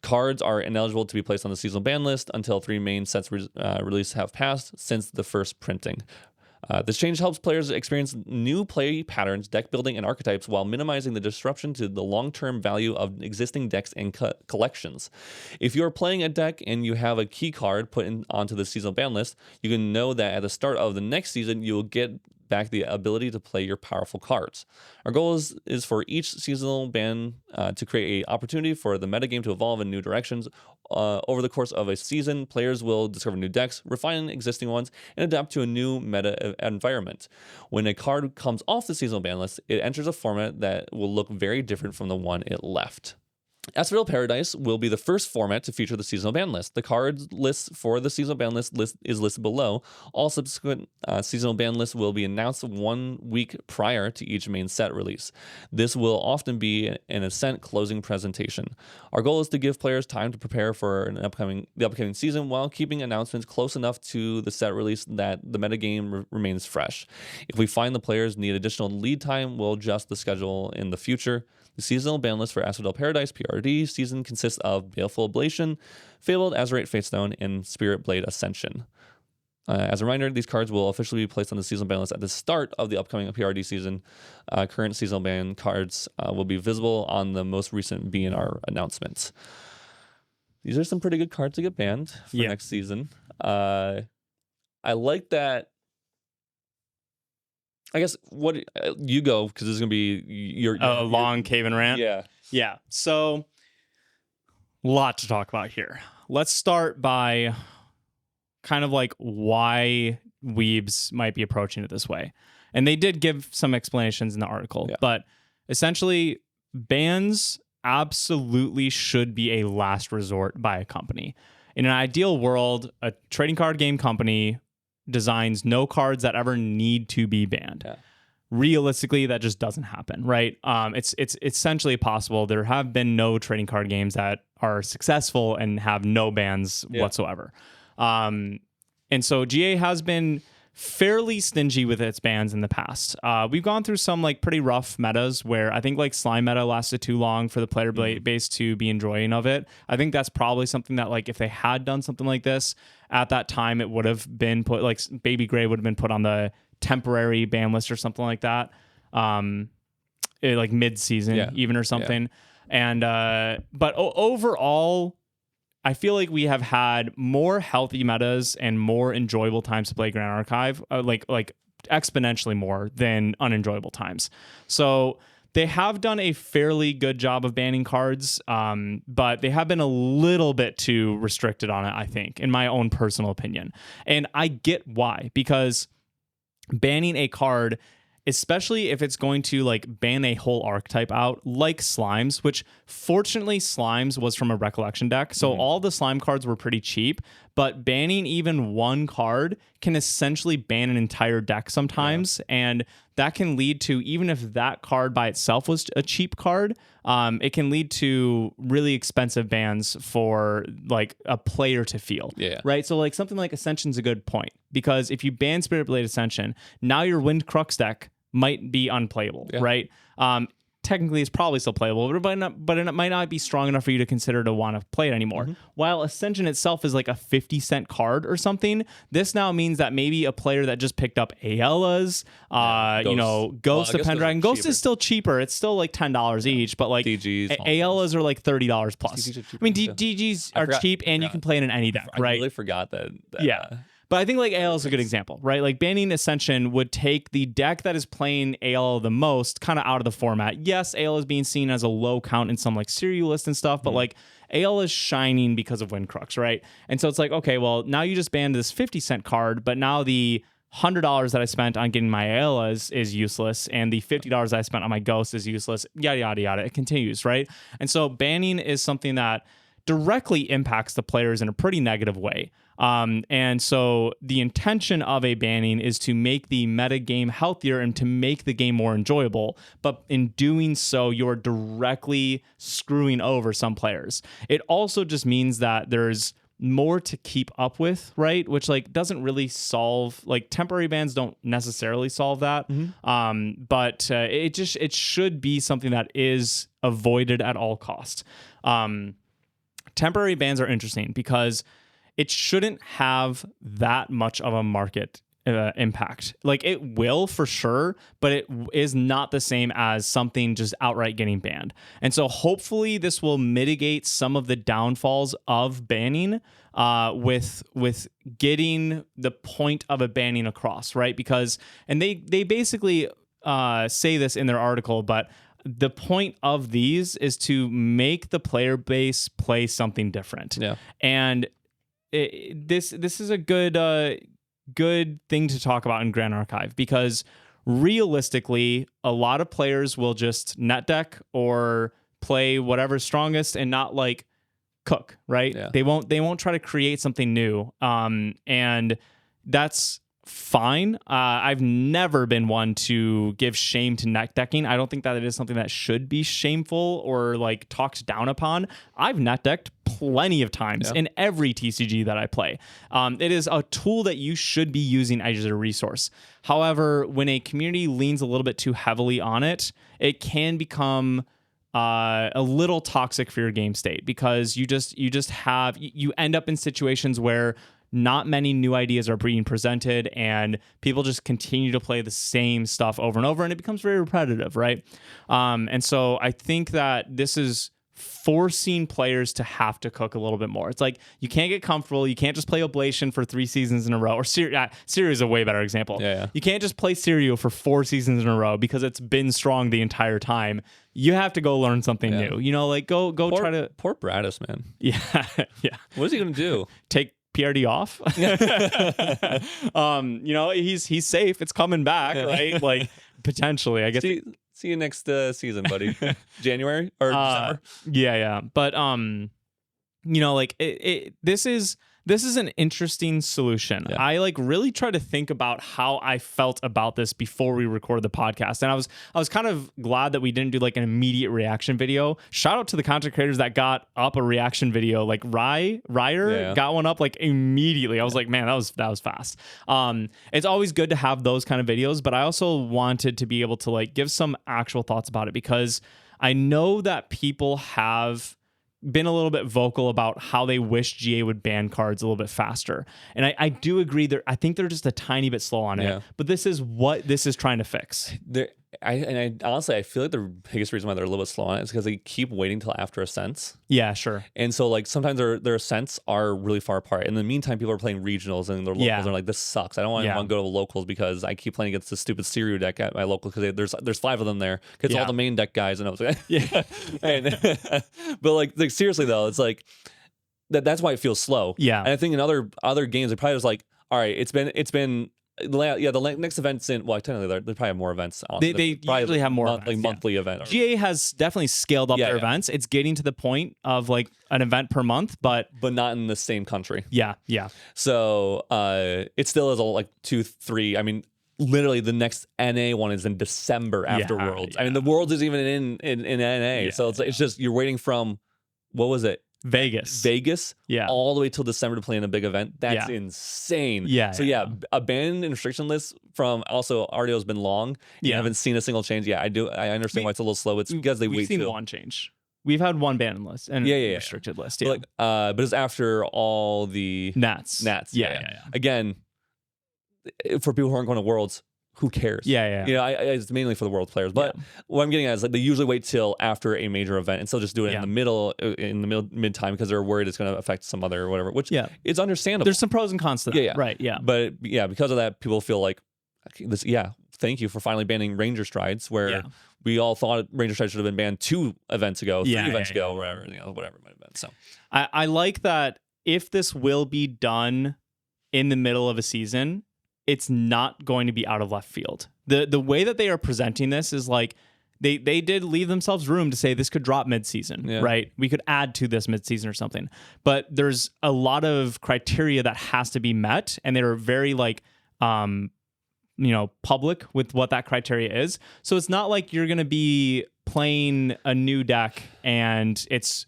[SPEAKER 2] Cards are ineligible to be placed on the seasonal ban list until 3 main sets release have passed since the first printing. This change helps players experience new play patterns, deck building, and archetypes while minimizing the disruption to the long-term value of existing decks and collections. If you're playing a deck and you have a key card put onto the seasonal ban list, you can know that at the start of the next season, you will get back the ability to play your powerful cards. Our goal is for each seasonal ban to create an opportunity for the metagame to evolve in new directions. Over the course of a season, players will discover new decks, refine existing ones, and adapt to a new meta environment. When a card comes off the seasonal ban list, it enters a format that will look very different from the one it left. Asphodel Paradise will be the first format to feature the seasonal ban list. The card list for the seasonal ban list is listed below. All subsequent seasonal ban lists will be announced 1 week prior to each main set release. This will often be an Ascent closing presentation. Our goal is to give players time to prepare for the upcoming season while keeping announcements close enough to the set release that the metagame remains fresh. If we find the players need additional lead time, we'll adjust the schedule in the future. The seasonal ban list for Asphodel Paradise PRD season consists of Baleful Ablation, Fabled Azurite Fatestone, and Spirit Blade Ascension. As a reminder, these cards will officially be placed on the seasonal ban list at the start of the upcoming PRD season. Current seasonal ban cards will be visible on the most recent BNR announcements. These are some pretty good cards to get banned for next season. I like that. I guess what you go, because this is going to be your
[SPEAKER 1] long Caban rant.
[SPEAKER 2] Yeah.
[SPEAKER 1] So, a lot to talk about here. Let's start by kind of like why weebs might be approaching it this way. And they did give some explanations in the article, but essentially bans absolutely should be a last resort by a company. In an ideal world, a trading card game company designs no cards that ever need to be banned.
[SPEAKER 2] Yeah.
[SPEAKER 1] Realistically, that just doesn't happen, right? It's essentially possible. There have been no trading card games that are successful and have no bans whatsoever. And so GA has been fairly stingy with its bans in the past. We've gone through some like pretty rough metas where I think like slime meta lasted too long for the player base to be enjoying of it. I think that's probably something that like if they had done something like this at that time, it would have been put, like Baby Gray would have been put on the temporary ban list or something like that. Like mid-season even or something. And but overall, I feel like we have had more healthy metas and more enjoyable times to play Grand Archive, like exponentially more than unenjoyable times. So they have done a fairly good job of banning cards, but they have been a little bit too restricted on it, I think, in my own personal opinion. And I get why, because banning a card, especially if it's going to like ban a whole archetype out, like Slimes, which fortunately Slimes was from a Recollection deck. So all the slime cards were pretty cheap, but banning even one card can essentially ban an entire deck sometimes. And that can lead to, even if that card by itself was a cheap card, it can lead to really expensive bans for like a player to feel. Right. So like something like Ascension's a good point, because if you ban Spirit Blade Ascension, now your Wind Crux deck might be unplayable, right? Technically, it's probably still playable, but it might not be strong enough for you to consider to want to play it anymore. While Ascension itself is like a 50-cent card or something, this now means that maybe a player that just picked up Aella's, Ghost of Pendragon. Ghost is still cheaper. It's still like $10 each, but like Aella's are like $30 plus. I mean, DGs are cheap and you can play it in any deck, right?
[SPEAKER 2] I really forgot that.
[SPEAKER 1] But I think like AL is a good example, right? Like banning Ascension would take the deck that is playing AL the most kind of out of the format. Yes, AL is being seen as a low count in some like serial list and stuff, but like AL is shining because of Wind Crux, right? And so it's like, okay, well, now you just banned this 50-cent card, but now the $100 that I spent on getting my Aella's is useless, and the $50 that I spent on my Ghost is useless, yada, yada, yada. It continues, right? And so banning is something that directly impacts the players in a pretty negative way. And so the intention of a banning is to make the meta game healthier and to make the game more enjoyable. But in doing so, you're directly screwing over some players. It also just means that there's more to keep up with, right? Which like doesn't really solve, like temporary bans don't necessarily solve that. But it should be something that is avoided at all costs. Temporary bans are interesting because it shouldn't have that much of a market impact. Like it will for sure, but it is not the same as something just outright getting banned. And so hopefully this will mitigate some of the downfalls of banning with getting the point of a banning across, right? Because, and they basically say this in their article, but the point of these is to make the player base play something different.
[SPEAKER 2] Yeah.
[SPEAKER 1] And this is a good thing to talk about in Grand Archive, because realistically, a lot of players will just net deck or play whatever's strongest and not like cook, right?
[SPEAKER 2] Yeah.
[SPEAKER 1] They won't try to create something new. And that's fine. I've never been one to give shame to net decking. I don't think that it is something that should be shameful or like talked down upon. I've net decked plenty of times in every TCG that I play. It is a tool that you should be using as a resource. However, when a community leans a little bit too heavily on it, it can become a little toxic for your game state, because you end up in situations where not many new ideas are being presented and people just continue to play the same stuff over and over, and it becomes very repetitive, right? And so I think that this is forcing players to have to cook a little bit more. It's like you can't get comfortable. You can't just play Oblation for 3 seasons in a row. Or Syrio is a way better example.
[SPEAKER 2] Yeah.
[SPEAKER 1] You can't just play Syrio for 4 seasons in a row because it's been strong the entire time. You have to go learn something new. You know, like go try to.
[SPEAKER 2] Poor Bradis, man.
[SPEAKER 1] Yeah, yeah.
[SPEAKER 2] What is he gonna do?
[SPEAKER 1] Take PRD off. You know, he's safe. It's coming back, right? Like potentially, I guess.
[SPEAKER 2] See you next season, buddy. January or December.
[SPEAKER 1] Yeah. But you know, like this is an interesting solution.
[SPEAKER 2] Yeah.
[SPEAKER 1] I like really try to think about how I felt about this before we recorded the podcast, and I was kind of glad that we didn't do like an immediate reaction video. Shout out to the content creators that got up a reaction video. Like Ryer got one up like immediately. I was like, man, that was fast. It's always good to have those kind of videos, but I also wanted to be able to like give some actual thoughts about it, because I know that people have been a little bit vocal about how they wish GA would ban cards a little bit faster. And I do agree I think they're just a tiny bit slow on it, but this is what this is trying to fix.
[SPEAKER 2] Honestly, I feel like the biggest reason why they're a little bit slow on it is because they keep waiting till after Ascents.
[SPEAKER 1] Yeah, sure.
[SPEAKER 2] And so like sometimes their Ascents are really far apart. In the meantime, people are playing regionals and their locals are like, this sucks. I don't want to go to locals because I keep playing against the stupid Syrio deck at my local, because there's 5 of them there. Because all the main deck guys, and I was like, but like seriously though, it's like that's why it feels slow. Yeah. And I think in other games, they probably was like, all right, it's been. The next event's in. Well, technically, they probably have more events.
[SPEAKER 1] They usually have more
[SPEAKER 2] monthly events.
[SPEAKER 1] GA has definitely scaled up their events. It's getting to the point of like an event per month, but
[SPEAKER 2] not in the same country.
[SPEAKER 1] Yeah.
[SPEAKER 2] So it still is all like 2, 3. I mean, literally the next NA one is in December after Worlds. I mean, the Worlds is even in NA. So it's just you're waiting from, what was it? Vegas, all the way till December to play in a big event. That's insane. A ban and restriction list from also Ardio's been long. You haven't seen a single change. I understand why it's a little slow. It's because we've
[SPEAKER 1] seen one change. We've had one ban list and restricted list. Yeah,
[SPEAKER 2] but it's after all the
[SPEAKER 1] Nats.
[SPEAKER 2] Yeah. Again, for people who aren't going to Worlds, who cares?
[SPEAKER 1] Yeah.
[SPEAKER 2] You know, it's mainly for the world players. But what I'm getting at is like they usually wait till after a major event and still just do it in the mid time because they're worried it's going to affect some other whatever. Which is understandable.
[SPEAKER 1] There's some pros and cons to that. Right. Yeah.
[SPEAKER 2] But because of that, people feel like this. Yeah. Thank you for finally banning Ranger Strides, where we all thought Ranger Strides should have been banned 2 events ago, 3 events ago, whatever it might have been. So
[SPEAKER 1] I like that if this will be done in the middle of a season, it's not going to be out of left field. The way that they are presenting this is like they did leave themselves room to say this could drop mid-season, right? We could add to this mid-season or something. But there's a lot of criteria that has to be met, and they're very like public with what that criteria is. So it's not like you're going to be playing a new deck and it's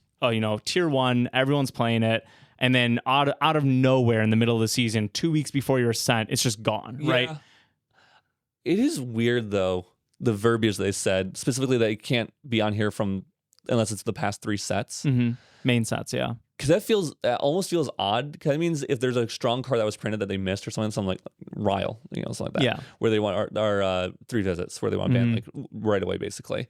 [SPEAKER 1] tier 1, everyone's playing it. And then out of nowhere in the middle of the season, 2 weeks before your ascent, it's just gone, right?
[SPEAKER 2] It is weird, though, the verbiage they said, specifically that it can't be on here unless it's the past 3 sets.
[SPEAKER 1] Mm-hmm. Main sets, yeah.
[SPEAKER 2] because that almost feels odd. Because that means if there's a strong card that was printed that they missed or something like Ryle, something like that.
[SPEAKER 1] Yeah.
[SPEAKER 2] Where they want our 3 visits, where they want to ban like right away, basically.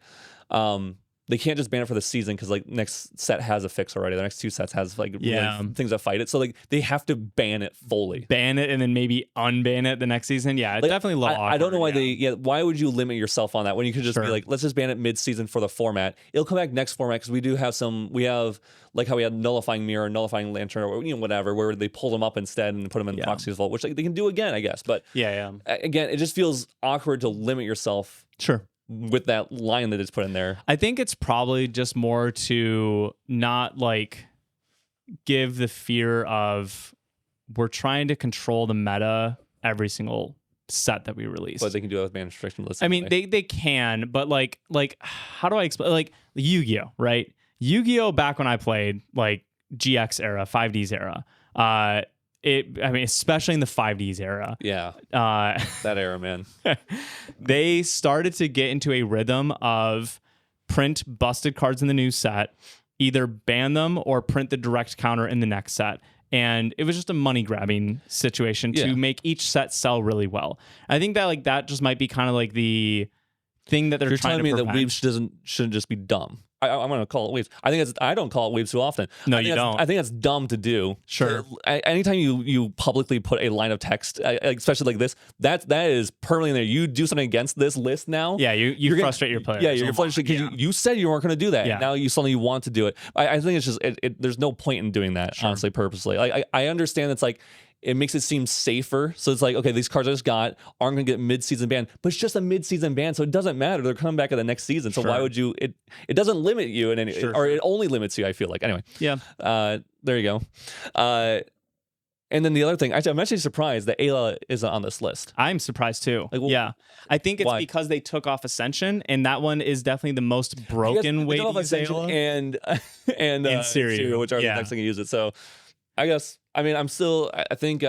[SPEAKER 2] They can't just ban it for the season because like next set has a fix already. The next 2 sets has like really things that fight it. So like they have to ban it fully.
[SPEAKER 1] Ban it and then maybe unban it the next season. Yeah, it's
[SPEAKER 2] like,
[SPEAKER 1] definitely a little awkward.
[SPEAKER 2] I don't know why why would you limit yourself on that when you could just be like, let's just ban it mid-season for the format. It'll come back next format because we have like how we had nullifying mirror, nullifying lantern, or whatever, where they pulled them up instead and put them in Proxy's vault, which like, they can do again, I guess. But again, it just feels awkward to limit yourself.
[SPEAKER 1] Sure.
[SPEAKER 2] With that line that is put in there.
[SPEAKER 1] I think it's probably just more to not like give the fear of we're trying to control the meta every single set that we release.
[SPEAKER 2] But they can do it with ban restriction lists.
[SPEAKER 1] I mean, they can, but like how do I explain? Like Yu-Gi-Oh, right? Yu-Gi-Oh back when I played like GX era, 5Ds era. Especially in the 5Ds era.
[SPEAKER 2] Yeah. That era, man.
[SPEAKER 1] They started to get into a rhythm of print busted cards in the new set, either ban them or print the direct counter in the next set. And it was just a money grabbing situation to make each set sell really well. I think that like that just might be kind of like the thing that they're trying to prevent.
[SPEAKER 2] You're telling me that Weebs shouldn't just be dumb. I'm going to call it waves. I don't call it waves too often.
[SPEAKER 1] No, you don't.
[SPEAKER 2] I think that's dumb to do.
[SPEAKER 1] Sure.
[SPEAKER 2] Anytime you publicly put a line of text, especially like this, that is permanently in there. You do something against this list now.
[SPEAKER 1] Yeah, you frustrate your players.
[SPEAKER 2] Yeah, you're frustrated because you said you weren't going to do that. Yeah. Now you suddenly want to do it. I think it's just there's no point in doing that, honestly, purposely. I understand it's like, it makes it seem safer. So it's like, okay, these cards I just got aren't going to get mid-season ban, but it's just a mid-season ban, so it doesn't matter. They're coming back at the next season. So why would you? It doesn't limit you in any, or it only limits you, I feel like. Anyway.
[SPEAKER 1] Yeah.
[SPEAKER 2] There you go. And then the other thing, I'm actually surprised that Ayla isn't on this list.
[SPEAKER 1] I'm surprised too. Like, well, I think it's because they took off Ascension, and that one is definitely the most broken way to use Ayla.
[SPEAKER 2] And Syria, which are the next thing you use it. So I guess. I mean, I think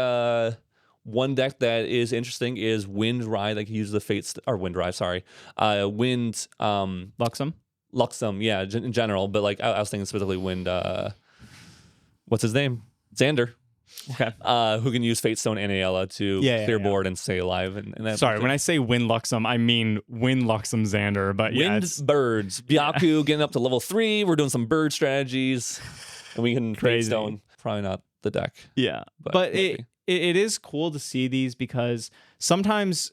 [SPEAKER 2] one deck that is interesting is Wind Ride. Like, use the Wind Ride, sorry. Wind...
[SPEAKER 1] Luxem?
[SPEAKER 2] Luxem, yeah, in general. But, like, I was thinking specifically Wind... what's his name? Xander.
[SPEAKER 1] Okay.
[SPEAKER 2] Who can use Fate Stone and Ayla to clear board and stay alive. And
[SPEAKER 1] sorry, when I say Wind Luxem, I mean Wind Luxem Xander. But
[SPEAKER 2] Wind Birds. Byaku getting up to level 3. We're doing some bird strategies. And we can Fate Stone. Probably not the deck.
[SPEAKER 1] Yeah. But it is cool to see these because sometimes,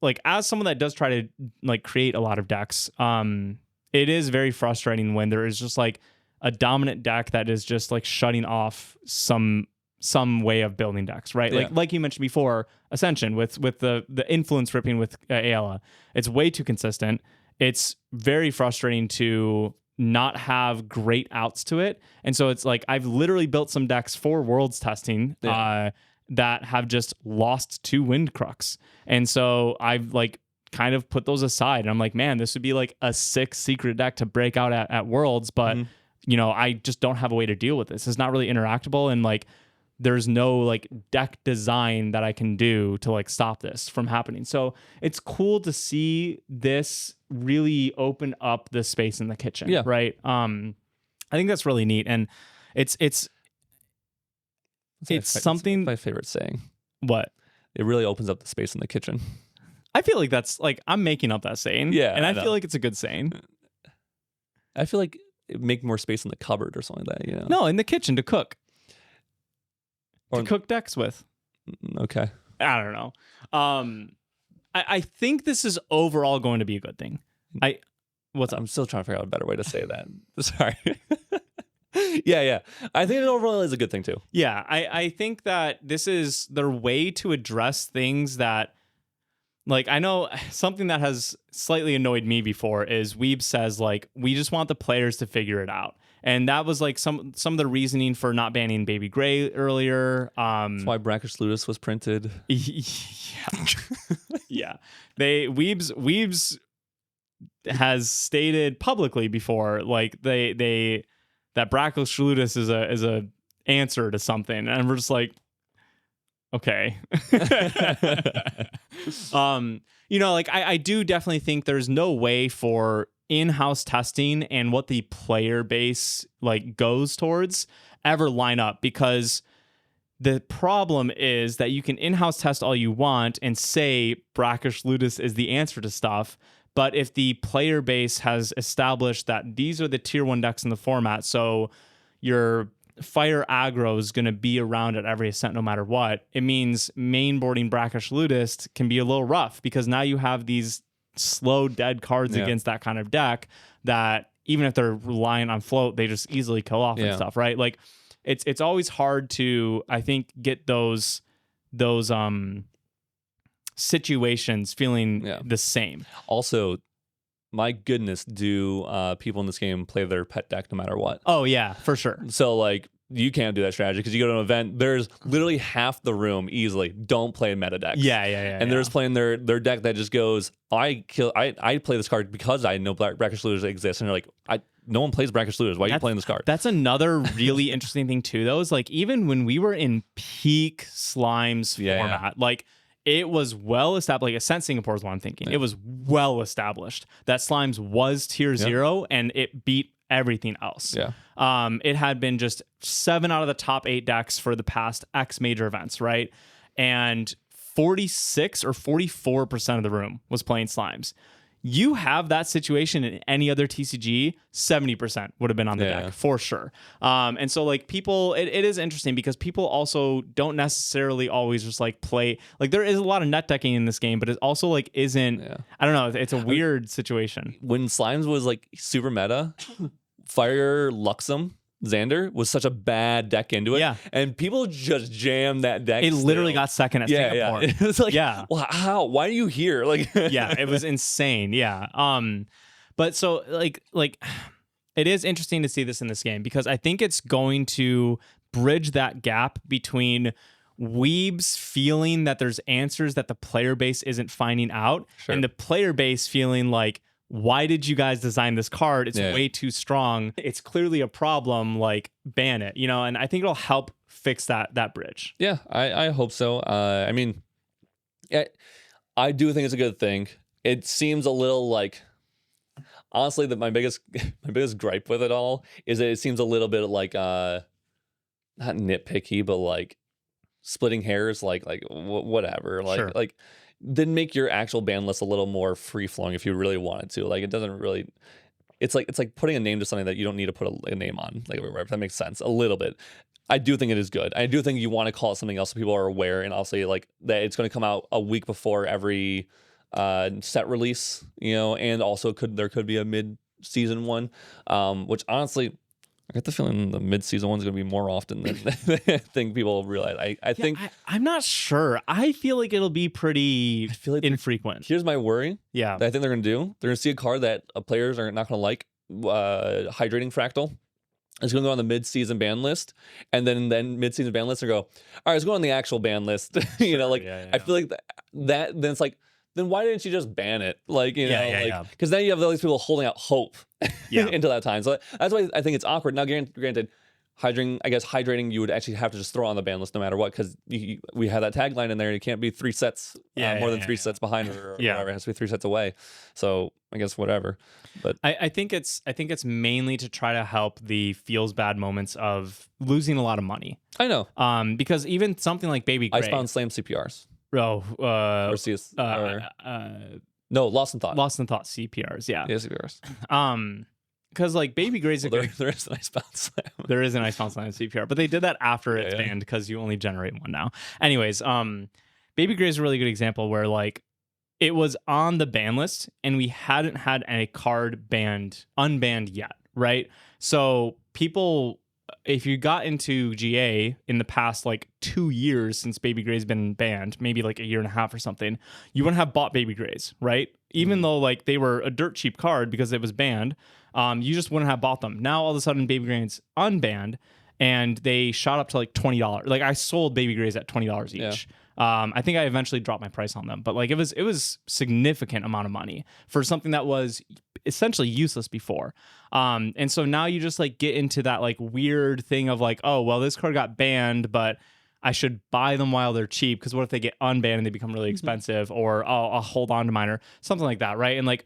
[SPEAKER 1] like, as someone that does try to like create a lot of decks, it is very frustrating when there is just like a dominant deck that is just like shutting off some way of building decks, right?
[SPEAKER 2] Yeah.
[SPEAKER 1] Like you mentioned before, Ascension with the influence ripping with Ayla. It's way too consistent. It's very frustrating to not have great outs to it. And so it's like I've literally built some decks for Worlds testing that have just lost to Wind Crux. And so I've like kind of put those aside. And I'm like, man, this would be like a 6 secret deck to break out at Worlds, but I just don't have a way to deal with this. It's not really interactable, and like there's no like deck design that I can do to like stop this from happening. So it's cool to see this really open up the space in the kitchen. Yeah. Right. I think that's really neat. And it's something.
[SPEAKER 2] My favorite saying.
[SPEAKER 1] What?
[SPEAKER 2] It really opens up the space in the kitchen.
[SPEAKER 1] I feel like that's like, I'm making up that saying.
[SPEAKER 2] Yeah.
[SPEAKER 1] And I feel like it's a good saying.
[SPEAKER 2] I feel like it make more space in the cupboard or something like that,
[SPEAKER 1] No, in the kitchen to cook. To cook decks with.
[SPEAKER 2] Okay.
[SPEAKER 1] I don't know. I think this is overall going to be a good thing. What's up?
[SPEAKER 2] I'm still trying to figure out a better way to say that. Sorry. Yeah. I think it overall is a good thing too.
[SPEAKER 1] Yeah, I think that this is their way to address things that, like, I know something that has slightly annoyed me before is Weeb says, like, we just want the players to figure it out. And that was like some of the reasoning for not banning Baby Gray earlier.
[SPEAKER 2] That's why Brackish Ludus was printed.
[SPEAKER 1] Yeah. Weebs has stated publicly before, like that Brackish Ludus is a answer to something, and we're just like, okay. Like I do definitely think there's no way for in-house testing and what the player base like goes towards ever line up, because the problem is that you can in-house test all you want and say Brackish Ludus is the answer to stuff. But if the player base has established that these are the tier 1 decks in the format, so your fire aggro is going to be around at every ascent no matter what, it means mainboarding Brackish Ludus can be a little rough, because now you have these slow dead cards against that kind of deck that even if they're relying on float, they just easily kill off and stuff, right? Like it's always hard to, I think, get those situations feeling the same.
[SPEAKER 2] Also, my goodness, do people in this game play their pet deck no matter what?
[SPEAKER 1] Oh yeah, for sure.
[SPEAKER 2] So like, you can't do that strategy because you go to an event, there's literally half the room easily don't play meta decks.
[SPEAKER 1] Yeah.
[SPEAKER 2] And they're just playing their deck that just goes, I play this card because I know Brackish Looters exist, and they're like, no one plays Brackish Looters. Why are you playing this card?
[SPEAKER 1] That's another really interesting thing too, though, is like, even when we were in peak Slimes format, like it was well established. Like Ascent Singapore is what I'm thinking. It was well established that Slimes was tier 0 and it beat everything else. It had been just 7 out of the top 8 decks for the past X major events, right? And 46 or 44% of the room was playing Slimes. You have that situation in any other TCG, 70% would have been on the deck for sure. And so like people, it is interesting because people also don't necessarily always just like play, like there is a lot of net decking in this game, but it also like isn't, I don't know, it's a weird situation.
[SPEAKER 2] When Slimes was like super meta, Fire Luxem Xander was such a bad deck into it, and people just jammed that deck.
[SPEAKER 1] It literally got second at Singapore.
[SPEAKER 2] It was like, well, how? Why are you here? Like,
[SPEAKER 1] it was insane. But so like it is interesting to see this in this game, because I think it's going to bridge that gap between weebs feeling that there's answers that the player base isn't finding out, and the player base feeling like, why did you guys design this card? It's way too strong. It's clearly a problem. Like, ban it, you know? And I think it'll help fix that bridge.
[SPEAKER 2] Yeah, I hope so. I mean, I do think it's a good thing. It seems a little like, honestly, that my biggest gripe with it all is that it seems a little bit like not nitpicky, but like splitting hairs. Like whatever. Like. Then make your actual ban list a little more free flowing if you really wanted to. Like, it doesn't really. It's like putting a name to something that you don't need to put a name on. Like, if that makes sense a little bit. I do think it is good. I do think you want to call it something else so people are aware, and also like that it's going to come out a week before every set release, you know, and also there could be a mid-season one, which honestly, I get the feeling the mid-season one's going to be more often than I think people realize. I think
[SPEAKER 1] I'm not sure. I feel like it'll be pretty infrequent.
[SPEAKER 2] Here's my worry.
[SPEAKER 1] That
[SPEAKER 2] I think they're going to do. They're going to see a card that players are not going to like, Hydrating Fractal. It's going to go on the mid-season ban list, and then mid-season ban list, and go, all right, let's go on the actual ban list. You know, like I feel like that. Then it's like, then why didn't you just ban it? Like, you know, because now you have all these people holding out hope until that time. So that's why I think it's awkward. Now, granted, hydrating, you would actually have to just throw on the ban list no matter what, because we have that tagline in there, and it can't be 3 sets, more than 3 sets behind, or whatever. It has to be 3 sets away. So I guess whatever. But
[SPEAKER 1] I think it's mainly to try to help the feels bad moments of losing a lot of money.
[SPEAKER 2] I know.
[SPEAKER 1] Because even something like Baby Gray,
[SPEAKER 2] Icebound Slam CPRs.
[SPEAKER 1] Or
[SPEAKER 2] CS, no, Lost in Thought.
[SPEAKER 1] Lost in Thought CPRs,
[SPEAKER 2] CPRs.
[SPEAKER 1] Because like Baby Gray's
[SPEAKER 2] there is an Icebound Slam.
[SPEAKER 1] There is an Icebound Slam CPR, but they did that after it's banned, because you only generate one now. Anyways, Baby Gray is a really good example where like it was on the ban list and we hadn't had a card unbanned yet, right? So people, if you got into GA in the past like 2 years since Baby Gray's been banned, maybe like a year and a half or something, you wouldn't have bought Baby Grays, right? Even though like they were a dirt cheap card because it was banned, you just wouldn't have bought them. Now all of a sudden Baby Grays unbanned and they shot up to like $20. Like I sold Baby Grays at $20 each. I think I eventually dropped my price on them, but like it was significant amount of money for something that was essentially useless before. And so now you just like get into that like weird thing of like, oh, well, this card got banned, but I should buy them while they're cheap, because what if they get unbanned and they become really expensive, or I'll hold on to mine, or something like that, right? And like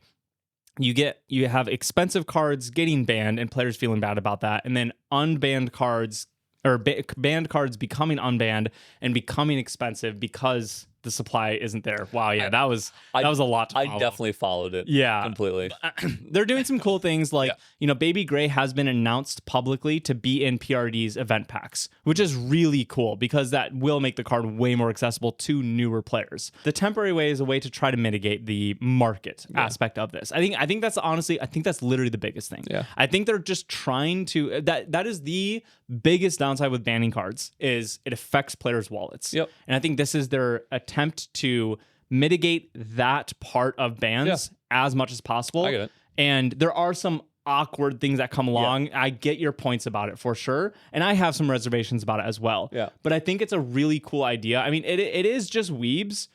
[SPEAKER 1] you have expensive cards getting banned and players feeling bad about that, and then unbanned cards or banned cards becoming unbanned and becoming expensive because the supply isn't there. Wow, yeah, that was a lot to follow.
[SPEAKER 2] I definitely followed it.
[SPEAKER 1] Yeah,
[SPEAKER 2] completely.
[SPEAKER 1] They're doing some cool things like, Baby Gray has been announced publicly to be in PRD's event packs, which is really cool because that will make the card way more accessible to newer players. The temporary way is a way to try to mitigate the market aspect of this. I think that's honestly, I think that's literally the biggest thing.
[SPEAKER 2] Yeah.
[SPEAKER 1] I think they're just trying to, that is the biggest downside with banning cards is it affects players' wallets.
[SPEAKER 2] Yep.
[SPEAKER 1] And I think this is their attempt to mitigate that part of bans as much as possible.
[SPEAKER 2] I get it.
[SPEAKER 1] And there are some awkward things that come along. I get your points about it for sure. And I have some reservations about it as well.
[SPEAKER 2] Yeah.
[SPEAKER 1] But I think it's a really cool idea. I mean, it is just weebs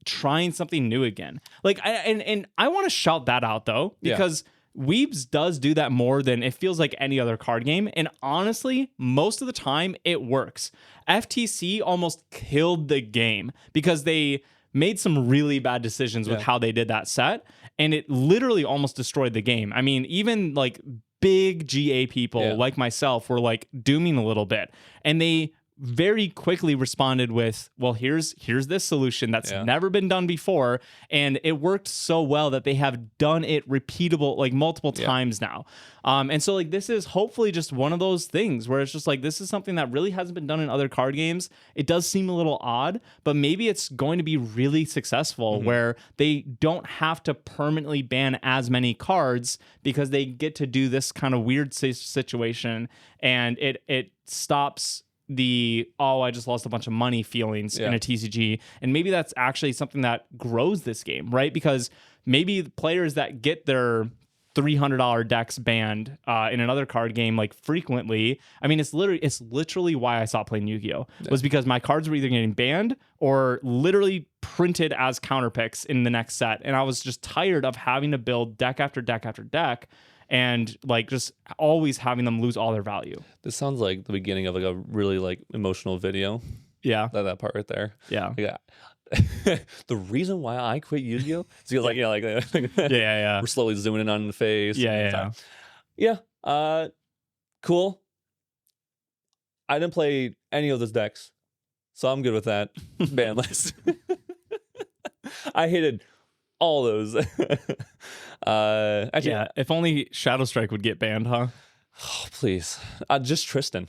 [SPEAKER 1] trying something new again. Like, I want to shout that out though, because Weebs does do that more than it feels like any other card game. And honestly, most of the time it works. FTC almost killed the game because they made some really bad decisions with how they did that set. And it literally almost destroyed the game. I mean, even like big GA people like myself were like dooming a little bit. And they very quickly responded with, well, here's this solution that's never been done before, and it worked so well that they have done it repeatable like multiple times now. And so like this is hopefully just one of those things where it's just like this is something that really hasn't been done in other card games. It does seem a little odd, but maybe it's going to be really successful where they don't have to permanently ban as many cards because they get to do this kind of weird situation, and it stops the I just lost a bunch of money feelings in a TCG. And maybe that's actually something that grows this game, right? Because maybe the players that get their $300 decks banned in another card game like frequently, I mean, it's literally why I stopped playing Yu-Gi-Oh! Was because my cards were either getting banned or literally printed as counter picks in the next set. And I was just tired of having to build deck after deck after deck and like just always having them lose all their value.
[SPEAKER 2] This sounds like the beginning of like a really like emotional video.
[SPEAKER 1] Yeah.
[SPEAKER 2] That part right there.
[SPEAKER 1] Yeah.
[SPEAKER 2] Yeah. The reason why I quit Yu-Gi-Oh! is because like, we're slowly zooming in on the face. Yeah. Cool. I didn't play any of those decks, so I'm good with that. Ban list. I hated all those. Actually,
[SPEAKER 1] if only Shadow Strike would get banned, huh?
[SPEAKER 2] Oh, please. Just Tristan.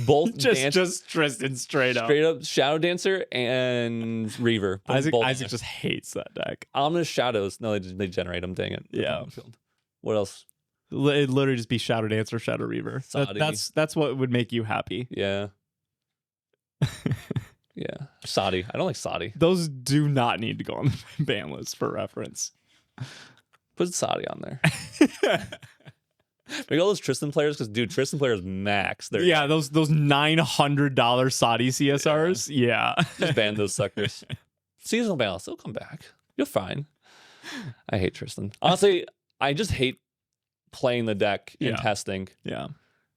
[SPEAKER 2] Both
[SPEAKER 1] just Tristan straight up
[SPEAKER 2] Shadow Dancer and Reaver.
[SPEAKER 1] Isaac just hates that deck.
[SPEAKER 2] Ominous Shadows. No, they generate them. Dang it.
[SPEAKER 1] Yeah.
[SPEAKER 2] What else?
[SPEAKER 1] It'd literally just be Shadow Dancer, Shadow Reaver. That's what would make you happy.
[SPEAKER 2] Yeah. Yeah. Sadi. I don't like Sadi.
[SPEAKER 1] Those do not need to go on the ban list for reference.
[SPEAKER 2] Put Sadi on there. Make all those Tristan players, because dude, Tristan players max.
[SPEAKER 1] Those $900 Saudi CSRs. Yeah.
[SPEAKER 2] Just ban those suckers. Seasonal ban, they'll come back. You're fine. I hate Tristan. Honestly, I just hate playing the deck in testing.
[SPEAKER 1] Yeah.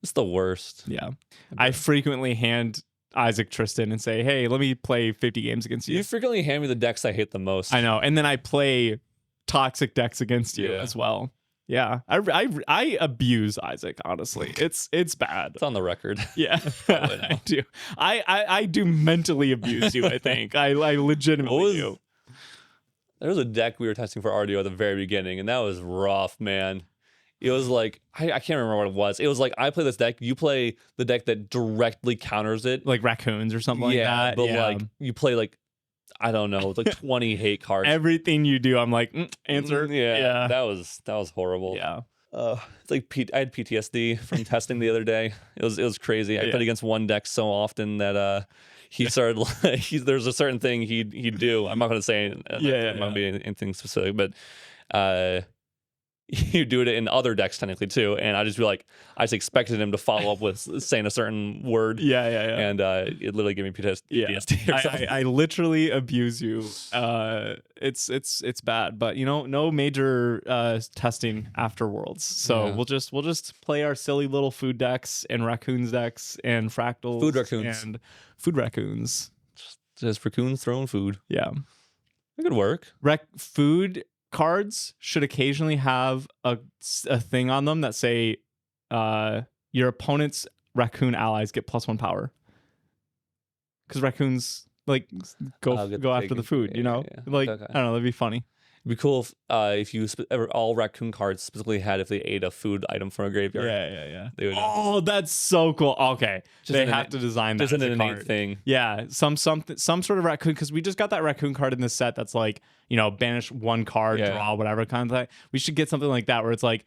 [SPEAKER 2] It's the worst.
[SPEAKER 1] Yeah. I frequently hand Isaac Tristan and say, hey, let me play 50 games against you.
[SPEAKER 2] You frequently hand me the decks I hate the most.
[SPEAKER 1] I know. And then I play toxic decks against you as well. Yeah, I abuse Isaac, honestly. It's bad.
[SPEAKER 2] It's on the record.
[SPEAKER 1] Yeah, I do. I do mentally abuse you, I think. I legitimately do.
[SPEAKER 2] There was a deck we were testing for RDO at the very beginning, and that was rough, man. It was like, I can't remember what it was. It was like, I play this deck, you play the deck that directly counters it.
[SPEAKER 1] Like raccoons or something like that.
[SPEAKER 2] But like, you play like, I don't know, like 20 hate cards.
[SPEAKER 1] Everything you do, I'm like, answer.
[SPEAKER 2] Yeah. That was horrible.
[SPEAKER 1] Yeah.
[SPEAKER 2] It's like I had PTSD from testing the other day. It was crazy. I played against one deck so often that he started like there's a certain thing he'd do. I'm not going to say it might be anything specific, but you do it in other decks technically too, and I just expected him to follow up with saying a certain word. And it literally gave me PTSD.
[SPEAKER 1] I literally abuse you. It's bad, but no major testing afterwards. So we'll just play our silly little food decks and raccoons decks and fractals. Food raccoons.
[SPEAKER 2] Just raccoons throwing food.
[SPEAKER 1] Yeah,
[SPEAKER 2] it could work.
[SPEAKER 1] Food cards should occasionally have a thing on them that say your opponent's raccoon allies get +1 power. Because raccoons like go after the food, you know? Like,
[SPEAKER 2] Okay.
[SPEAKER 1] I don't know, that'd be funny.
[SPEAKER 2] It'd be cool if you all raccoon cards specifically had if they ate a food item from a graveyard.
[SPEAKER 1] Yeah.
[SPEAKER 2] They would,
[SPEAKER 1] oh, that's so cool. Okay, they have to design that
[SPEAKER 2] just
[SPEAKER 1] as
[SPEAKER 2] an
[SPEAKER 1] a
[SPEAKER 2] innate
[SPEAKER 1] card.
[SPEAKER 2] thing.
[SPEAKER 1] Yeah, some sort of raccoon, because we just got that raccoon card in this set that's like, you know, banish 1 card, draw, whatever kind of thing. We should get something like that where it's like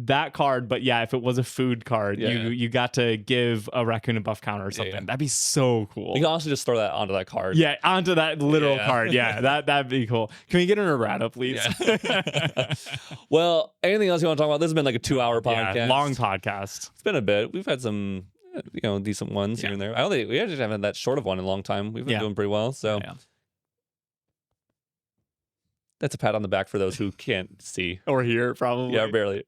[SPEAKER 1] that card, but yeah, if it was a food card, you got to give a raccoon a buff counter or something. That'd be so cool.
[SPEAKER 2] You can also just throw that onto that card.
[SPEAKER 1] Yeah, onto that literal card. Yeah, that'd be cool. Can we get an errata, please?
[SPEAKER 2] Yeah. Well, anything else you want to talk about? This has been like a 2-hour podcast.
[SPEAKER 1] Yeah, long podcast.
[SPEAKER 2] It's been a bit. We've had some, decent ones here and there. I don't think we actually haven't had that short of one in a long time. We've been doing pretty well. So that's a pat on the back for those who can't see
[SPEAKER 1] or hear, probably.
[SPEAKER 2] Yeah, barely.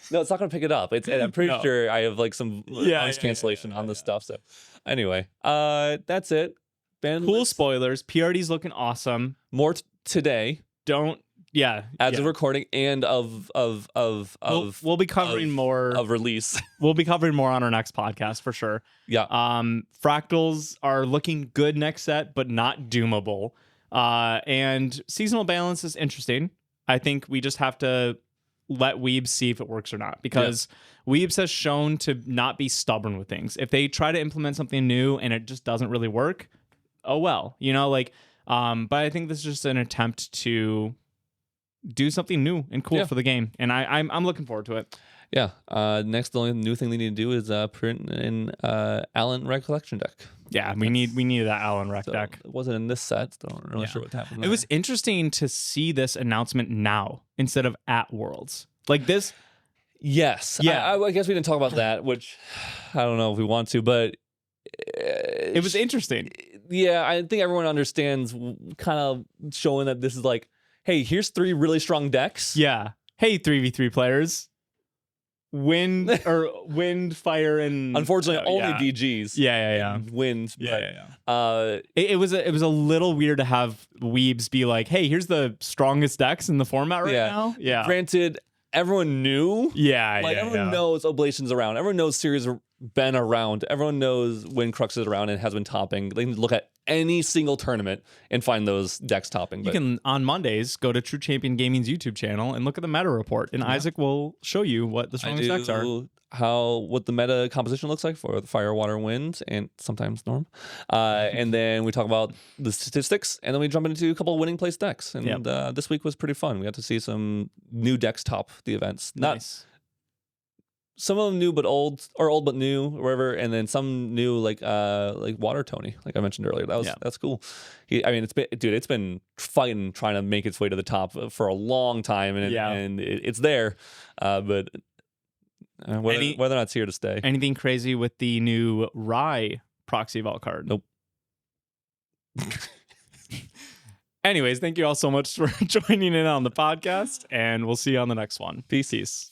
[SPEAKER 2] No, it's not going to pick it up. I'm pretty sure I have like some noise cancellation on this stuff. So anyway, that's it.
[SPEAKER 1] Cool spoilers. PRD's looking awesome.
[SPEAKER 2] More today. As of recording and
[SPEAKER 1] we'll be covering more
[SPEAKER 2] of release.
[SPEAKER 1] We'll be covering more on our next podcast for sure.
[SPEAKER 2] Yeah.
[SPEAKER 1] Fractals are looking good next set, but not doomable. And seasonal balance is interesting. I think we just have to let Weebs see if it works or not, because Weebs has shown to not be stubborn with things. If they try to implement something new and it just doesn't really work, oh well, but I think this is just an attempt to do something new and cool for the game, and I'm looking forward to it.
[SPEAKER 2] Yeah. Next, the only new thing they need to do is print an Allen Rec collection deck.
[SPEAKER 1] Yeah, we need that Allen Rec deck.
[SPEAKER 2] It wasn't in this set, so I'm not really sure what happened.
[SPEAKER 1] It was interesting to see this announcement now instead of at Worlds. Like this.
[SPEAKER 2] Yes. Yeah. I guess we didn't talk about that, which I don't know if we want to, but
[SPEAKER 1] it was interesting.
[SPEAKER 2] Yeah, I think everyone understands, kind of showing that this is like, hey, here's 3 really strong decks.
[SPEAKER 1] Yeah. Hey, 3v3 players. Wind, fire, and
[SPEAKER 2] unfortunately only DGs.
[SPEAKER 1] Yeah.
[SPEAKER 2] Wind.
[SPEAKER 1] It was a little weird to have Weebs be like, hey, here's the strongest decks in the format right now. Yeah.
[SPEAKER 2] Granted, everyone knew. Everyone knows Oblation's around. Everyone knows Series been around. Everyone knows when Crux is around and has been topping. They can look at any single tournament and find those decks topping.
[SPEAKER 1] You can, on Mondays, go to True Champion Gaming's YouTube channel and look at the meta report, and Isaac will show you what the strongest decks are.
[SPEAKER 2] What the meta composition looks like for the Fire, Water, Wind, and sometimes Norm. And then we talk about the statistics, and then we jump into a couple of winning place decks. And this week was pretty fun. We got to see some new decks top the events.
[SPEAKER 1] Nice.
[SPEAKER 2] Some of them new but old, or old but new, or whatever, and then some new like Water Tony, like I mentioned earlier. That's cool. It's been fighting trying to make its way to the top for a long time, and it's there, but whether or not it's here to stay.
[SPEAKER 1] Anything crazy with the new Rye proxy vault card?
[SPEAKER 2] Nope.
[SPEAKER 1] Anyways, thank you all so much for joining in on the podcast, and we'll see you on the next one.
[SPEAKER 2] Peace.